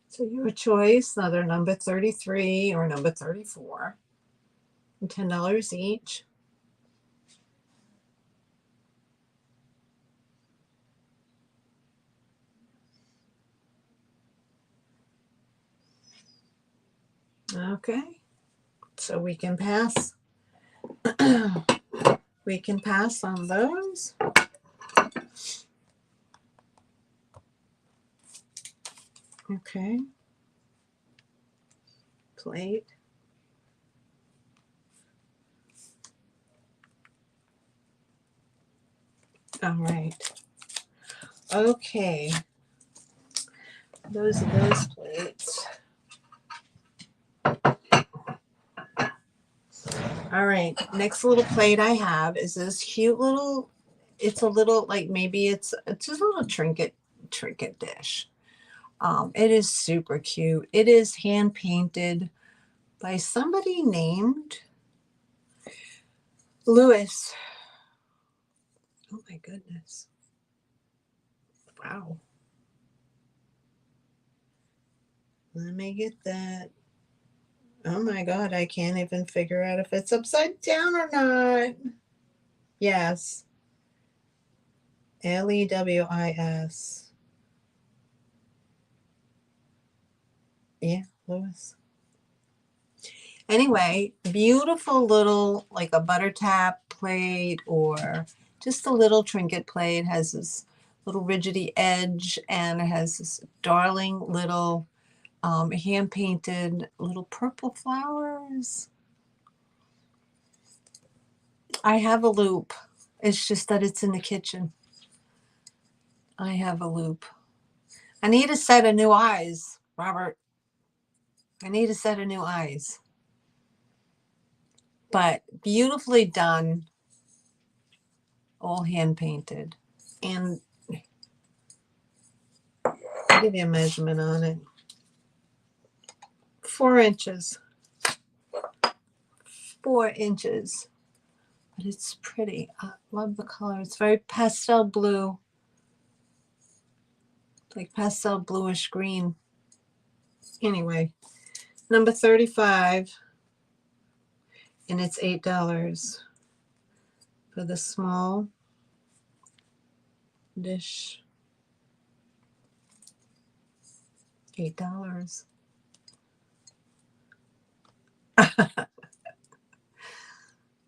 So your choice, another number 33 or number 34, and $10 each. Okay, so we can pass. We can pass on those. Okay. Plate. All right. Okay. Those are those plates. All right. Next little plate I have is this cute little, it's a little like maybe it's just a little trinket dish. It is super cute. It is hand painted by somebody named Lewis. Oh my goodness. Wow. Let me get that. Oh my God, I can't even figure out if it's upside down or not. Yes. Lewis. Yeah, Lewis. Anyway, beautiful little, like a butter tap plate or just a little trinket plate. Has this little rigidy edge and it has this darling little hand painted little purple flowers. I have a loop. It's just that it's in the kitchen. I have a loop. I need a set of new eyes, Robert. I need a set of new eyes. But beautifully done, all hand painted. And I'll give you a measurement on it. 4 inches. 4 inches. But it's pretty. I love the color. It's very pastel blue. Like pastel bluish green. Anyway, number 35. And it's $8 for the small dish. $8.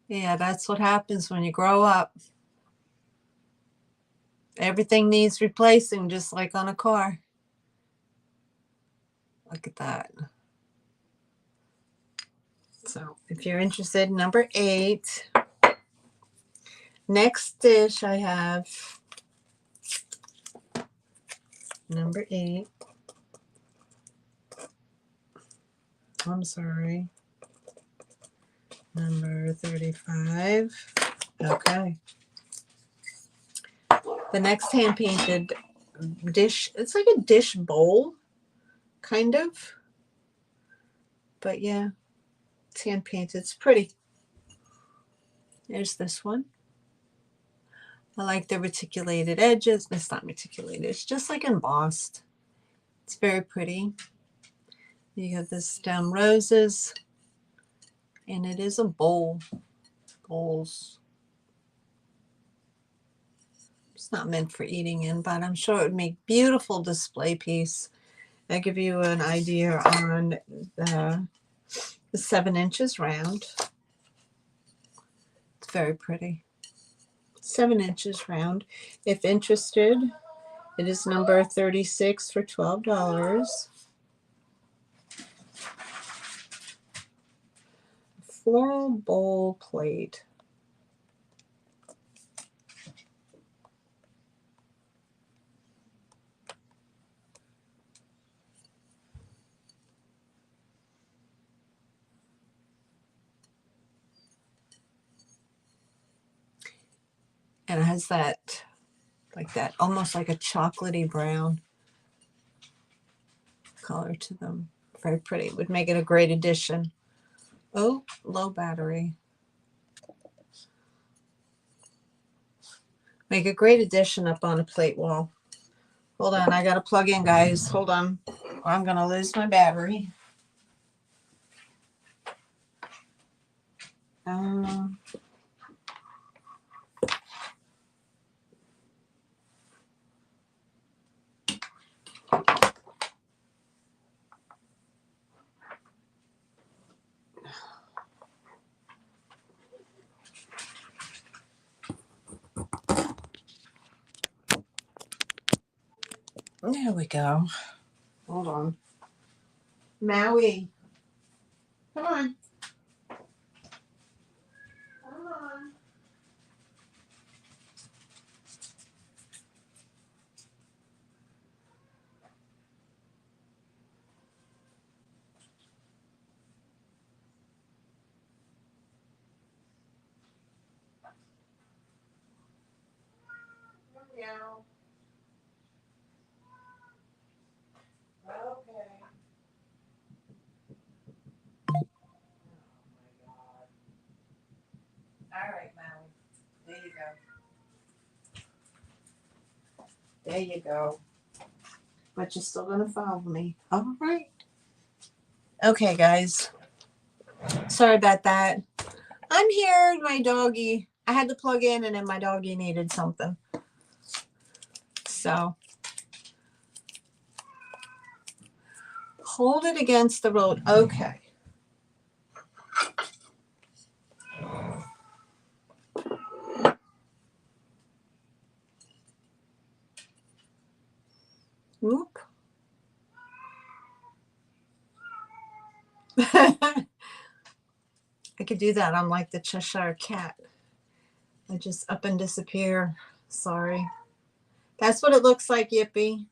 Yeah, that's what happens when you grow up. Everything needs replacing, just like on a car. Look at that. So if you're interested, number 8. Next dish I have, number 8. I'm sorry. Number 35. Okay. The next hand painted dish, it's like a dish bowl, kind of. But yeah, it's hand painted. It's pretty. There's this one. I like the reticulated edges. It's not reticulated. It's just like embossed. It's very pretty. You have the stem roses. And it is a bowl. Bowls. It's not meant for eating in, but I'm sure it would make beautiful display piece. I'll give you an idea on the 7 inches round. It's very pretty. 7 inches round. If interested, it is number 36 for $12. Floral bowl plate. And it has that, like that, almost like a chocolatey brown color to them. Very pretty. Would make it a great addition. Oh, low battery. Make a great addition up on a plate wall. Hold on, I gotta plug in, guys. Hold on, or I'm gonna lose my battery. There we go. Hold on. Maui. Come on. Come on. Meow. Okay. Oh my God. All right, Maui. There you go. There you go. But you're still gonna follow me. All right. Okay, guys. Sorry about that. I'm here. My doggy, I had to plug in and then my doggy needed something. So hold it against the road. Okay. Whoop. I could do that. I'm like the Cheshire Cat. I just up and disappear. Sorry. That's what it looks like, Yippee.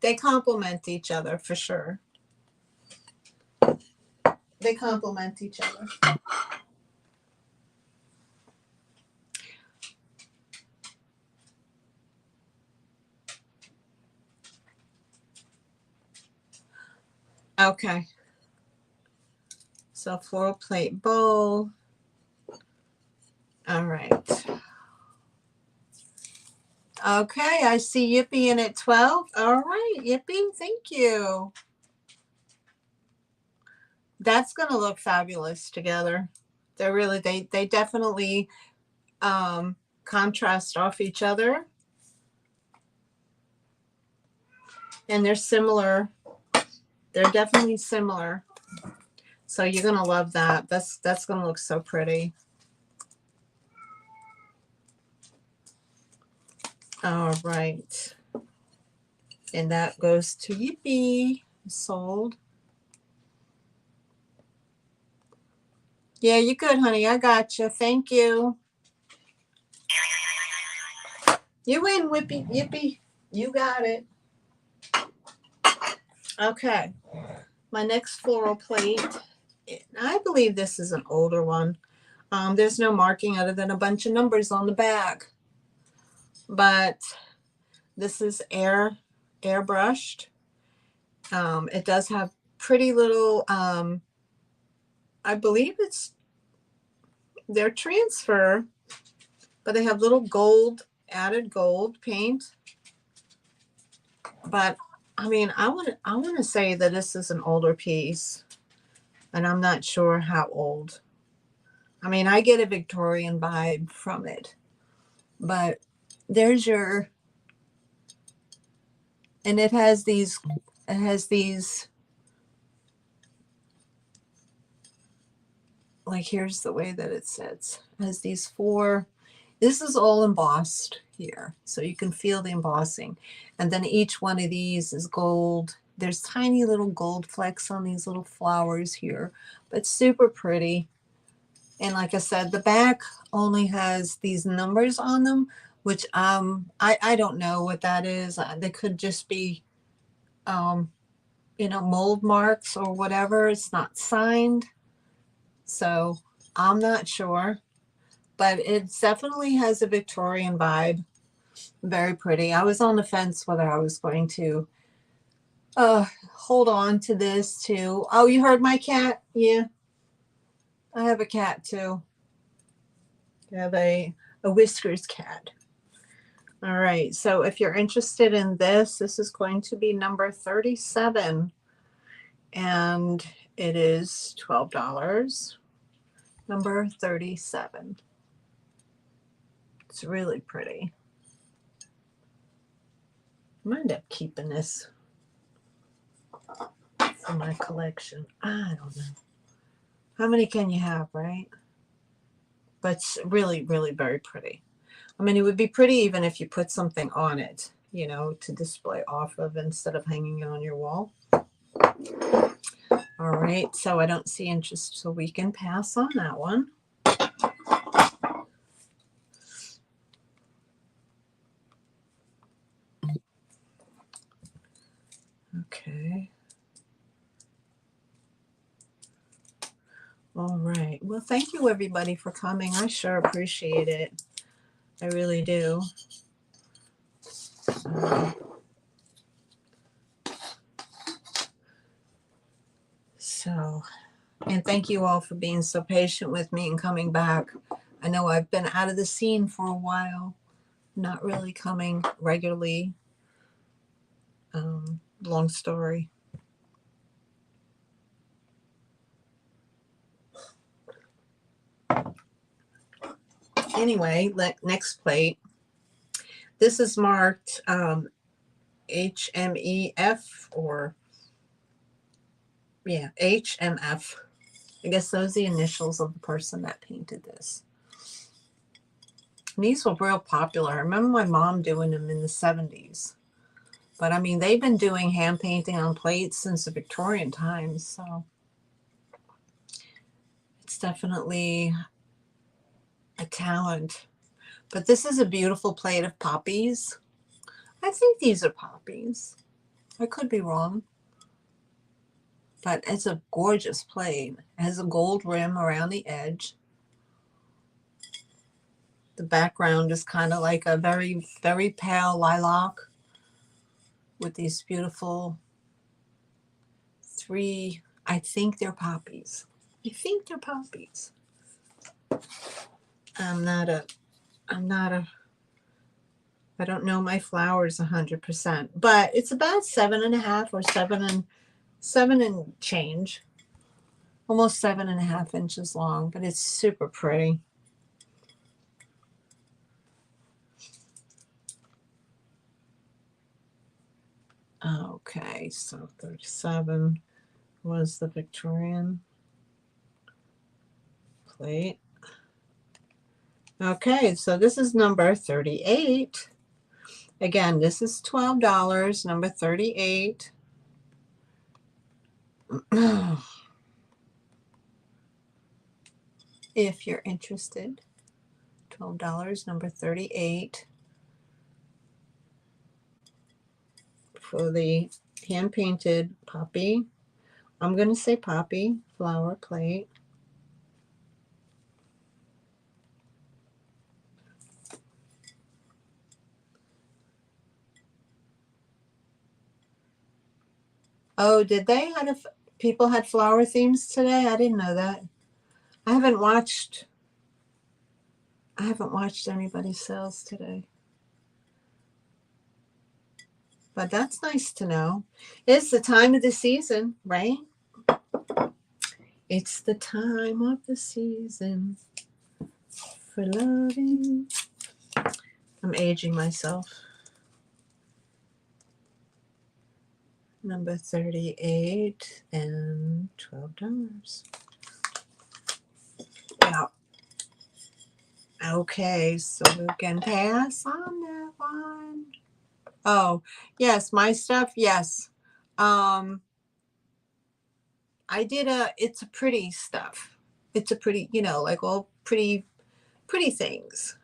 They complement each other for sure. They complement each other. Okay. So floral plate bowl. All right. Okay, I see Yippee in at 12. All right, Yippee, thank you. That's going to look fabulous together. They're really, they definitely contrast off each other. And they're similar. They're definitely similar. So you're going to love that. That's going to look so pretty. All right. And that goes to Yippee. Sold. Yeah, you're good, honey. I got you. Thank you. You win, Whippy. Yippee. You got it. Okay. My next floral plate. I believe this is an older one. There's no marking other than a bunch of numbers on the back. But this is airbrushed. It does have pretty little, I believe it's their transfer, but they have little added gold paint. But I mean, I want to say that this is an older piece, and I'm not sure how old. I mean, I get a Victorian vibe from it, but there's your, and it has these, like, here's the way that it sits. It has these four, this is all embossed here, so you can feel the embossing. And then each one of these is gold. There's tiny little gold flecks on these little flowers here, but super pretty. And like I said, the back only has these numbers on them, which I don't know what that is. They could just be, mold marks or whatever. It's not signed. So I'm not sure, but it definitely has a Victorian vibe. Very pretty. I was on the fence whether I was going to hold on to this too. Oh, you heard my cat? Yeah, I have a cat too. I have a Whiskers cat. All right, so if you're interested in this is going to be number 37, and it is $12. Number 37. It's really pretty. I might end up keeping this for my collection. I don't know. How many can you have, right? But it's really, really very pretty. I mean, it would be pretty even if you put something on it, to display off of instead of hanging it on your wall. All right, so I don't see interest, so we can pass on that one. Okay. All right. Well, thank you, everybody, for coming. I sure appreciate it. I really do. And thank you all for being so patient with me and coming back. I know I've been out of the scene for a while, not really coming regularly. Long story. Anyway, next plate. This is marked HMEF, or yeah, HMF. I guess those are the initials of the person that painted this. And these were real popular. I remember my mom doing them in the 70s. But I mean, they've been doing hand painting on plates since the Victorian times, so it's definitely a talent. But this is a beautiful plate of poppies. I think these are poppies. I could be wrong. But it's a gorgeous plate. It has a gold rim around the edge. The background is kind of like a very, very pale lilac with these beautiful three, I think they're poppies. I think they're poppies. I don't know my flowers 100%, but it's about 7.5 or 7 and change. Almost 7.5 inches long, but it's super pretty. Okay, so 37 was the Victorian plate. Okay, so this is number 38. Again, this is $12, number 38. If you're interested, $12, number 38. For the hand-painted poppy. I'm going to say poppy flower plate. Oh, did they? People had flower themes today? I didn't know that. I haven't watched anybody's sales today. But that's nice to know. It's the time of the season, right? It's the time of the season for loving. I'm aging myself. Number 38 and $12. Yeah. Okay, so we can pass on that one. Oh, yes, my stuff, yes. I did it's a pretty stuff. It's a pretty, like all pretty things.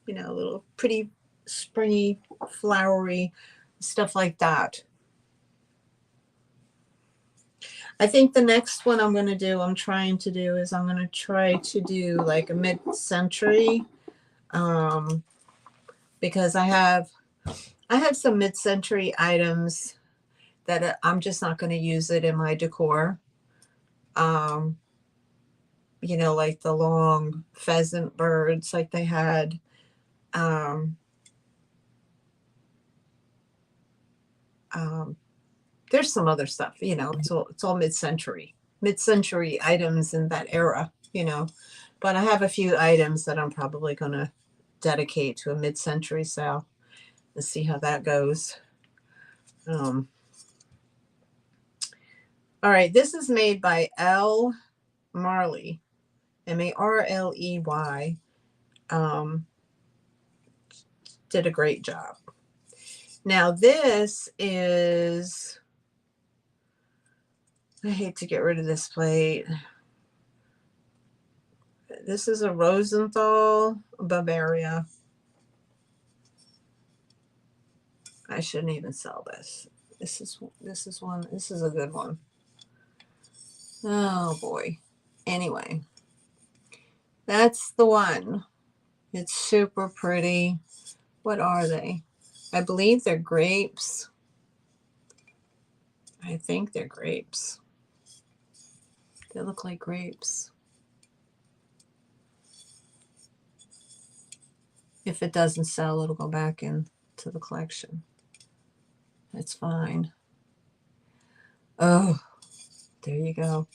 Little pretty springy, flowery stuff like that. I think the next one I'm trying to do is I'm going to try to do like a mid-century, because I have some mid-century items that I'm just not going to use it in my decor. Like the long pheasant birds like they had. There's some other stuff, it's all mid-century items in that era, but I have a few items that I'm probably going to dedicate to a mid-century sale and see how that goes. All right, this is made by L. Marley, Marley. Did a great job. Now this is, I hate to get rid of this plate. This is a Rosenthal Bavaria. I shouldn't even sell this. This is a good one. Oh boy. Anyway, that's the one. It's super pretty. What are they? I believe they're grapes. I think they're grapes. They look like grapes. If it doesn't sell, it'll go back into the collection. It's fine. Oh, there you go.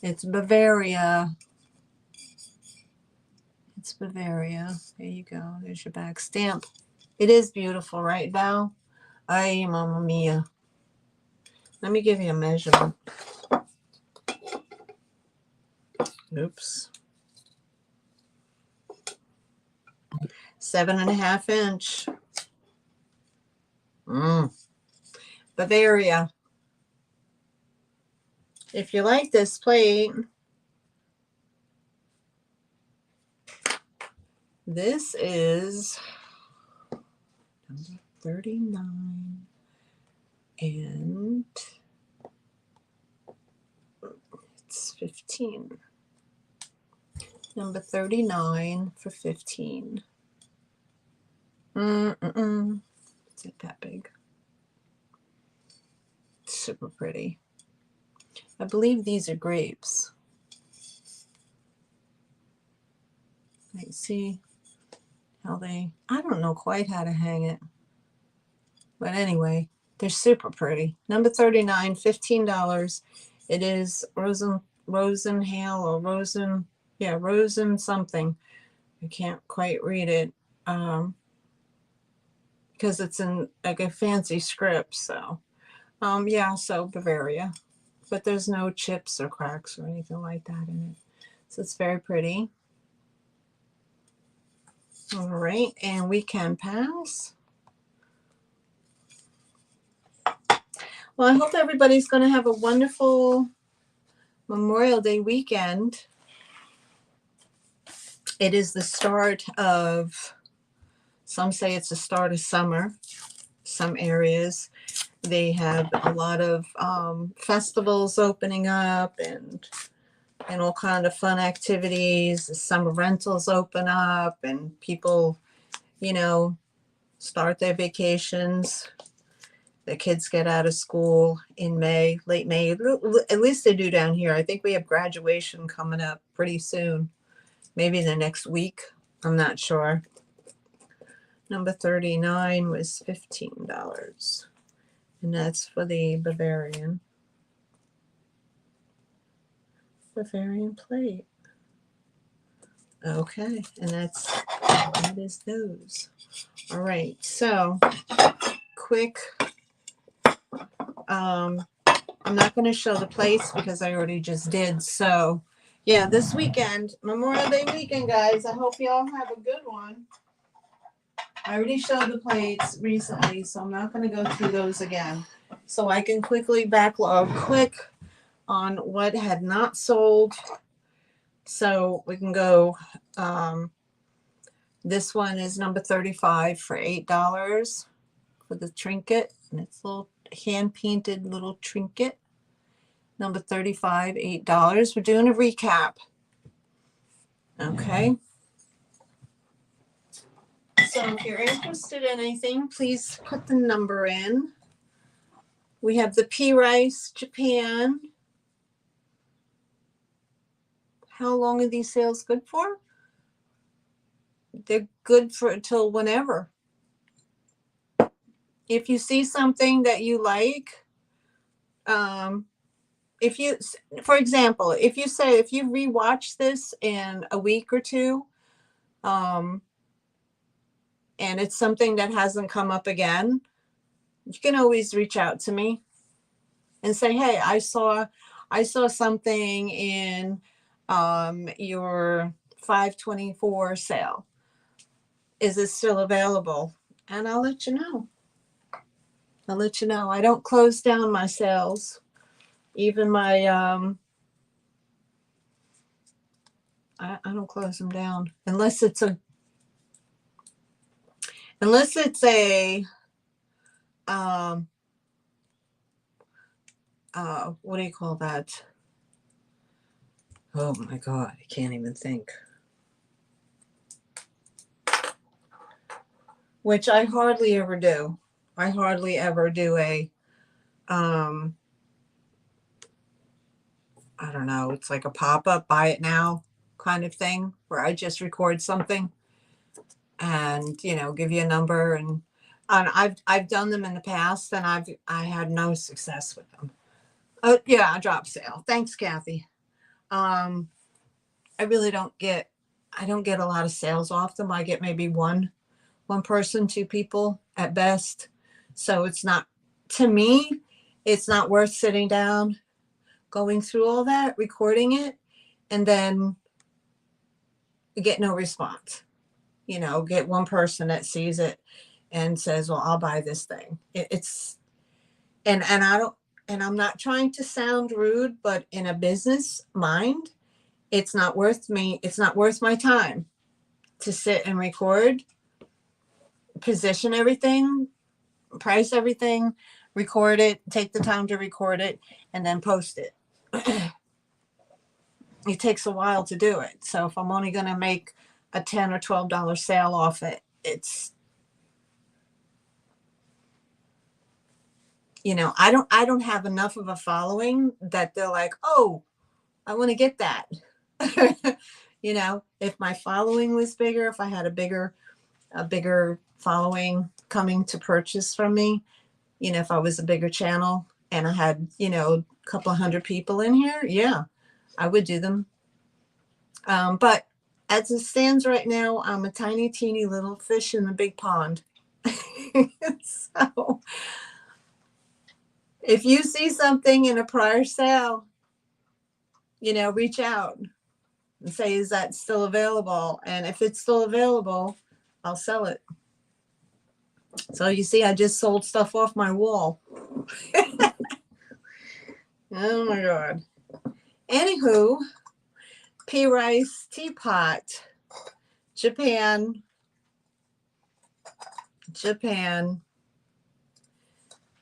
It's Bavaria. It's Bavaria. There you go. There's your back stamp. It is beautiful, right, Val? Ay, Mamma Mia. Let me give you a measurement. Oops. 7.5 inch. Bavaria. If you like this plate, this is number 39 and it's 15. Number 39 for 15. It's not that big. Super pretty. I believe these are grapes. You see how I don't know quite how to hang it. But anyway, they're super pretty. Number 39, $15. It is Rosen Hale or Rosen something. I can't quite read it because it's in like a fancy script. So, so Bavaria. But there's no chips or cracks or anything like that in it. So it's very pretty. All right, and we can pass. Well, I hope everybody's going to have a wonderful Memorial Day weekend. It is the start of, some say it's the start of summer. Some areas, they have a lot of festivals opening up and all kind of fun activities. The summer rentals open up and people, start their vacations. The kids get out of school in May, late May. At least they do down here. I think we have graduation coming up pretty soon. Maybe the next week. I'm not sure. Number 39 was $15. And that's for the Bavarian plate. Okay, and that is those. All right, so quick. I'm not going to show the plates because I already just did. So, yeah, this weekend, Memorial Day weekend, guys. I hope y'all have a good one. I already showed the plates recently, so I'm not going to go through those again. So I can quickly backlog on what had not sold. So we can go. This one is number 35 for $8 for the trinket. And it's a little hand-painted little trinket. Number 35, $8. We're doing a recap. Okay. So if you're interested in anything, please put the number in. We have the pea rice, Japan. How long are these sales good for? They're good for until whenever. If you see something that you like, if you, for example, if you rewatch this in a week or two, and it's something that hasn't come up again, you can always reach out to me and say, hey, I saw something in your 524 sale. Is it still available? And I'll let you know. I don't close down my sales. Even my I don't close them down unless it's a what do you call that? Oh my God, I can't even think. Which I hardly ever do. I hardly ever do a I don't know, it's like a pop-up, buy it now kind of thing where I just record something. and, you know, give you a number, and I've done them in the past, and I had no success with them. Oh yeah, a drop sale. Thanks, Kathy. Um, I really I don't get a lot of sales off them. I get maybe one person, two people at best. So it's not, to me, it's not worth sitting down, going through all that, recording it, and then get no response. You know, get one person that sees it and says, well, I'll buy this thing. It's, and I don't, and I'm not trying to sound rude, but in a business mind, it's not worth my time to sit and record, position everything, price everything, record it, take the time to record it, and then post it. It takes a while to do it. So if I'm only going to make a $10 or $12 sale off it, it's, you know, I don't have enough of a following that they're like, oh, I want to get that. You know, if my following was bigger, if I had a bigger following coming to purchase from me, you know, if I was a bigger channel and I had, you know, a couple of hundred people in here, yeah, I would do them. But as it stands right now, I'm a tiny, teeny little fish in a big pond. So if you see something in a prior sale, you know, reach out and say, is that still available? And if it's still available, I'll sell it. So you see, I just sold stuff off my wall. Oh my God. Anywho, pea rice teapot, Japan.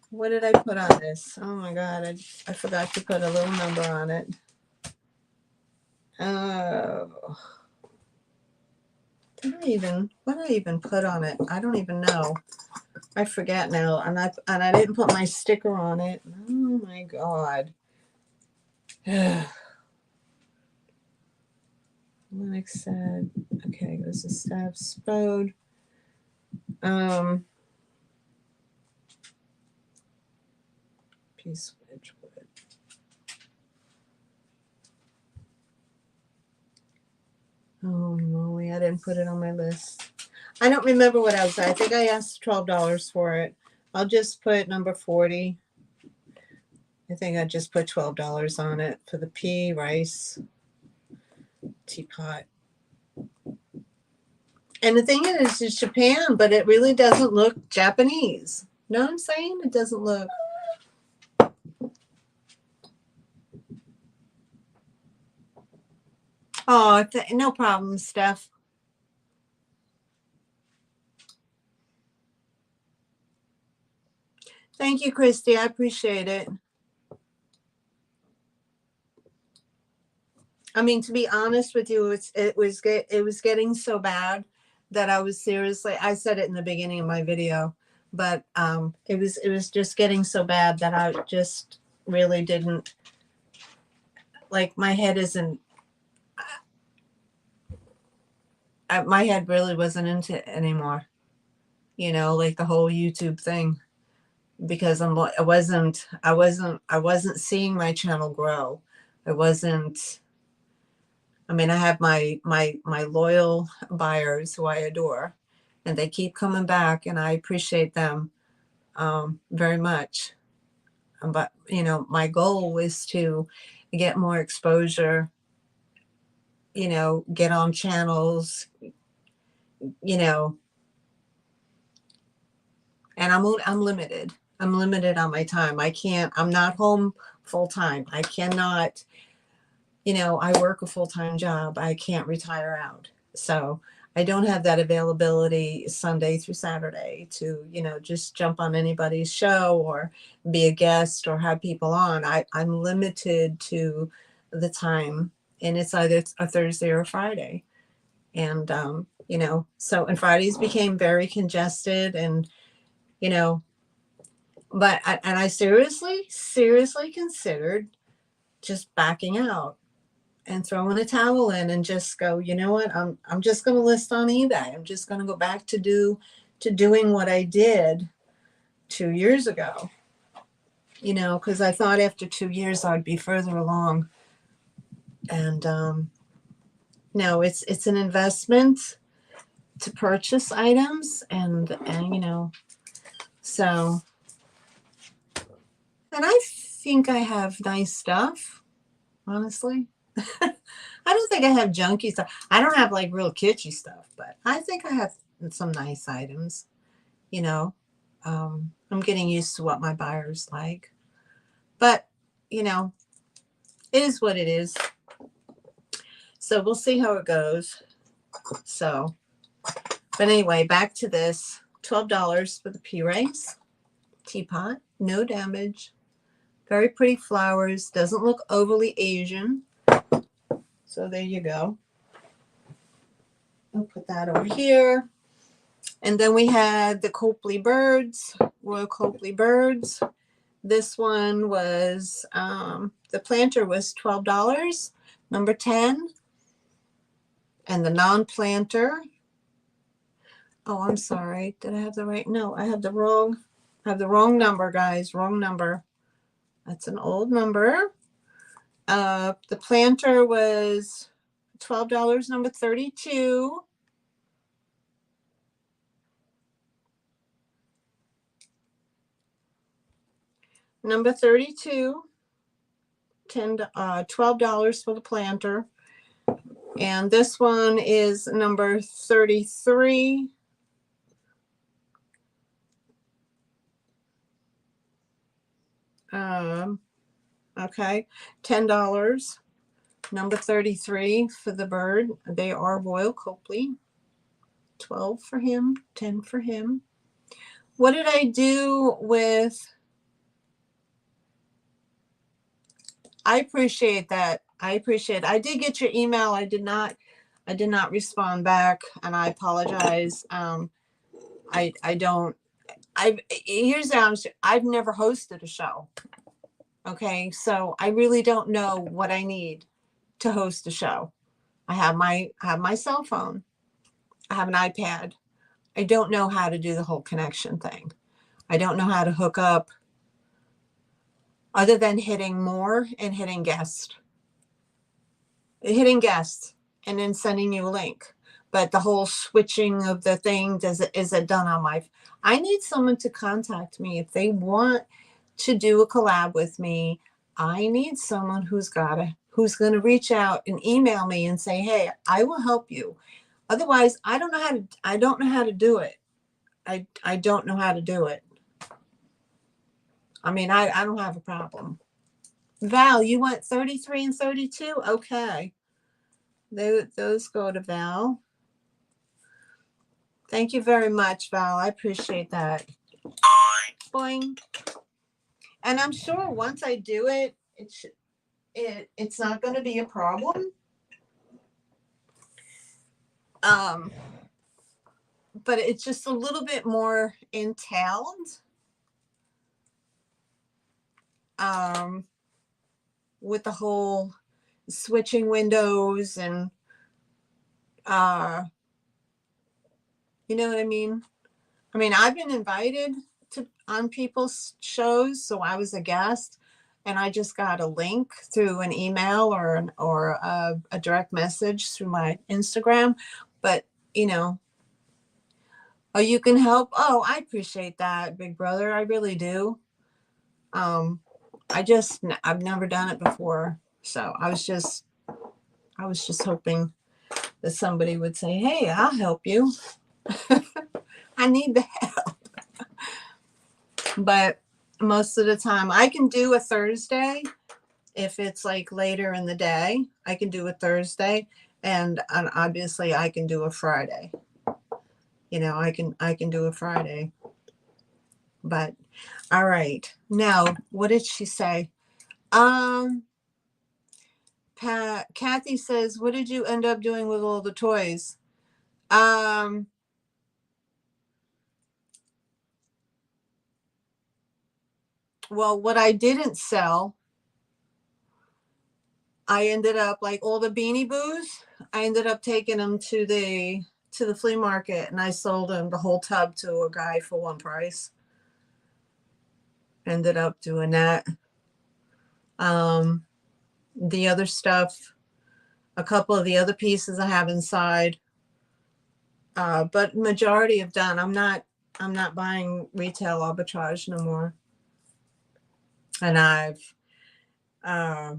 What did I put on this? Oh my God, I forgot to put a little number on it. Oh, what did I even put on it? I don't even know. I forget now, and I didn't put my sticker on it. Oh my God. Lennox said, okay, this is staff spode. Piece of Edgewood. Oh moly, I didn't put it on my list. I don't remember what I was. I think I asked $12 for it. I'll just put number 40. I think I just put $12 on it for the pea rice teapot. And the thing is, it's Japan, but it really doesn't look Japanese. Know what I'm saying? It doesn't look. Oh, no problem, Steph. Thank you, Christy. I appreciate it. I mean, to be honest with you, it was getting so bad that I was seriously. I said it in the beginning of my video, but it was just getting so bad that I just really didn't, like, my head isn't. My head really wasn't into it anymore. You know, like the whole YouTube thing, because I wasn't seeing my channel grow. I mean, I have my loyal buyers who I adore, and they keep coming back, and I appreciate them very much. But you know, my goal is to get more exposure. You know, get on channels. You know, and I'm limited. I'm limited on my time. I can't. I'm not home full time. I cannot. You know, I work a full-time job. I can't retire out. So I don't have that availability Sunday through Saturday to, you know, just jump on anybody's show or be a guest or have people on. I'm limited to the time, and it's either a Thursday or a Friday. And, you know, so, and Fridays became very congested, and, you know, but, and I seriously considered just backing out. and throw in a towel in and just go, you know what, I'm just going to list on eBay. I'm just going to go back to doing what I did 2 years ago, because I thought after 2 years I'd be further along. And no, it's an investment to purchase items, and so, and I think I have nice stuff, honestly. I don't think I have junky stuff. I don't have like real kitschy stuff, but I think I have some nice items. you know I'm getting used to what my buyers like, but you know it is what it is, so we'll see how it goes. So, but anyway, back to this. $12 for the P-Race teapot, no damage, very pretty flowers, doesn't look overly Asian, so there you go. I'll put that over here. And then we had the Copley birds, Royal Copley birds. This one was, the planter was $12, number 10. And the non-planter, oh, I'm sorry. Did I have the right? No, I have the wrong number, guys. Wrong number. That's an old number. The planter was $12, number 32. Number 32, $12 for the planter. And this one is number 33. Okay, $10. Number 33 for the bird. They are Royal Copley. 12 for him, 10 for him. What did I do with? I appreciate that. I did get your email. I did not respond back, and I apologize. Here's the honest. I've never hosted a show. Okay, so I really don't know what I need to host a show. I have my cell phone. I have an iPad. I don't know how to do the whole connection thing. I don't know how to hook up other than hitting more and hitting guest, and then sending you a link. But the whole switching of the thing, is it done on my? I need someone to contact me if they want to do a collab with me. I need someone who's going to reach out and email me and say, hey, I will help you. Otherwise, I don't know how to do it. I don't know how to do it. I mean, I don't have a problem. Val, you want 33 and 32? Okay. Those go to Val. Thank you very much, Val. I appreciate that. Boing. And I'm sure once I do it, it's not going to be a problem. But it's just a little bit more entailed. With the whole switching windows and you know what I mean? I mean, I've been invited on people's shows, so I was a guest, and I just got a link through an email or a direct message through my Instagram. But oh, you can help. Oh, I appreciate that, big brother. I really do. I've never done it before, so I was just hoping that somebody would say, hey, I'll help you. I need the help. But most of the time I can do a Thursday. If it's like later in the day, I can do a Thursday, and obviously I can do a Friday. I can do a Friday. But all right. Now, what did she say? Kathy says, what did you end up doing with all the toys? Well, what I didn't sell I ended up like all the Beanie Boos. I ended up taking them to the flea market, and I sold them the whole tub to a guy for one price. Ended up doing that. The other stuff, a couple of the other pieces I have inside, but majority of done. I'm not buying retail arbitrage no more. And uh,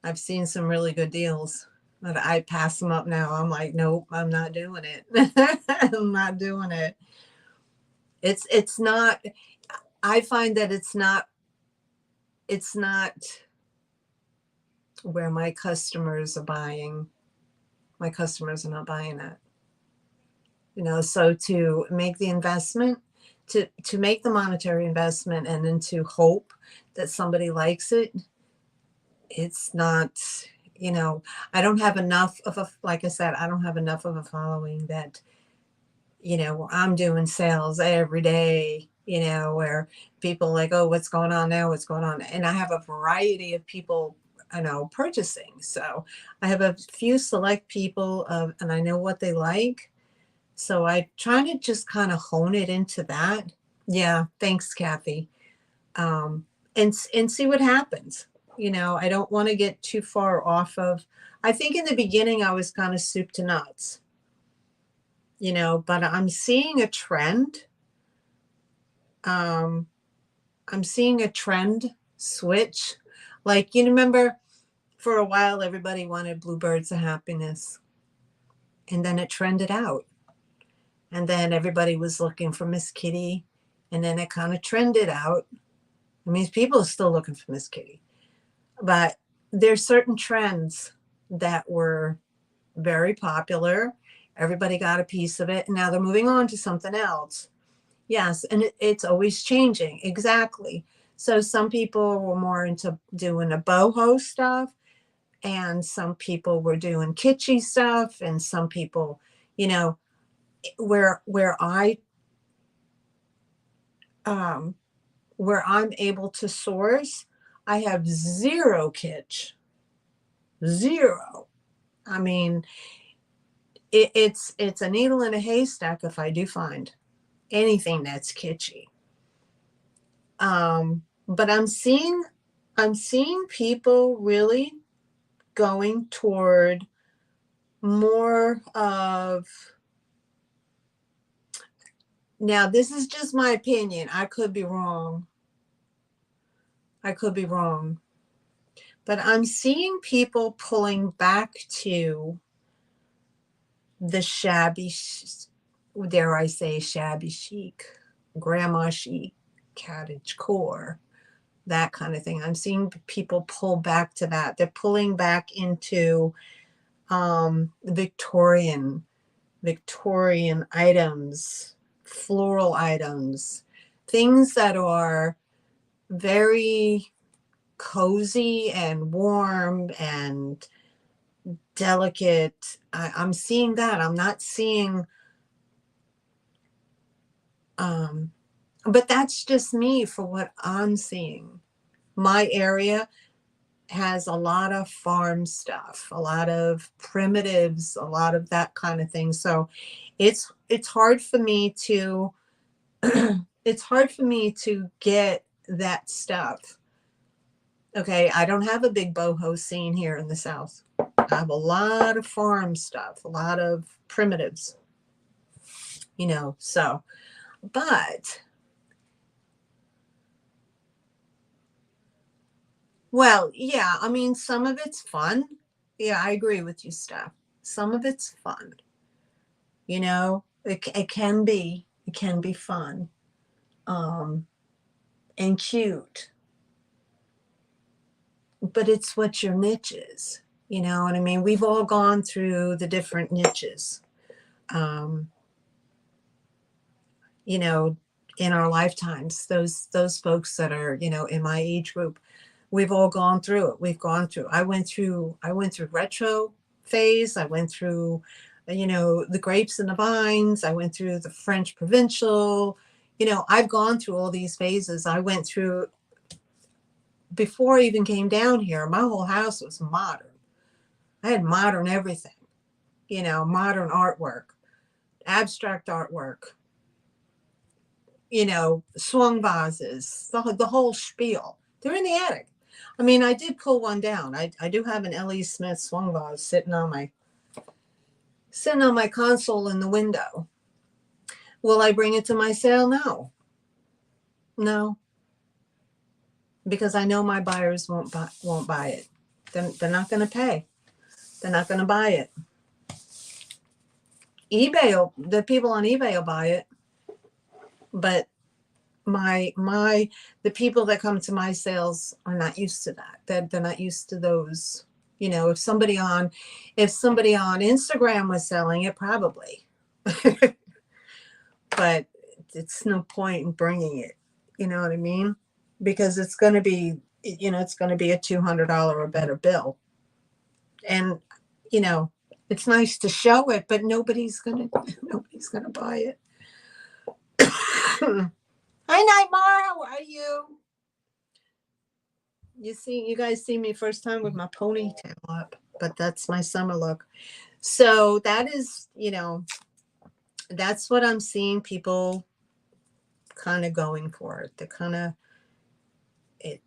I've seen some really good deals, but I pass them up now. I'm like, nope, I'm not doing it. I'm not doing it. It's not. I find that it's not where my customers are buying. My customers are not buying that. So to make the investment, to make the monetary investment, and then to hope that somebody likes it, it's not, I don't have enough of a, like I said, I don't have enough of a following that, I'm doing sales every day, where people like, oh, what's going on now? What's going on? And I have a variety of people, purchasing. So I have a few select people and I know what they like. So I try to just kind of hone it into that. Yeah. Thanks, Kathy. And see what happens. I don't want to get too far off of, I think in the beginning I was kind of soup to nuts, but I'm seeing a trend. I'm seeing a trend switch. Like, you remember for a while, everybody wanted bluebirds of happiness, and then it trended out. And then everybody was looking for Miss Kitty, and then it kind of trended out. I mean, people are still looking for Miss Kitty, but there's certain trends that were very popular. Everybody got a piece of it, and now they're moving on to something else. Yes, and it's always changing. Exactly. So some people were more into doing a boho stuff, and some people were doing kitschy stuff, and some people, where um, I'm able to source, I have zero kitsch, zero. I mean, it's a needle in a haystack if I do find anything that's kitschy. But I'm seeing people really going toward more of, now this is just my opinion. I could be wrong. But I'm seeing people pulling back to the shabby, dare I say, shabby chic, grandma chic, cottage core, that kind of thing. I'm seeing people pull back to that. They're pulling back into Victorian items, floral items, things that are very cozy and warm and delicate. I'm seeing that. I'm not seeing, but that's just me for what I'm seeing. My area has a lot of farm stuff, a lot of primitives, a lot of that kind of thing. So it's hard for me to it's hard for me to get that stuff. Okay, I don't have a big boho scene here in the South. I have a lot of farm stuff, a lot of primitives, so, but, well, yeah, I mean, some of it's fun. Yeah, I agree with you, Steph. Some of it's fun, it can be fun, and cute, but it's what your niche is. You know what I mean? We've all gone through the different niches, um, in our lifetimes. Those folks that are, in my age group, we've all gone through it. I went through retro phase. I went through, the grapes and the vines. I went through the French provincial. I've gone through all these phases. I went through before I even came down here, my whole house was modern. I had modern everything, you know, modern artwork, abstract artwork, you know, swung vases, the whole spiel. They're in the attic. I mean, I did pull one down. I do have an L.E. Smith swung vase sitting on my console in the window. Will I bring it to my sale? No. No. Because I know my buyers won't buy it. They're not going to pay. They're not going to buy it. The people on eBay will buy it, but the people that come to my sales are not used to that. They're not used to those. You know, if somebody on Instagram was selling it, probably, but it's no point in bringing it. You know what I mean? Because it's going to be, you know, it's going to be a $200 or better bill, and you know, it's nice to show it, but nobody's gonna buy it. Hi, Nightmare. How are you? You guys see me first time with my ponytail up, but that's my summer look. So that is, you know, that's what I'm seeing people kind of going for. They're kind of it,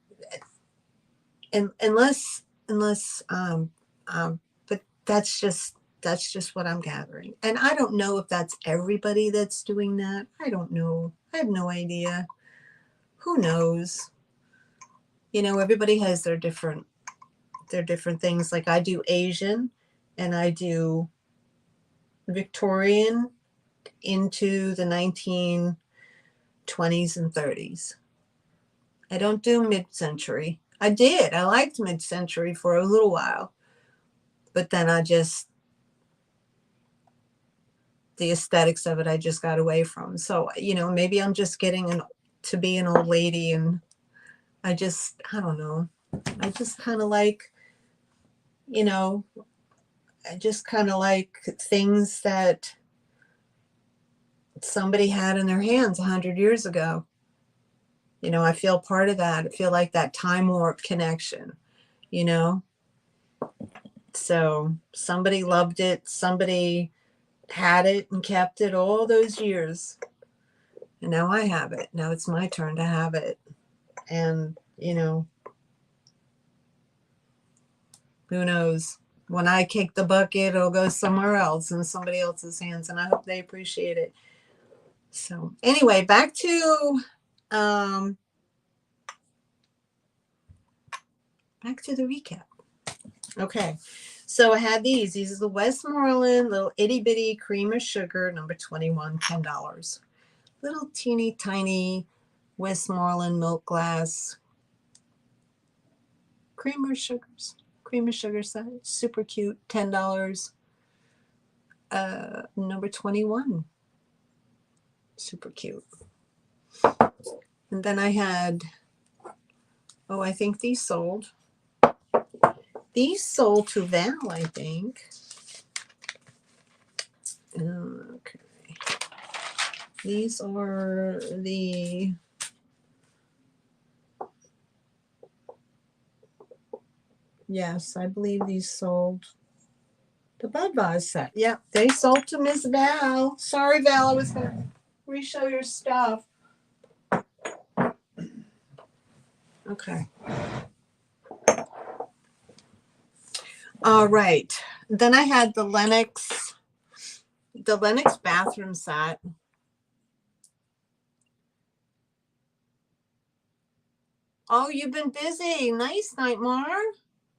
and unless but that's just what I'm gathering. And I don't know if that's everybody that's doing that. I don't know. I have no idea. Who knows? You know, everybody has their different things. Like I do Asian and I do Victorian into the 1920s and 30s. I don't do mid-century. I liked mid-century for a little while, but then the aesthetics of it, I just got away from. So, you know, maybe I'm just getting to be an old lady, and I don't know. I just kind of like, you know, things that somebody had in their hands 100 years ago. You know, I feel part of that. I feel like that time warp connection, you know? So somebody loved it. Somebody had it and kept it all those years. And now I have it. Now it's my turn to have it. And, you know, who knows? When I kick the bucket, it'll go somewhere else in somebody else's hands. And I hope they appreciate it. So anyway, back to the recap. Okay. So I had these. These are the Westmoreland little itty bitty cream of sugar, number 21, $10. Little teeny tiny Westmoreland milk glass cream of sugar size, super cute, $10. Number 21, super cute. And then I had, I think these sold. These sold to Val, I think. Okay. These are the yes, I believe these sold. The Bud Vase set. Yep, they sold to Miss Val. Sorry, Val, I was going to re-show your stuff. Okay. All right. Then I had the Lennox bathroom set. Oh, you've been busy. Nice, Nightmare.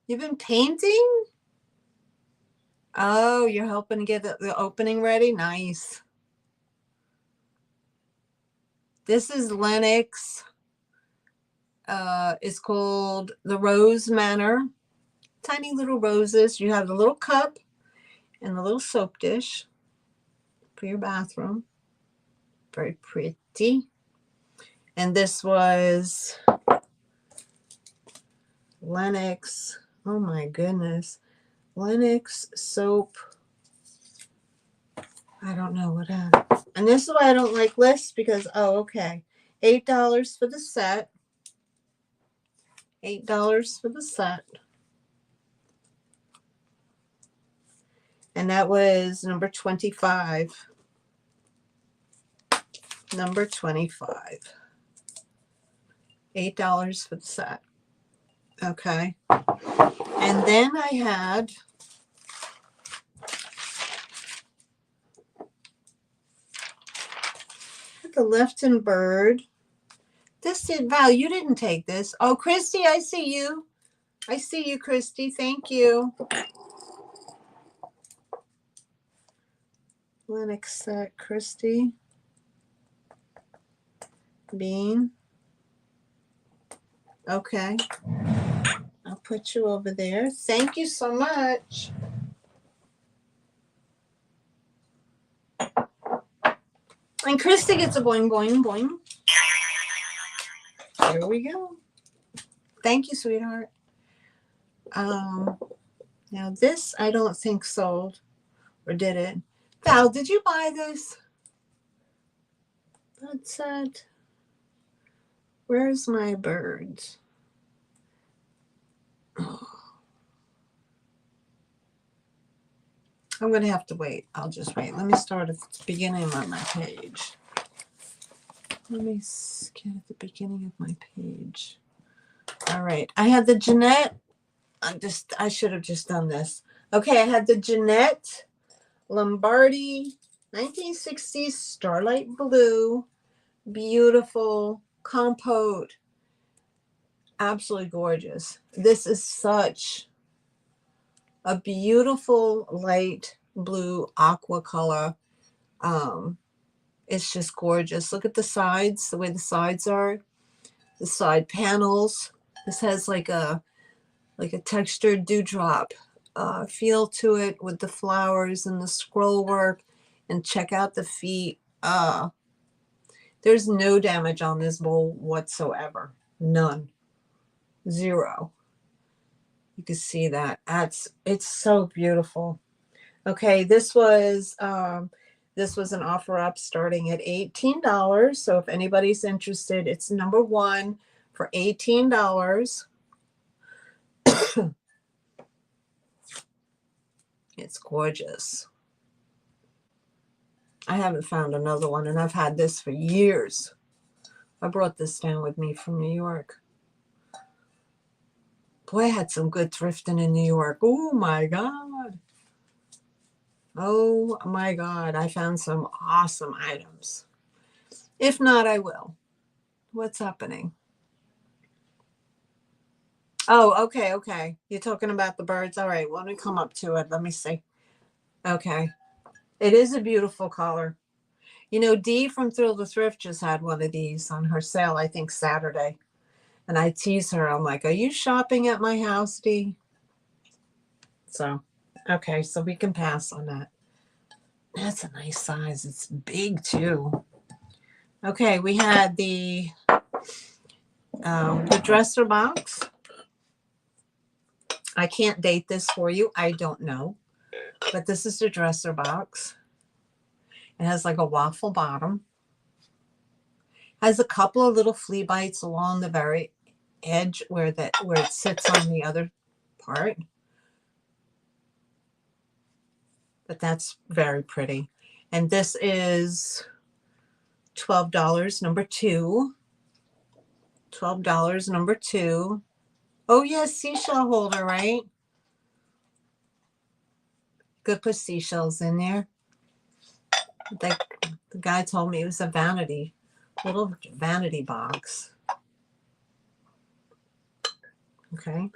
You've been painting? Oh, you're helping to get the opening ready? Nice. This is Lennox. It's called the Rose Manor. Tiny little roses. You have the little cup and the little soap dish for your bathroom. Very pretty. And this was Lennox. Oh my goodness. Lennox soap. I don't know what and this is why I don't like lists because okay. $8 for the set. $8 for the set. And that was number 25. Number 25. $8 for the set. Okay. And then I had the Lifton Bird. This did, Val, you didn't take this. Oh, Christy, I see you. I see you, Christy. Thank you. Linux set, Christy. Bean. Okay. I'll put you over there. Thank you so much. And Christy gets a boing, boing, boing. Here we go. Thank you, sweetheart. Now this I don't think sold, or did it? Val, did you buy this? That said, where's my birds? Oh. I'm going to have to wait. I'll just wait. Let me start at the beginning of my page. Let me get at the beginning of my page. All right. I had the Jeanette. I should have just done this. Okay. I had the Jeanette Lombardi 1960s Starlight Blue. Beautiful compote. Absolutely gorgeous. This is such a beautiful light blue aqua color. It's just gorgeous. Look at the sides, the way the sides are, the side panels. This has like a textured dewdrop feel to it with the flowers and the scroll work. And check out the feet. There's no damage on this bowl whatsoever. None. Zero. You can see that. It's so beautiful. Okay, this was an offer up starting at $18. So if anybody's interested, it's number 1 for $18. It's gorgeous. I haven't found another one, and I've had this for years. I brought this down with me from New York. Boy, I had some good thrifting in New York. Oh my God. Oh my God. I found some awesome items. If not, I will. What's happening? Oh, okay, okay. You're talking about the birds. All right, let me come up to it. Let me see. Okay. It is a beautiful color. You know, Dee from Thrill to Thrift just had one of these on her sale, I think Saturday. And I tease her. I'm like, are you shopping at my house, Dee? So, okay, so we can pass on that. That's a nice size. It's big, too. Okay, we had the dresser box. I can't date this for you. I don't know. But this is the dresser box. It has like a waffle bottom. Has a couple of little flea bites along the very edge where it sits on the other part. But that's very pretty. And this is $12, number 2. $12, number 2. Oh, yes, seashell holder, right? Could put seashells in there. The guy told me it was a little vanity box. Okay.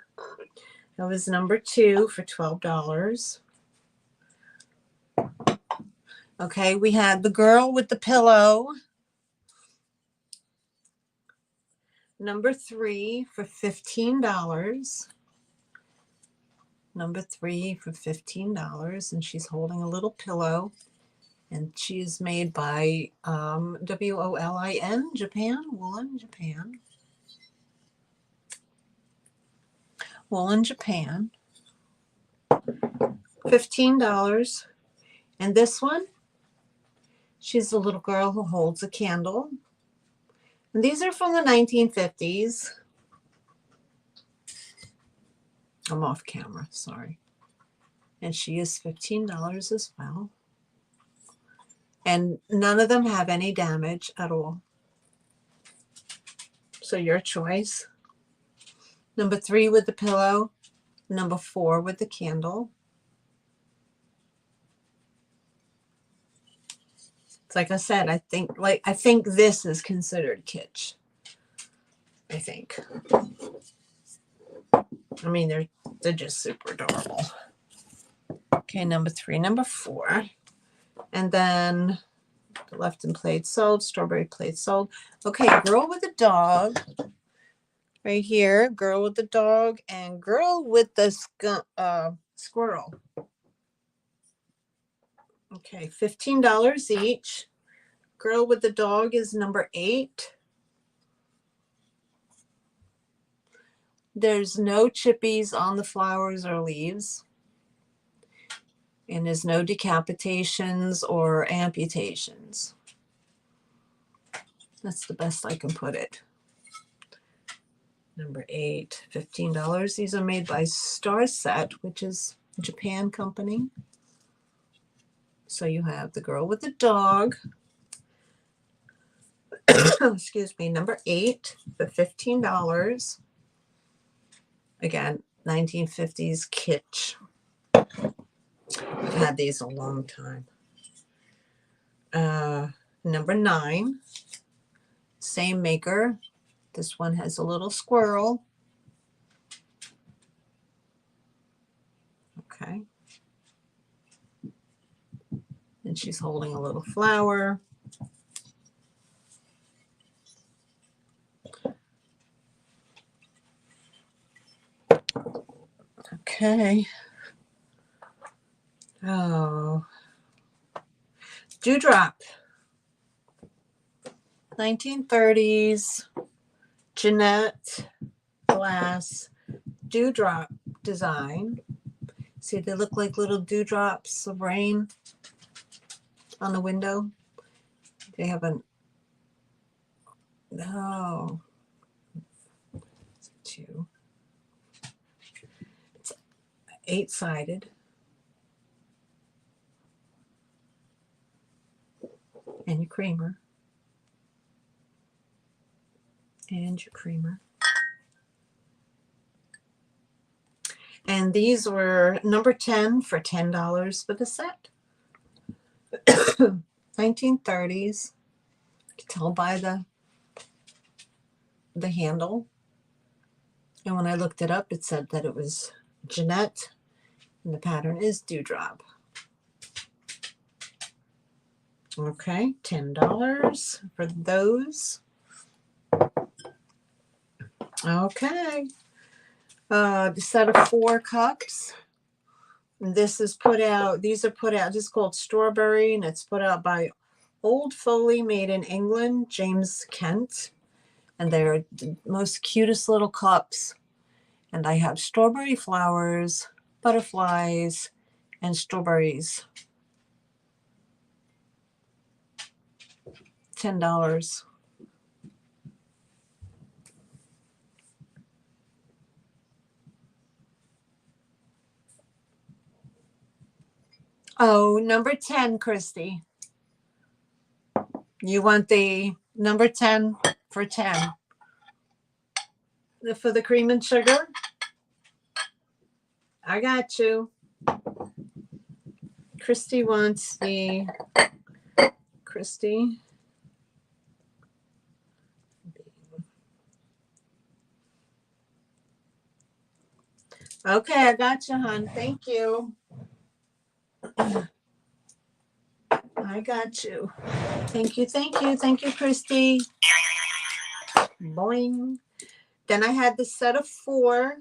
That was number 2 for $12. Okay, we had the girl with the pillow. Number 3 for $15. Number 3 for $15. And she's holding a little pillow. And she's made by WOLIN, Japan. Woolen, Japan. Woolen, Japan. $15. And this one, she's a little girl who holds a candle. And these are from the 1950s. I'm off camera, sorry. And she is $15 as well. And none of them have any damage at all. So your choice. Number 3 with the pillow. Number 4 with the candle. It's like I said, I think this is considered kitsch. I think. I mean, they're just super adorable. Okay, number 3, number 4. And then the Lefton plate sold, strawberry plate sold. Okay, girl with the dog. Right here, girl with the dog and girl with the squirrel. Okay, $15 each. Girl with the dog is number 8. There's no chippies on the flowers or leaves. And there's no decapitations or amputations. That's the best I can put it. Number 8, $15. These are made by Star Set, which is a Japan company. So you have the girl with the dog. Excuse me, number 8 for $15. Again, 1950s kitsch. I've had these a long time. Number 9, same maker. This one has a little squirrel. Okay. And she's holding a little flower. Okay. Oh. Dewdrop. 1930s. Jeanette glass dewdrop design. See, they look like little dewdrops of rain on the window. They have a, no, 2. It's 8-sided. And your creamer. And your creamer. And these were number 10 for $10 for the set. 1930s. You can tell by the handle. And when I looked it up, it said that it was Jeanette. And the pattern is dewdrop. Okay, $10 for those. Okay. The set of 4 cups. This is put out, these are put out, this is called Strawberry, and it's put out by Old Foley, made in England, James Kent. And they're the most cutest little cups. And I have strawberry flowers, butterflies, and strawberries. $10. Oh, number 10, Christy. You want the number 10 for 10. For the cream and sugar? I got you. Christy wants the Christy. Okay, I got you, hon. Thank you. I got you. Thank you, thank you, thank you, Christy. Boing. Then I had the set of 4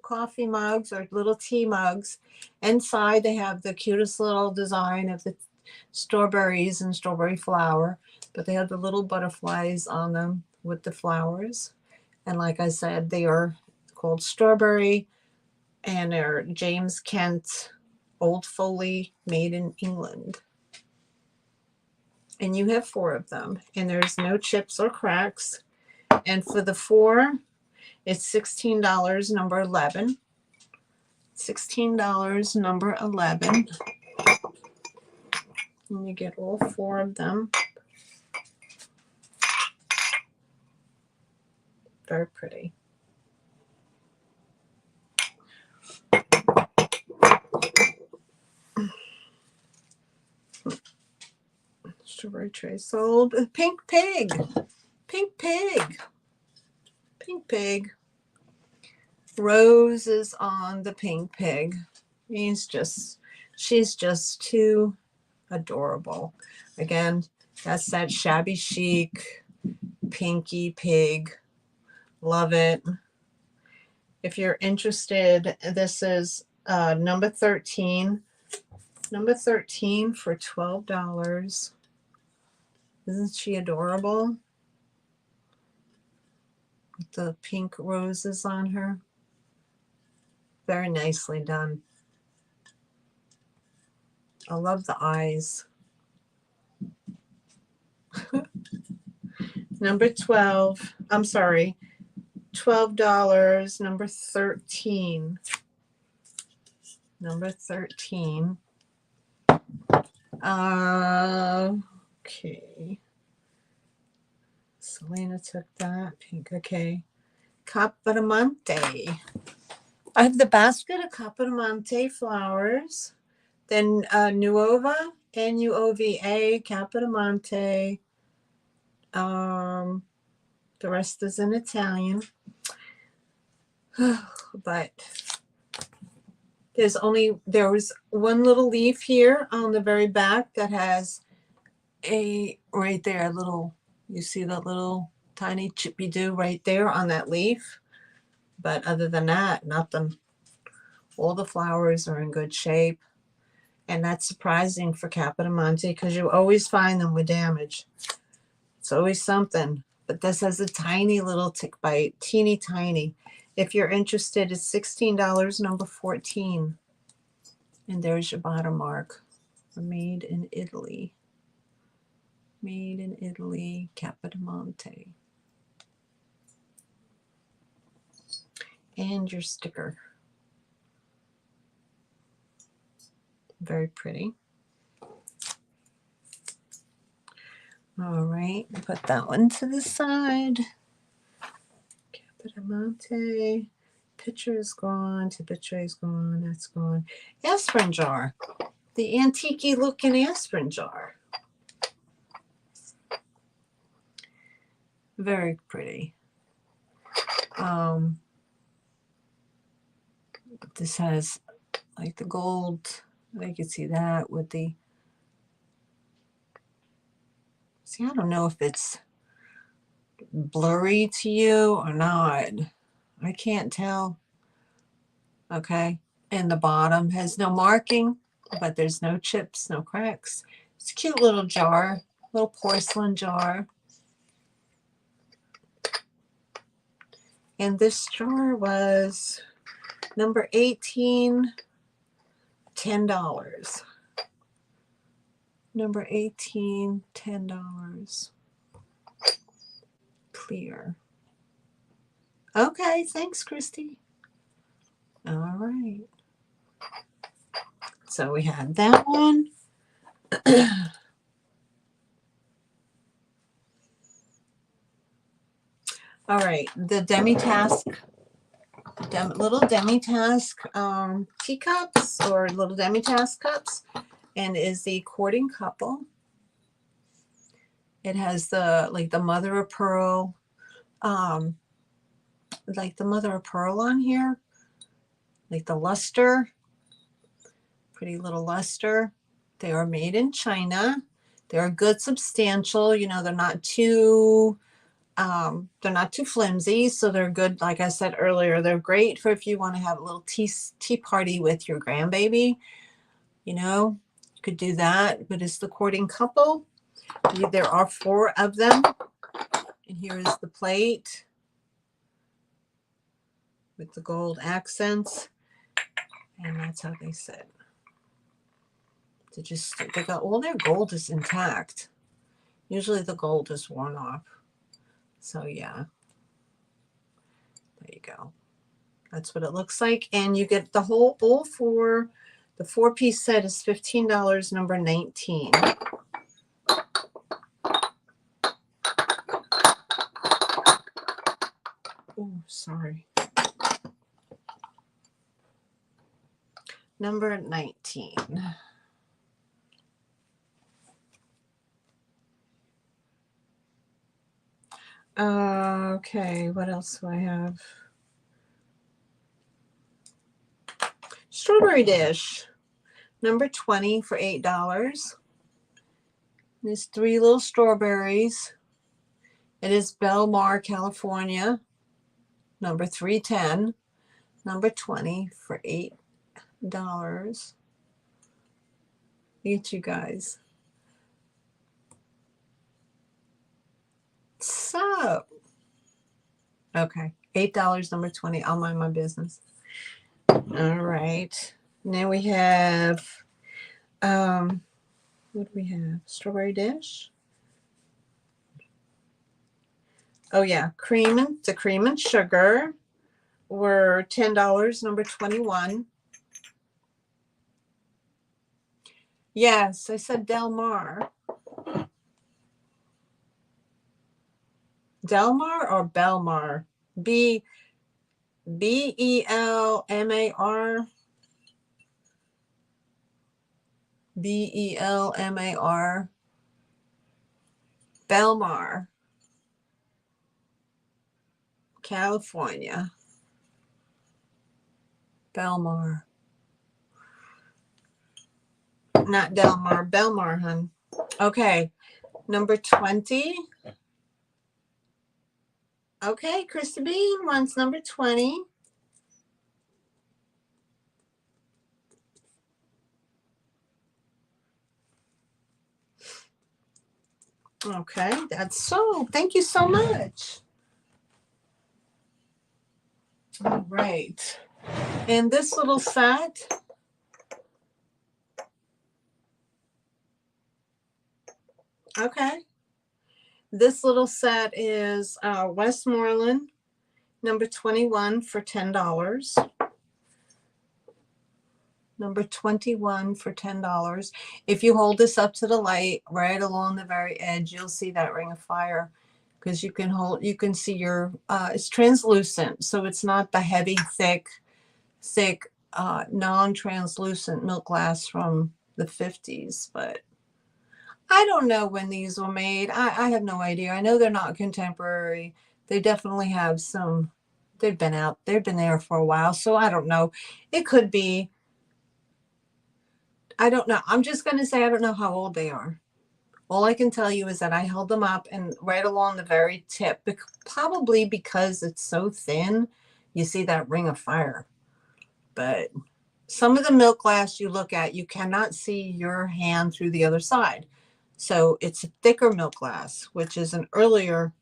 coffee mugs or little tea mugs. Inside they have the cutest little design of the strawberries and strawberry flower, but they have the little butterflies on them with the flowers. And like I said, they are called Strawberry, and they're James Kent Old Foley, made in England. And you have 4 of them, and there's no chips or cracks. And for the 4, it's $16, number 11. $16, number 11. And you get all 4 of them. Very pretty. Strawberry tray sold. Pink pig. Pink pig. Pink pig. Rose is on the pink pig. She's just too adorable. Again, that's that shabby chic, pinky pig. Love it. If you're interested, this is number 13. Number 13 for $12. Isn't she adorable? With the pink roses on her. Very nicely done. I love the eyes. Number 12. I'm sorry. $12. Number 13. Number 13. Okay. Selena took that. Pink. Okay. Capodimonte. I have the basket of Capodimonte flowers. Then Nuova, Nuova, Capodimonte. The rest is in Italian. But there was one little leaf here on the very back that has right there, you see that little tiny chippy do right there on that leaf. But other than that, nothing. All the flowers are in good shape. And that's surprising for Capodimonte because you always find them with damage. It's always something. But this has a tiny little tick bite, teeny tiny. If you're interested, it's $16, number 14. And there's your bottom mark. Made in Italy. Made in Italy, Capodimonte. And your sticker. Very pretty. All right, put that one to the side. Capodimonte. Picture is gone. Tipitray is gone. That's gone. Aspirin jar. The antique-y looking aspirin jar. Very pretty. This has like the gold. I can see that with the. See, I don't know if it's blurry to you or not. I can't tell. Okay. And the bottom has no marking, but there's no chips, no cracks. It's a cute little jar, little porcelain jar. And this jar was number 18, $10. Number 18, $10. Clear. Okay, thanks, Christy. All right. So we had that one. All right, the demi-task, little demi-task teacups or little demi-task cups, and is the courting couple. It has the mother of pearl, like the mother of pearl on here, like the luster, pretty little luster. They are made in China. They're good, substantial. You know, they're not too flimsy, so they're good. Like I said earlier, they're great for if you want to have a little tea party with your grandbaby. You know, you could do that. But it's the courting couple. There are 4 of them, and here is the plate with the gold accents, and that's how they sit. They got all their gold is intact. Usually the gold is worn off. So yeah, there you go. That's what it looks like. And you get the whole, all four, the 4-piece set is $15, number 19. Oh, sorry. Number 19. Okay, what else do I have? Strawberry dish, number 20 for $8. There's 3 little strawberries. It is Belmar, California, number 310, number 20 for $8. Look at you guys. So, okay, $8, number 20. I'll mind my business. All right. Now we have, what do we have? Strawberry dish. Oh yeah, the cream and sugar were $10, number 21. Yes, I said Del Mar. Delmar or Belmar? B-E-L-M-A-R. B-E-L-M-A-R. Belmar, California. Belmar. Not Delmar, Belmar, hun. Okay, number 20. Okay, Krista Bean wants number 20. Okay, that's so. Thank you so much. All right. And this little set. Okay. This little set is Westmoreland, number 21 for $10. Number 21 for $10. If you hold this up to the light, right along the very edge, you'll see that ring of fire, because you can see your, it's translucent. So it's not the heavy, thick, non-translucent milk glass from the 50s, but I don't know when these were made. I have no idea. I know they're not contemporary. They definitely have some, they've been there for a while. So I don't know. It could be, I don't know. I'm just going to say I don't know how old they are. All I can tell you is that I held them up and right along the very tip, probably because it's so thin, you see that ring of fire. But some of the milk glass you look at, you cannot see your hand through the other side. So it's a thicker milk glass, which is an earlier,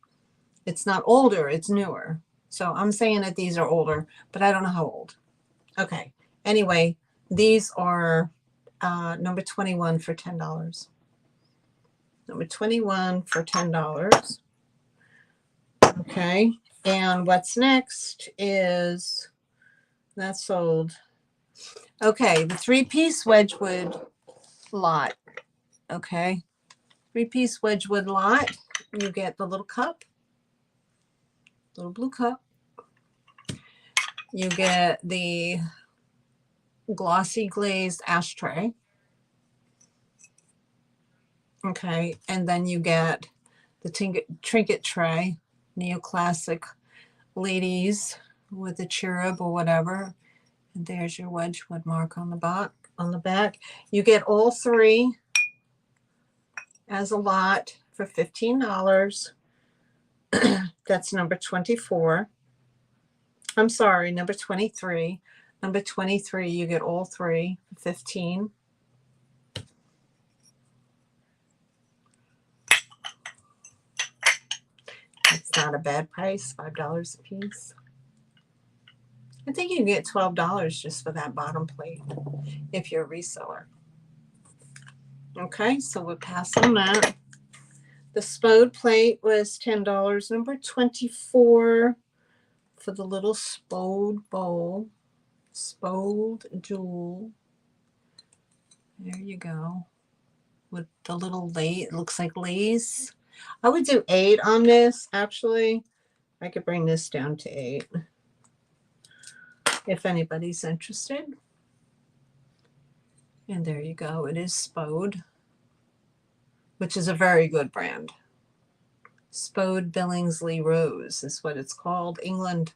it's not older, it's newer. So I'm saying that these are older, but I don't know how old. Okay. Anyway, these are number 21 for $10. Number 21 for $10. Okay. And what's next is, that's sold. Okay. The 3-piece Wedgwood lot. Okay. 3-piece Wedgwood lot. You get the little cup, little blue cup. You get the glossy glazed ashtray. Okay, and then you get the trinket tray, neoclassic ladies with a cherub or whatever. And there's your Wedgwood mark on the back. You get all 3 as a lot for $15. That's number 24. I'm sorry, number 23. Number 23, you get all 3 for $15. It's not a bad price, $5 a piece. I think you can get $12 just for that bottom plate if you're a reseller. Okay, so we'll pass on that. The Spode plate was $10, number 24 for the little spode bowl, spode jewel. There you go. With the little lace, it looks like lace. I would do 8 on this, actually. I could bring this down to 8 if anybody's interested. And there you go. It is Spode, which is a very good brand. Spode Billingsley Rose is what it's called. England.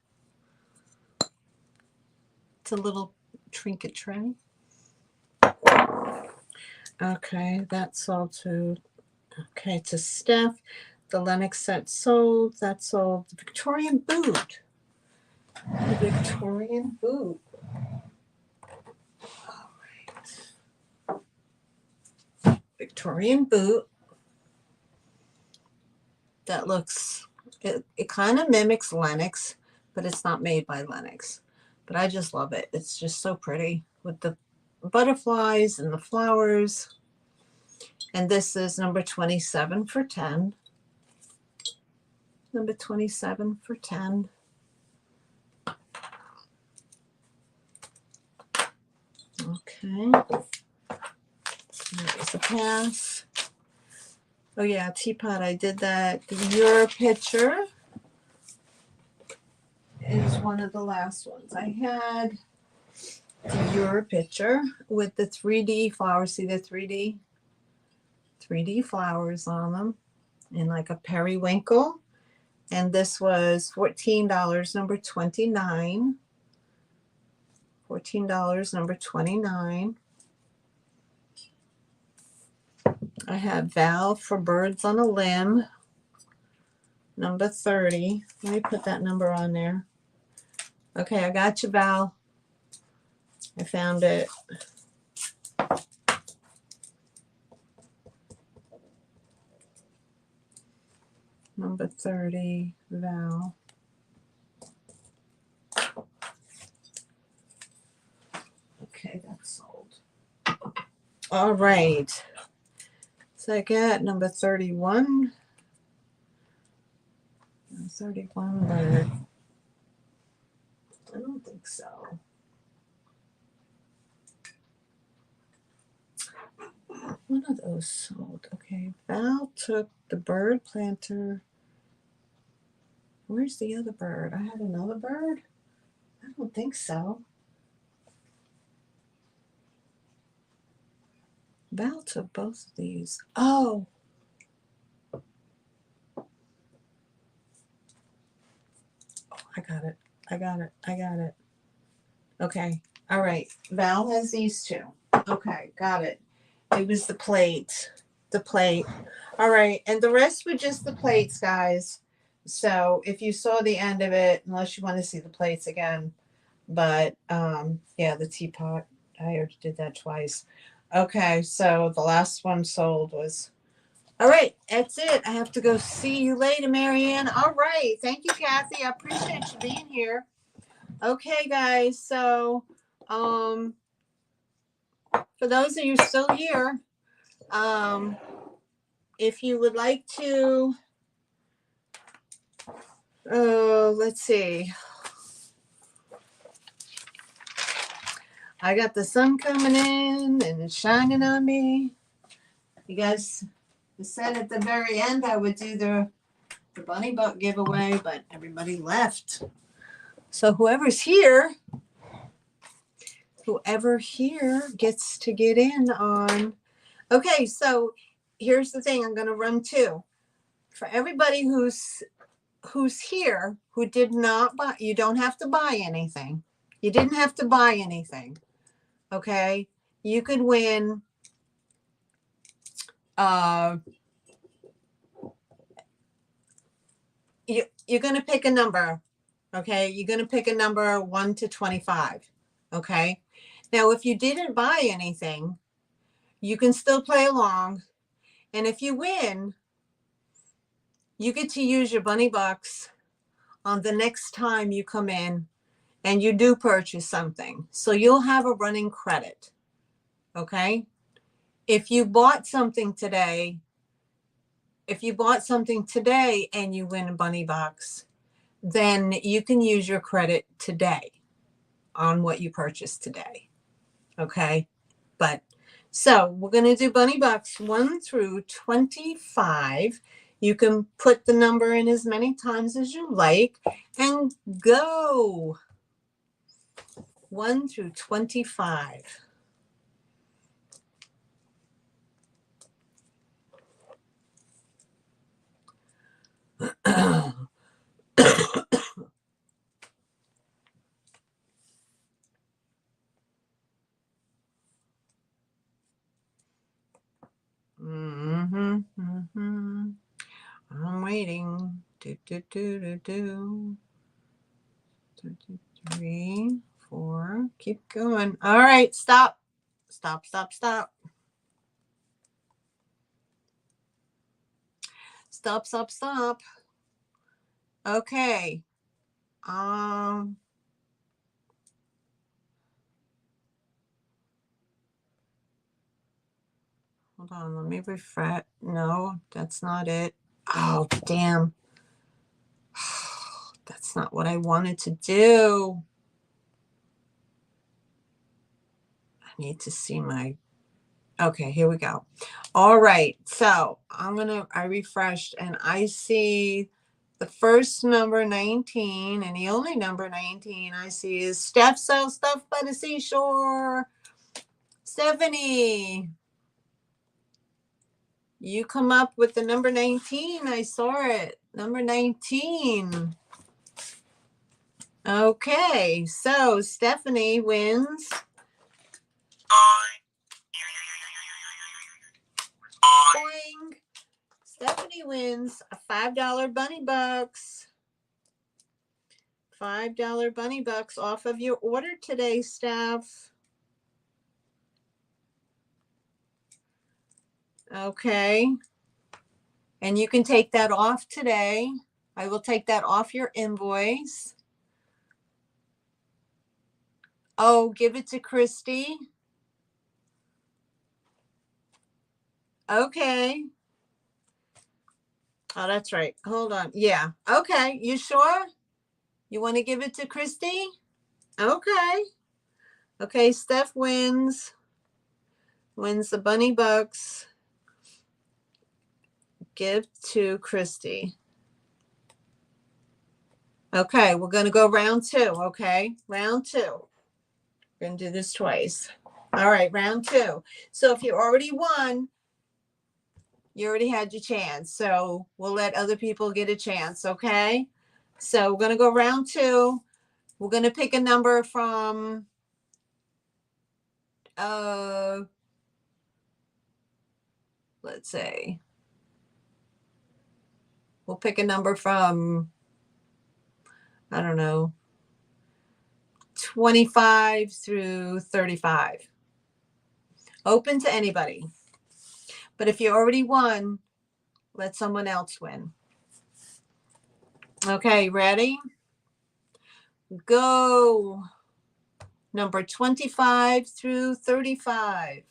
It's a little trinket tray. Okay, that's sold to, okay, to Steph. The Lennox set sold. That sold. The Victorian boot. The Victorian boot. All right. Victorian boot. That looks, it kind of mimics Lennox, but it's not made by Lennox. But I just love it. It's just so pretty with the butterflies and the flowers. And this is number 27 for 10. Number 27 for 10. Okay. That was a pass. Oh yeah, teapot, I did that. The Euro picture is one of the last ones. I had the Euro picture with the 3D flowers. See the 3D flowers on them in like a periwinkle. And this was $14, number 29. $14, number 29. I have Val for Birds on a Limb, number 30. Let me put that number on there. Okay, I got you, Val. I found it. Number 30, Val. Okay, that's sold. All right. So I got number 31. 31 bird. I don't think so. One of those sold. Okay, Val took the bird planter. Where's the other bird? I had another bird? I don't think so. Val took both of these. Oh. I got it. I got it. I got it. Okay. All right. Val has these two. Okay. Got it. It was the plate. The plate. All right. And the rest were just the plates, guys. So if you saw the end of it, unless you want to see the plates again. But yeah, the teapot. I already did that twice. Okay. So the last one sold was. All right, that's it. I have to go. See you later, Marianne. All right. Thank you, Kathy. I appreciate you being here. Okay, guys. So for those of you still here, if you would like to, let's see. I got the sun coming in and it's shining on me. You guys said at the very end I would do the bunny butt giveaway, but everybody left. So whoever here gets to get in on. Okay, so here's the thing. I'm going to run 2. For everybody who's here who did not buy, you don't have to buy anything. You didn't have to buy anything. Okay? You could win you're going to pick a number. Okay? You're going to pick a number 1 to 25. Okay? Now, if you didn't buy anything, you can still play along. And if you win, you get to use your bunny bucks on the next time you come in and you do purchase something. So you'll have a running credit. Okay? If you bought something today and you win a bunny box, then you can use your credit today on what you purchased today. Okay. But so we're going to do Bunny Bucks 1 through 25. You can put the number in as many times as you like and go. 1 through 25. I'm waiting. Do, do, do, do, do. 3, 4. Keep going. All right, stop. Stop, stop, stop. Stop, stop, stop. Okay. Hold on, let me refresh. No, that's not it. Oh, damn. That's not what I wanted to do. I need to see my, okay, here we go. All right, so I refreshed and I see the first number 19, and the only number 19 I see is Steph sells stuff by the seashore. Stephanie, you come up with the number 19. I saw it. Number 19. Okay, so Stephanie wins. Boing. Stephanie wins a $5 Bunny Bucks. $5 Bunny Bucks off of your order today, Steph. Okay. And you can take that off today. I will take that off your invoice. Oh, give it to Christy. Okay. Oh, that's right. Hold on. Yeah. Okay. You sure? You want to give it to Christy? Okay. Okay. Steph wins the Bunny Bucks. Give to Christy. Okay. We're going to go round 2. Okay. Round 2. We're going to do this twice. All right. Round 2. So if you already won, you already had your chance. So we'll let other people get a chance. Okay. So we're going to go round 2. We're going to pick a number from, let's say, we'll pick a number from, I don't know, 25 through 35. Open to anybody. But if you already won, let someone else win. Okay, ready? Go. Number 25 through 35.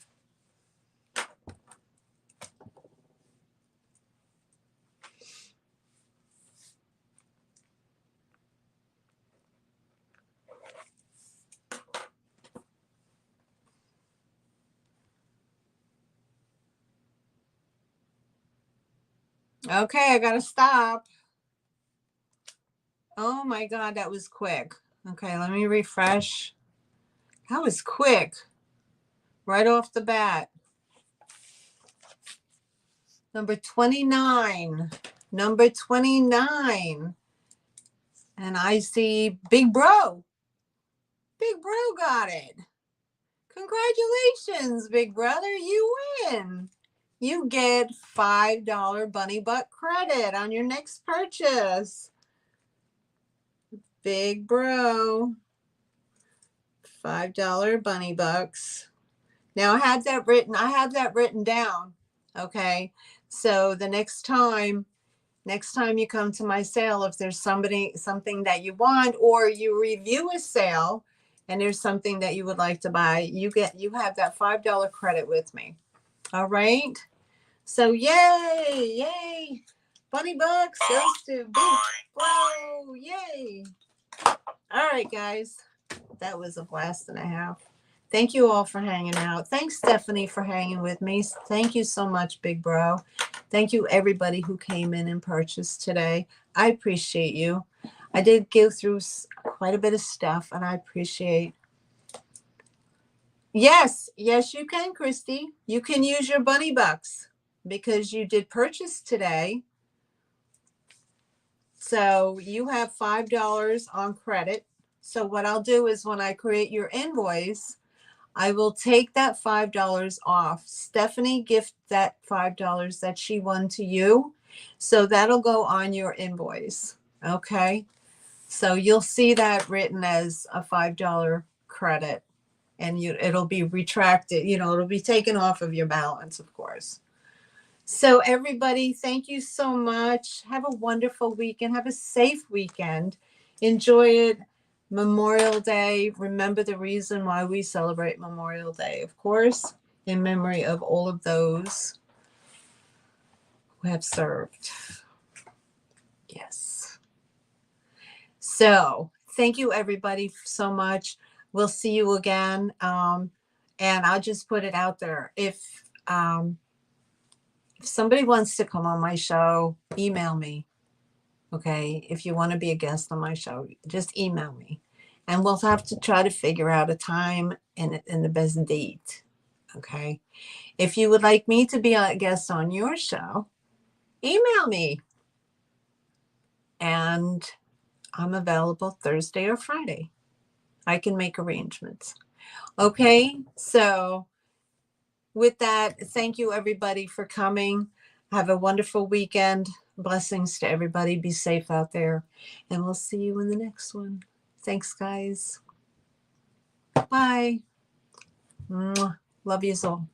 Okay, I gotta stop. Oh my God, that was quick. Okay, let me refresh. That was quick. Right off the bat. Number 29. Number 29. And I see Big Bro. Big Bro got it. Congratulations, Big Brother. You win. You get $5 Bunny Buck credit on your next purchase. Big Bro. $5 Bunny Bucks. Now I have that written down. Okay. So the next time you come to my sale, if there's something that you want, or you review a sale and there's something that you would like to buy, you have that $5 credit with me. All right. So yay. Bunny bucks goes to Big Bro. Yay. All right, guys. That was a blast and a half. Thank you all for hanging out. Thanks, Stephanie, for hanging with me. Thank you so much, Big Bro. Thank you, everybody who came in and purchased today. I appreciate you. I did go through quite a bit of stuff, and I appreciate. Yes, you can, Christy. You can use your bunny bucks because you did purchase today. So you have $5 on credit. So what I'll do is when I create your invoice, I will take that $5 off. Stephanie gift that $5 that she won to you. So that'll go on your invoice. Okay. So you'll see that written as a $5 credit, and it'll be retracted, it'll be taken off of your balance, of course. So everybody, thank you so much. Have a wonderful weekend. Have a safe weekend. Enjoy it. Memorial Day. Remember the reason why we celebrate Memorial Day, of course, in memory of all of those who have served. Yes. So thank you, everybody, so much. We'll see you again. And I'll just put it out there. If somebody wants to come on my show, email me. Okay. If you want to be a guest on my show, just email me. And we'll have to try to figure out a time and the best date. Okay. If you would like me to be a guest on your show, email me. And I'm available Thursday or Friday. I can make arrangements. Okay. So with that, thank you, everybody, for coming. Have a wonderful weekend. Blessings to everybody. Be safe out there. And we'll see you in the next one. Thanks, guys. Bye. Mwah. Love you all.